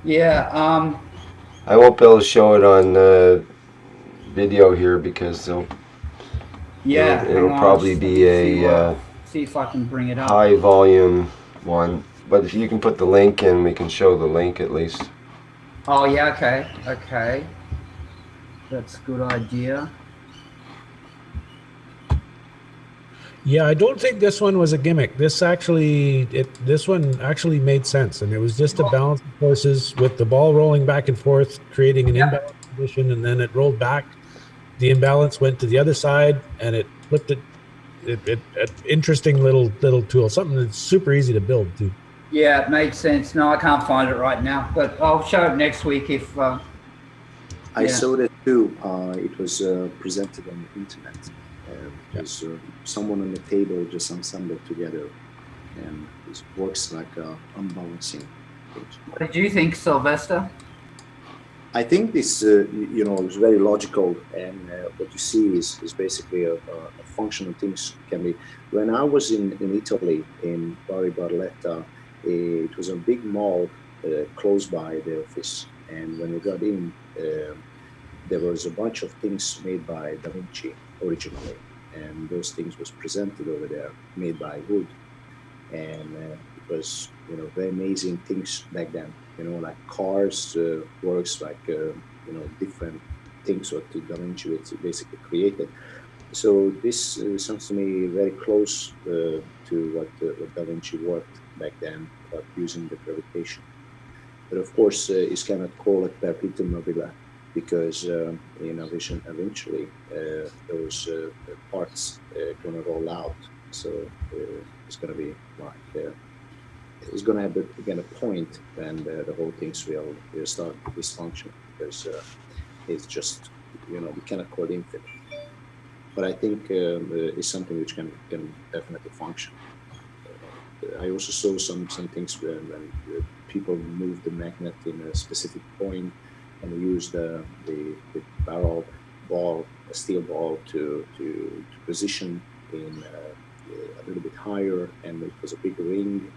Yeah. I won't be able to show it on video here because it'll probably be a see if I can bring it up. High volume one. But if you can put the link in, we can show the link at least. Oh yeah, okay. That's a good idea. Yeah, I don't think this one was a gimmick. This one actually made sense, and it was just to balance the forces with the ball rolling back and forth, creating an Yeah. imbalance position, and then it rolled back. The imbalance went to the other side, and it flipped it. Interesting little tool, something that's super easy to build too. Yeah, it made sense. No, I can't find it right now, but I'll show it next week if. I Yeah. saw that too. It was presented on the internet. It was someone on the table just assembled together, and it works like unbalancing things. What did you think, Sylvester? I think this, is very logical, and what you see is basically a functional things can be. When I was in Italy, in Bari Barletta, it was a big mall close by the office, and when we got in, there was a bunch of things made by Da Vinci originally, and those things was presented over there, made by wood, and it was very amazing things back then. Like cars works like different things what Da Vinci basically created. So this sounds to me very close to what Da Vinci worked back then about using the gravitation. But of course, you cannot call it perpetuum mobile because eventually those parts going to roll out. So it's going to be like it's going to have again a point when the whole things will start dysfunction because it's just we cannot call it infinite. But I think it's something which can definitely function. I also saw some things when people move the magnet in a specific point and use the barrel ball, a steel ball, to position in a little bit higher, and it was a big ring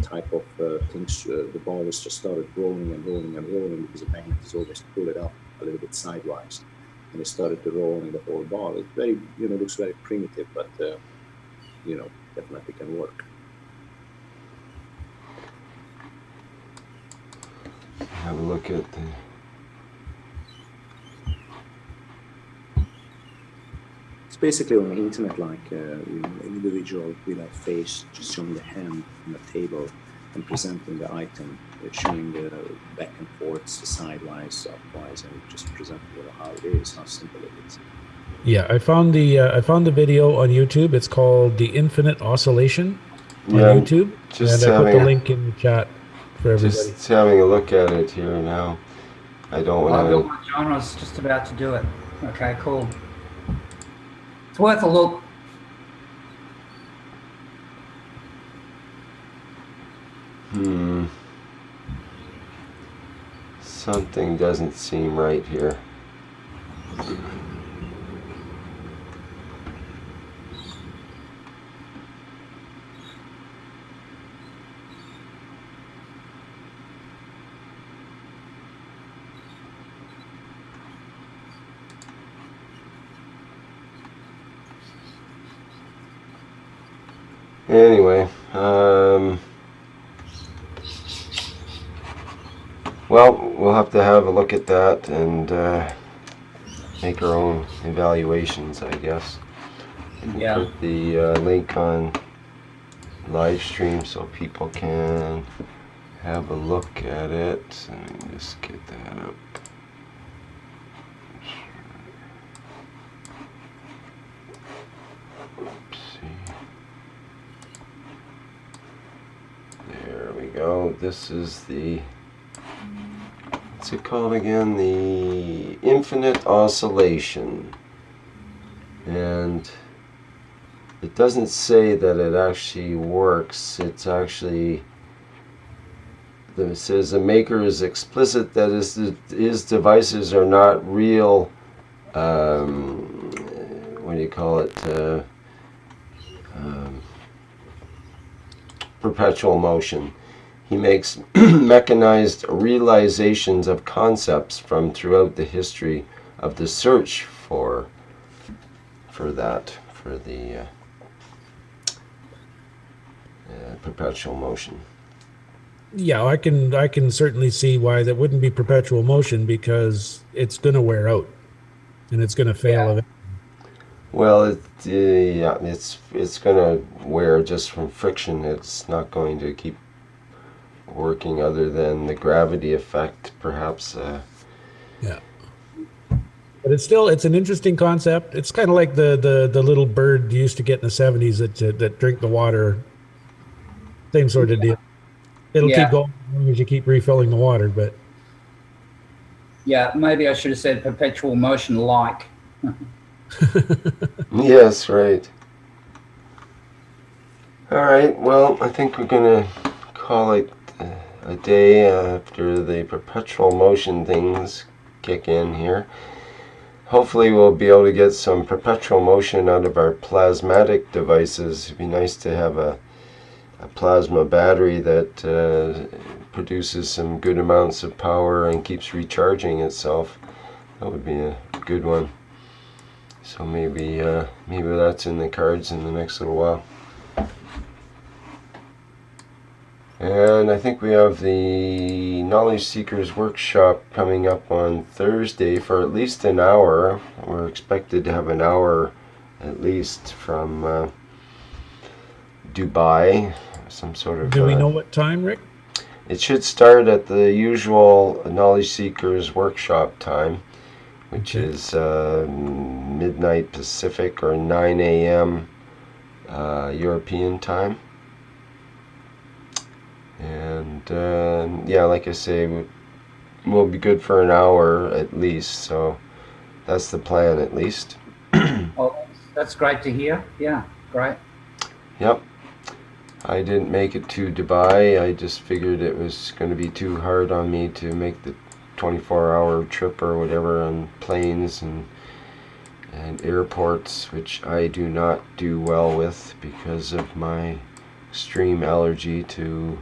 type of things. The ball was just started rolling and rolling and rolling because the magnet is always pull it up a little bit sidewise, and it started to roll in the whole ball. It very looks very primitive, but definitely can work. Have a look at the. It's basically on the internet, like an individual with a face just showing the hand on the table and presenting the item, showing the back and forth, the sidewise, upwise, and just presenting how it is, how simple it is. Yeah, I found the video on YouTube. It's called The Infinite Oscillation on YouTube, and I put the link in the chat for everybody. Just having a look at it here now. I don't want to. John was just about to do it. Okay, cool. It's worth a look. Something doesn't seem right here. Anyway, well, we'll have to have a look at that and make our own evaluations, I guess. Yeah. Put the link on live stream so people can have a look at it. Let me just get that up. There we go. This is the, what's it called again? The infinite oscillation. And it doesn't say that it actually works. It's actually, it says the maker is explicit that his devices are not real, what do you call it? Perpetual motion. He makes mechanized realizations of concepts from throughout the history of the search for the perpetual motion. Yeah, I can certainly see why that wouldn't be perpetual motion, because it's going to wear out and it's going to fail. Well, yeah, it's gonna wear just from friction. It's not going to keep working other than the gravity effect, perhaps. Yeah. But it's an interesting concept. It's kind of like the little bird you used to get in the 70s that drink the water. Same sort of deal. It'll keep Yeah. going as long as you keep refilling the water, but Yeah, maybe I should have said perpetual motion like. Yes, right. All right. Well, I think we're gonna call it a day after the perpetual motion things kick in here. Hopefully we'll be able to get some perpetual motion out of our plasmatic devices. It'd be nice to have a plasma battery that produces some good amounts of power and keeps recharging itself. That would be a good one. So maybe that's in the cards in the next little while. And I think we have the Knowledge Seekers Workshop coming up on Thursday for at least an hour. We're expected to have an hour at least from Dubai, some sort of... do we know what time, Rick? It should start at the usual Knowledge Seekers Workshop time, which Okay. is midnight Pacific or 9 a.m. European time. And yeah, like I say, we'll be good for an hour at least, so that's the plan at least. Oh, that's great to hear. Yeah, great. Yep. I didn't make it to Dubai. I just figured it was going to be too hard on me to make the 24-hour trip or whatever on planes and airports, which I do not do well with because of my extreme allergy to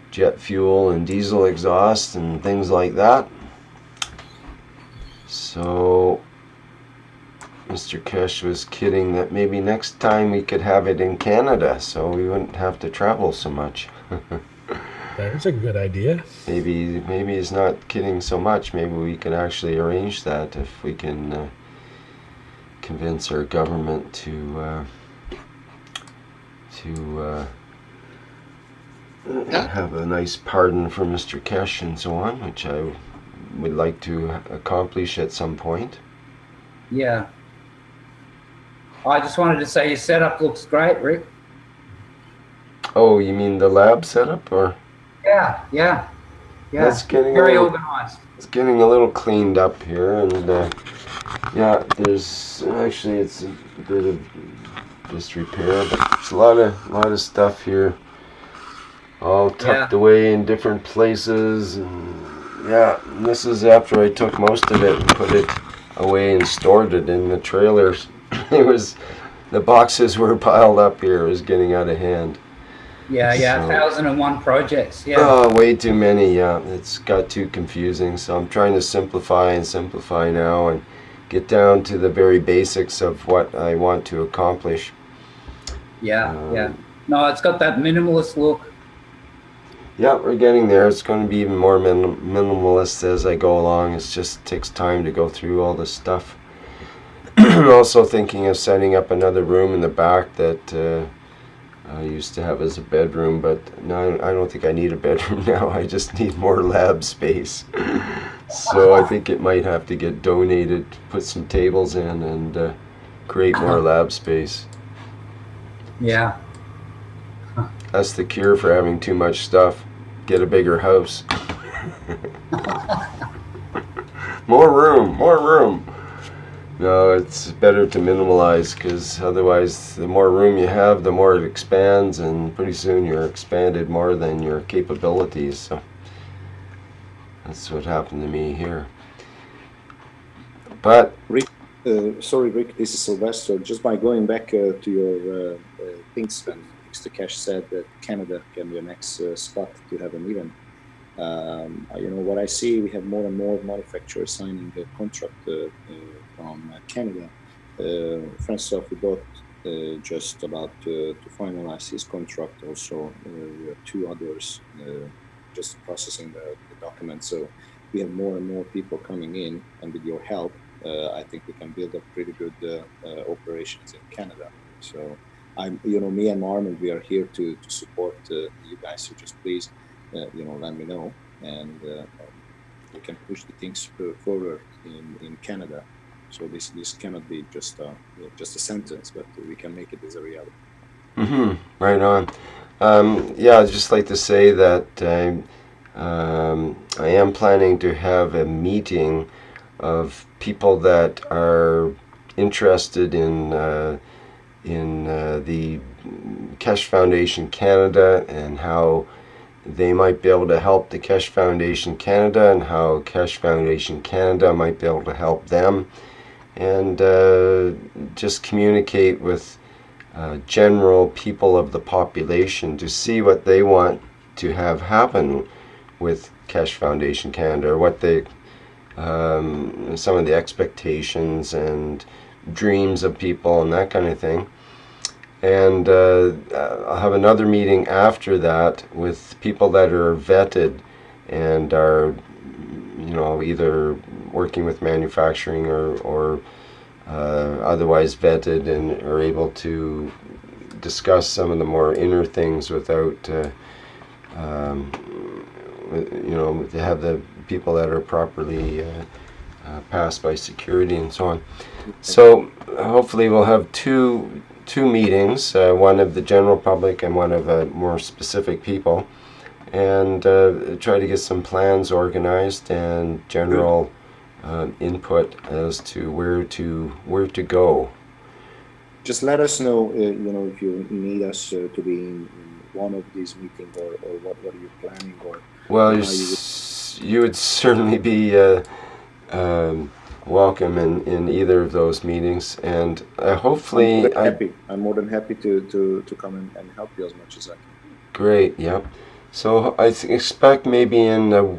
jet fuel and diesel exhaust and things like that. So Mr. Keshe was kidding that maybe next time we could have it in Canada so we wouldn't have to travel so much. That's a good idea. Maybe he's not kidding so much. Maybe we can actually arrange that if we can convince our government to have a nice pardon for Mr. Keshe and so on, which I would like to accomplish at some point. Yeah. I just wanted to say your setup looks great, Rick. Oh, you mean the lab setup, or? Yeah, yeah, yeah. That's getting very organized. It's getting a little cleaned up here, and yeah, there's actually it's a bit of disrepair, but it's a lot of stuff here, all tucked away in different places, and yeah, and this is after I took most of it and put it away and stored it in the trailers. The boxes were piled up here. It was getting out of hand. Yeah, yeah, So, 1001 projects. Yeah. Oh, way too many. Yeah, it's got too confusing. So I'm trying to simplify now and get down to the very basics of what I want to accomplish. Yeah, yeah. No, it's got that minimalist look. Yeah, we're getting there. It's going to be even more minimalist as I go along. It just takes time to go through all this stuff. I'm also thinking of setting up another room in the back that I used to have as a bedroom, but now I don't think I need a bedroom now. I just need more lab space. So I think it might have to get donated, put some tables in, and create more lab space. Yeah. That's the cure for having too much stuff. Get a bigger house. More room. No, it's better to minimalize, because otherwise the more room you have, the more it expands, and pretty soon you're expanded more than your capabilities. So that's what happened to me here. But Rick, sorry, Rick, this is Sylvester. Just by going back to your things when Mr. Keshe said that Canada can be your next spot to have an event. You know, what I see, we have more and more manufacturers signing the contract from Canada. Francois Foucault just about to finalize his contract. Also, we have two others just processing the documents. So we have more and more people coming in, and with your help, I think we can build up pretty good operations in Canada. So me and Armin, we are here to support you guys. So just please, let me know, and we can push the things forward in Canada. So this cannot be just a sentence, but we can make it as a reality. Right on. Yeah, I'd just like to say that I am planning to have a meeting of people that are interested in the Keshe Foundation Canada and how they might be able to help the Keshe Foundation Canada and how Keshe Foundation Canada might be able to help them, and just communicate with general people of the population to see what they want to have happen with Keshe Foundation Canada, or what they some of the expectations and dreams of people and that kind of thing. And I'll have another meeting after that with people that are vetted and are, either working with manufacturing or otherwise vetted and are able to discuss some of the more inner things without, to have the people that are properly passed by security and so on. So hopefully we'll have two meetings, one of the general public and one of more specific people, and try to get some plans organized and general input as to where to go. Just let us know, if you need us to be in one of these meetings, or what are you planning, or Well, how you would certainly be welcome in either of those meetings, and hopefully I'm more than happy to come and help you as much as I can. Great, yep. So I expect maybe in a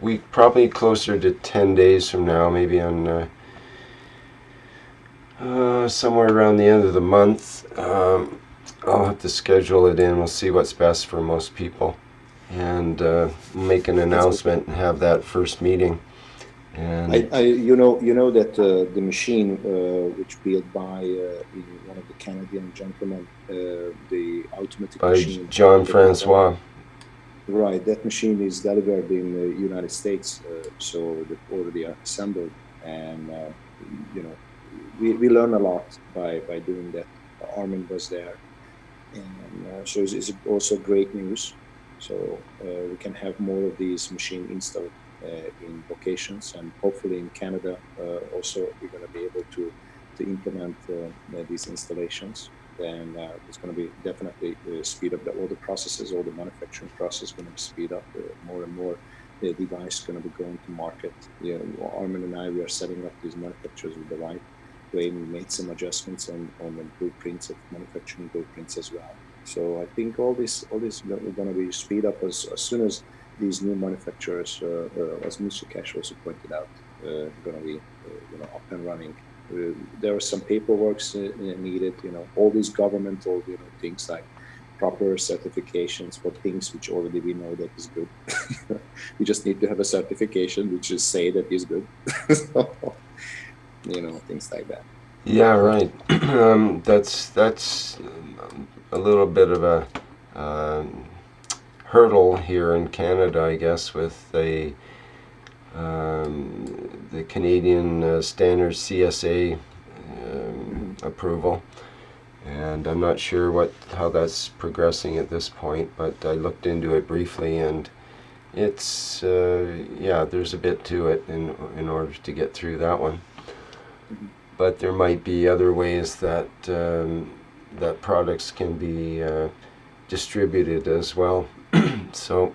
week, probably closer to 10 days from now, maybe on somewhere around the end of the month. I'll have to schedule it in. We'll see what's best for most people, and make an announcement and have that first meeting. And you know that the machine which built by one of the Canadian gentlemen, the automatic by machine, John Francois. Right, that machine is delivered in the United States, so they've already assembled, and we learn a lot by doing that. Armin was there, and so it's also great news. So we can have more of these machines installed in locations, and hopefully in Canada also we're going to be able to implement these installations. Then it's going to be definitely speed up all the processes, all the manufacturing process going to be speed up. More and more the device going to be going to market. Armin and I, we are setting up these manufacturers with the right way. We made some adjustments on the blueprints of manufacturing blueprints as well. So I think all this are going to be speed up as soon as these new manufacturers, as Mr. Keshe also pointed out, going to be up and running. There are some paperwork needed, all these governmental things like proper certifications for things which already we know that is good. We just need to have a certification which is say that is good. Things like that. Yeah, right. That's a little bit of a hurdle here in Canada, I guess, with the Canadian standard CSA approval, and I'm not sure how that's progressing at this point. But I looked into it briefly, and it's there's a bit to it in order to get through that one. But there might be other ways that that products can be distributed as well. So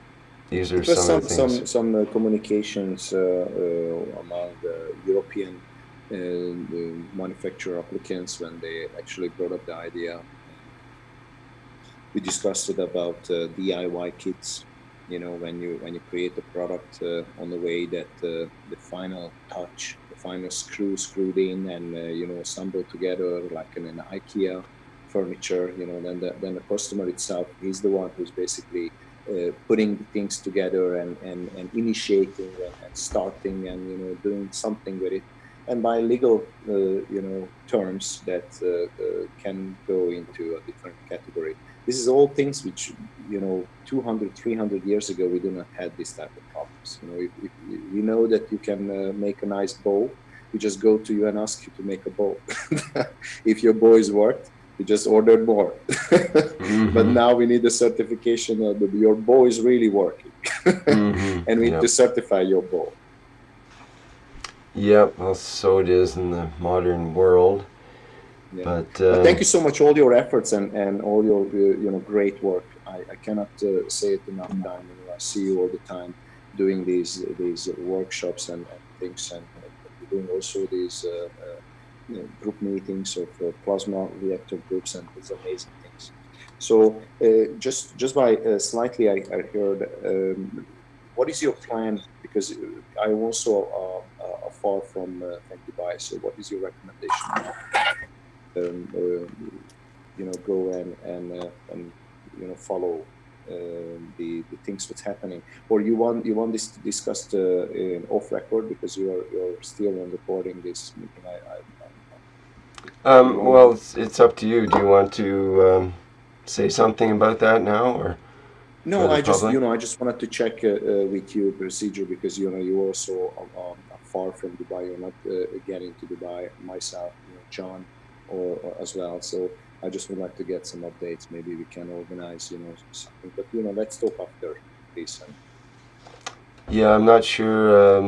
these are some of the things. Some communications among the European manufacturer applicants when they actually brought up the idea. We discussed it about DIY kits. When you create a product on the way that the final touch, the final screwed in and assembled together like in an IKEA furniture. Then the customer itself is the one who's basically putting the things together and initiating and starting and doing something with it. and by legal, terms that can go into a different category. This is all things which, 200, 300 years ago, we do not have this type of problems. If we know that you can make a nice bow, we just go to you and ask you to make a bow. If your bow is worked, you just ordered more. But now we need a certification that your bow is really working. And we need to certify your bow. Yep, well, so it is in the modern world. Yeah. But thank you so much, all your efforts and all your great work. I cannot say it enough time. I see you all the time doing these workshops and things, and doing also these group meetings of plasma reactor groups and these amazing things. So just by slightly, I heard. What is your plan? Because I'm also far from Dubai. So what is your recommendation? Go and follow the things that's happening, or you want this discussed in off record, because you're still on recording this meeting. Well, it's up to you. Do you want to say something about that now, or? No, I just wanted to check with you procedure, because you also far from Dubai. You're not getting to Dubai. Myself, John, or as well. So I just would like to get some updates. Maybe we can organize, something. But let's talk after this. Yeah, I'm not sure. A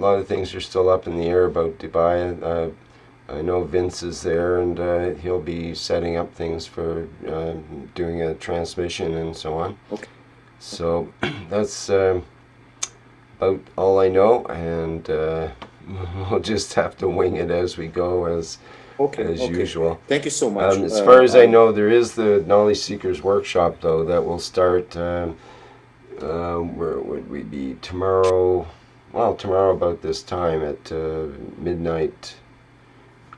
lot of things are still up in the air about Dubai. I know Vince is there, and he'll be setting up things for doing a transmission and so on. Okay. So that's about all I know, and we'll just have to wing it as we go, as usual. Thank you so much. As far as I know, there is the Knowledge Seekers workshop, though, that will start. Where would we be tomorrow? Well, tomorrow about this time at midnight.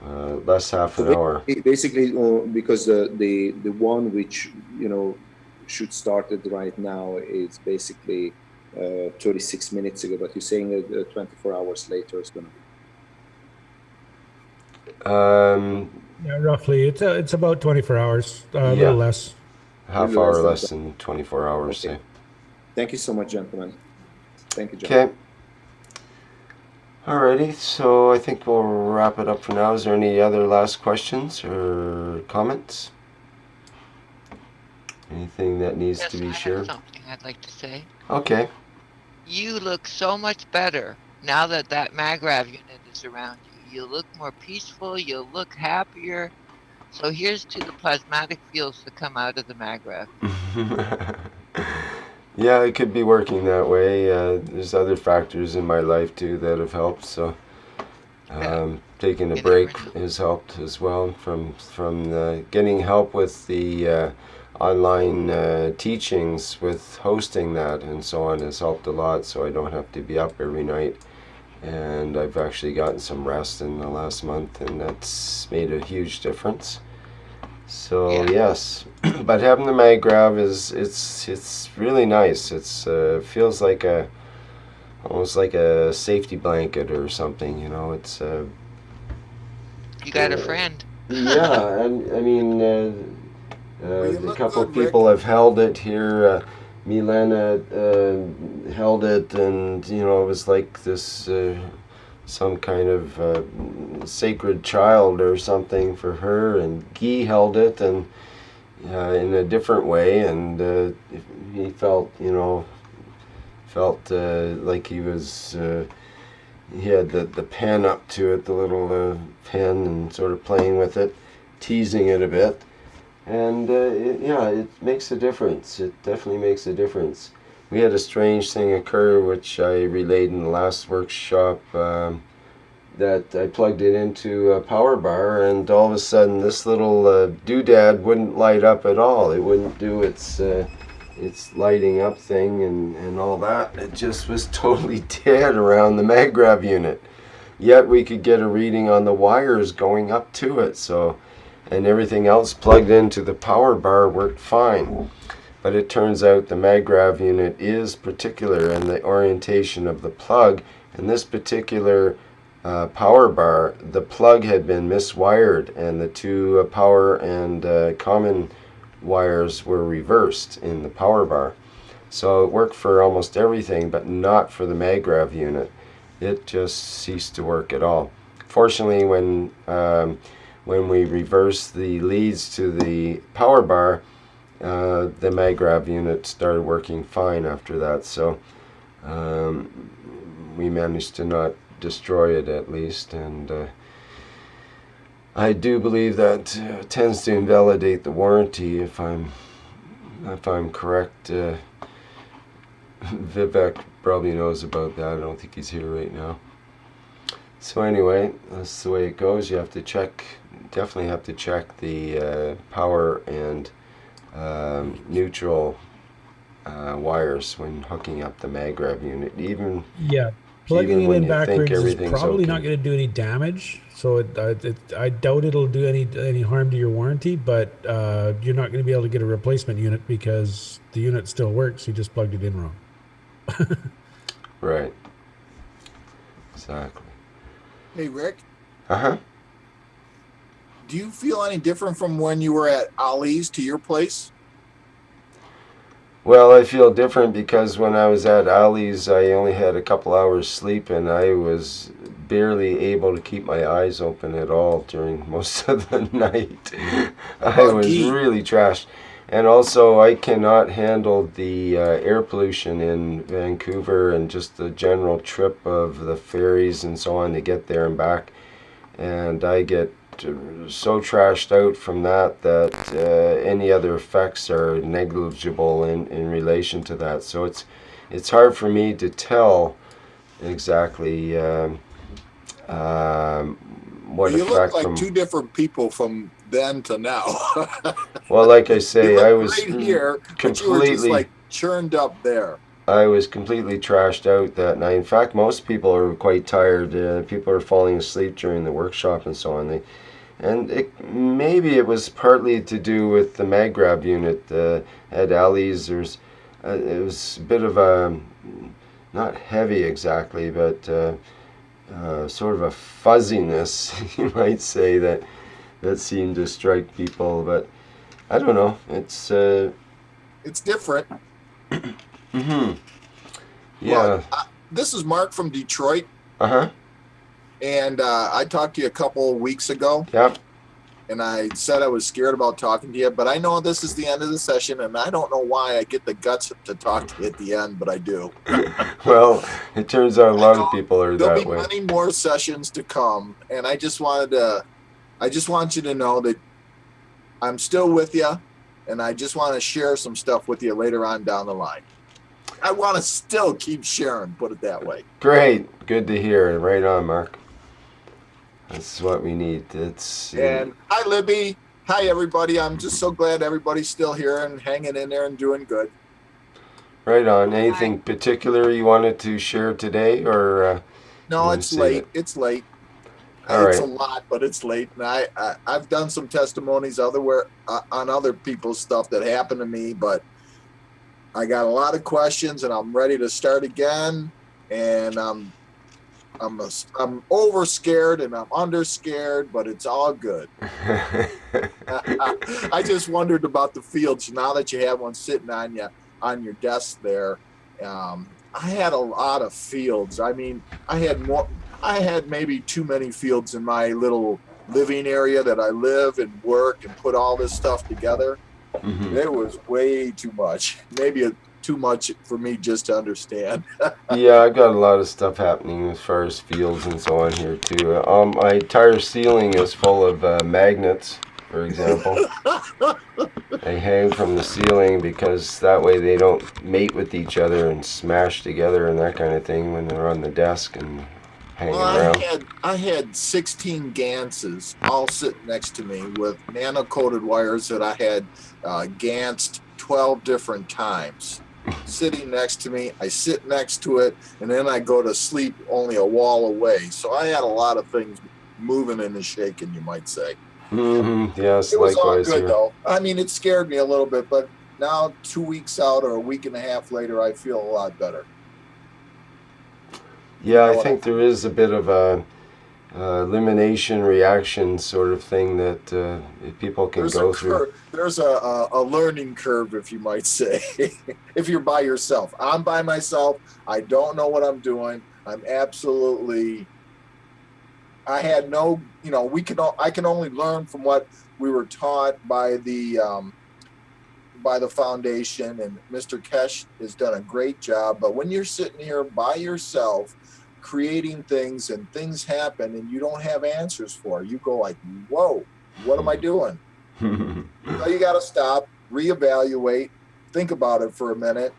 Less half an hour. Basically, because the one which should start it right now is basically 36 minutes ago, but you're saying 24 hours later is going to be. Yeah, roughly. It's about 24 hours, a little less. Half hour less than 24 hours. Okay. Thank you so much, gentlemen. Thank you, John. Okay. Alrighty, so I think we'll wrap it up for now. Is there any other last questions or comments? Anything that needs to be shared? I have something I'd like to say. Okay. You look so much better now that MagRav unit is around you. You look more peaceful. You look happier. So here's to the plasmatic fields that come out of the MagRav. Yeah, it could be working that way. There's other factors in my life too that have helped. So taking a break has helped as well. From getting help with the online teachings, with hosting that and so on, has helped a lot. So I don't have to be up every night, and I've actually gotten some rest in the last month, and that's made a huge difference. So yes, but having the MagRav it's really nice. It's feels like almost like a safety blanket or something. It's you got a friend. Yeah, and I mean a couple of people have held it here. Milena held it, and it was like this. Some kind of sacred child or something for her, and Guy held it, and in a different way, and he felt like he was he had the pen up to it, the little pen, and sort of playing with it, teasing it a bit, and it makes a difference. It definitely makes a difference. We had a strange thing occur, which I relayed in the last workshop, that I plugged it into a power bar, and all of a sudden this little doodad wouldn't light up at all. It wouldn't do its lighting up thing and all that. It just was totally dead around the MagRav unit. Yet we could get a reading on the wires going up to it, and everything else plugged into the power bar worked fine. But it turns out the MagRav unit is particular in the orientation of the plug, and this particular power bar, the plug had been miswired, and the two power and common wires were reversed in the power bar. So it worked for almost everything, but not for the MagRav unit. It just ceased to work at all. Fortunately, when we reversed the leads to the power bar, the MagRav unit started working fine after that. So we managed to not destroy it, at least, and I do believe that tends to invalidate the warranty. If I'm correct, Vivek probably knows about that. I don't think he's here right now. So anyway, that's the way it goes. You have to check, definitely have to check the power and neutral wires when hooking up the MagRav unit. Even Plugging it when in you think backwards is everything's probably okay. not going to do any damage. So I doubt it'll do any harm to your warranty, but you're not going to be able to get a replacement unit because the unit still works. You just plugged it in wrong. Right. Exactly. Hey, Rick, Uh-huh. do you feel any different from when you were at Ollie's to your place? Well, I feel different because when I was at Ali's, I only had a couple hours sleep, and I was barely able to keep my eyes open at all during most of the night. I was really trashed. And also, I cannot handle the air pollution in Vancouver and just the general trip of the ferries and so on to get there and back. And I get so trashed out from that any other effects are negligible in relation to that. So it's hard for me to tell exactly what You look effect like from. two different people from then to now. Well, like I say, you I look was great here, but you were just completely. like churned up there. I was completely trashed out that night. In fact, most people are quite tired. People are falling asleep during the workshop and so on. Maybe it was partly to do with the MagRav unit at Ali's. It was a bit of a, not heavy exactly, but sort of a fuzziness, you might say, that seemed to strike people. But I don't know. It's different. Mm-hmm. Yeah. Well, this is Mark from Detroit. Uh-huh. And I talked to you a couple of weeks ago. Yep. And I said I was scared about talking to you, but I know this is the end of the session, and I don't know why I get the guts to talk to you at the end, but I do. Well, it turns out a lot of people are There'll that be way. many more sessions to come, and I just want you to know that I'm still with you, and I just want to share some stuff with you later on down the line. I want to still keep sharing, put it that way. Great. Good to hear. Right on, Mark. That's what we need. And hi, Libby. Hi, everybody. I'm just so glad everybody's still here and hanging in there and doing good. Right on. Anything particular you wanted to share today, or no? It's late. It's late. All it's right. a lot, but it's late, and I've done some testimonies on other people's stuff that happened to me, but I got a lot of questions, and I'm ready to start again. And I'm over scared and I'm under scared, but it's all good. I just wondered about the fields. Now that you have one sitting on your desk there, I had a lot of fields. I mean, I had maybe too many fields in my little living area that I live and work and put all this stuff together. Mm-hmm. It was way too much. Maybe too much for me just to understand. Yeah, I got a lot of stuff happening as far as fields and so on here too. My entire ceiling is full of magnets, for example. They hang from the ceiling because that way they don't mate with each other and smash together and that kind of thing when they're on the desk and hanging around. I had 16 ganses all sitting next to me with nano-coated wires that I had gansed 12 different times. Sitting next to me, I sit next to it, and then I go to sleep only a wall away. So I had a lot of things moving and shaking, you might say. Mm-hmm. Yes, it was all likewise good here. though. I mean, it scared me a little bit, but now 2 weeks out or a week and a half later, I feel a lot better. Yeah, I think there is a bit of a elimination reaction sort of thing that people can go through. There's a learning curve, if you might say, if you're by yourself. I'm by myself. I don't know what I'm doing. I'm absolutely. I had no, you know, I can only learn from what we were taught by the foundation, and Mr. Keshe has done a great job. But when you're sitting here by yourself, creating things and things happen and you don't have answers for, you go like, whoa, what am I doing? So you got to stop, reevaluate, think about it for a minute,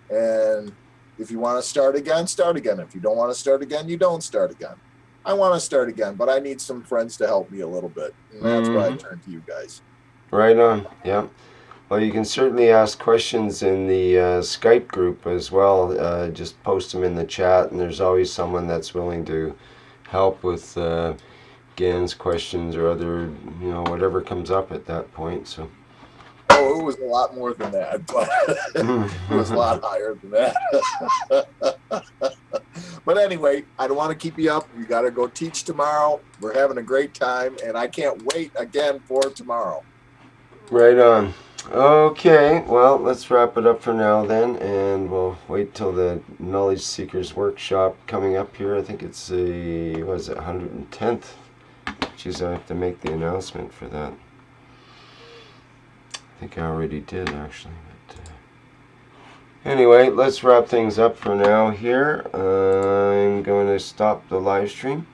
and if you want to start again, start again. If you don't want to start again, you don't start again. I want to start again, but I need some friends to help me a little bit, and that's why I turn to you guys. Right on. Yeah. Well, you can certainly ask questions in the Skype group as well. Just post them in the chat, and there's always someone that's willing to help with Gan's questions or other, you know, whatever comes up at that point. So. Oh, it was a lot more than that, but it was a lot higher than that. But anyway, I don't want to keep you up. You got to go teach tomorrow. We're having a great time, and I can't wait again for tomorrow. Right on. Okay, well, let's wrap it up for now then, and we'll wait till the Knowledge Seekers Workshop coming up here. I think it's the, what is it, 110th? Geez, I have to make the announcement for that. I think I already did, actually. But, anyway, let's wrap things up for now here. I'm going to stop the live stream.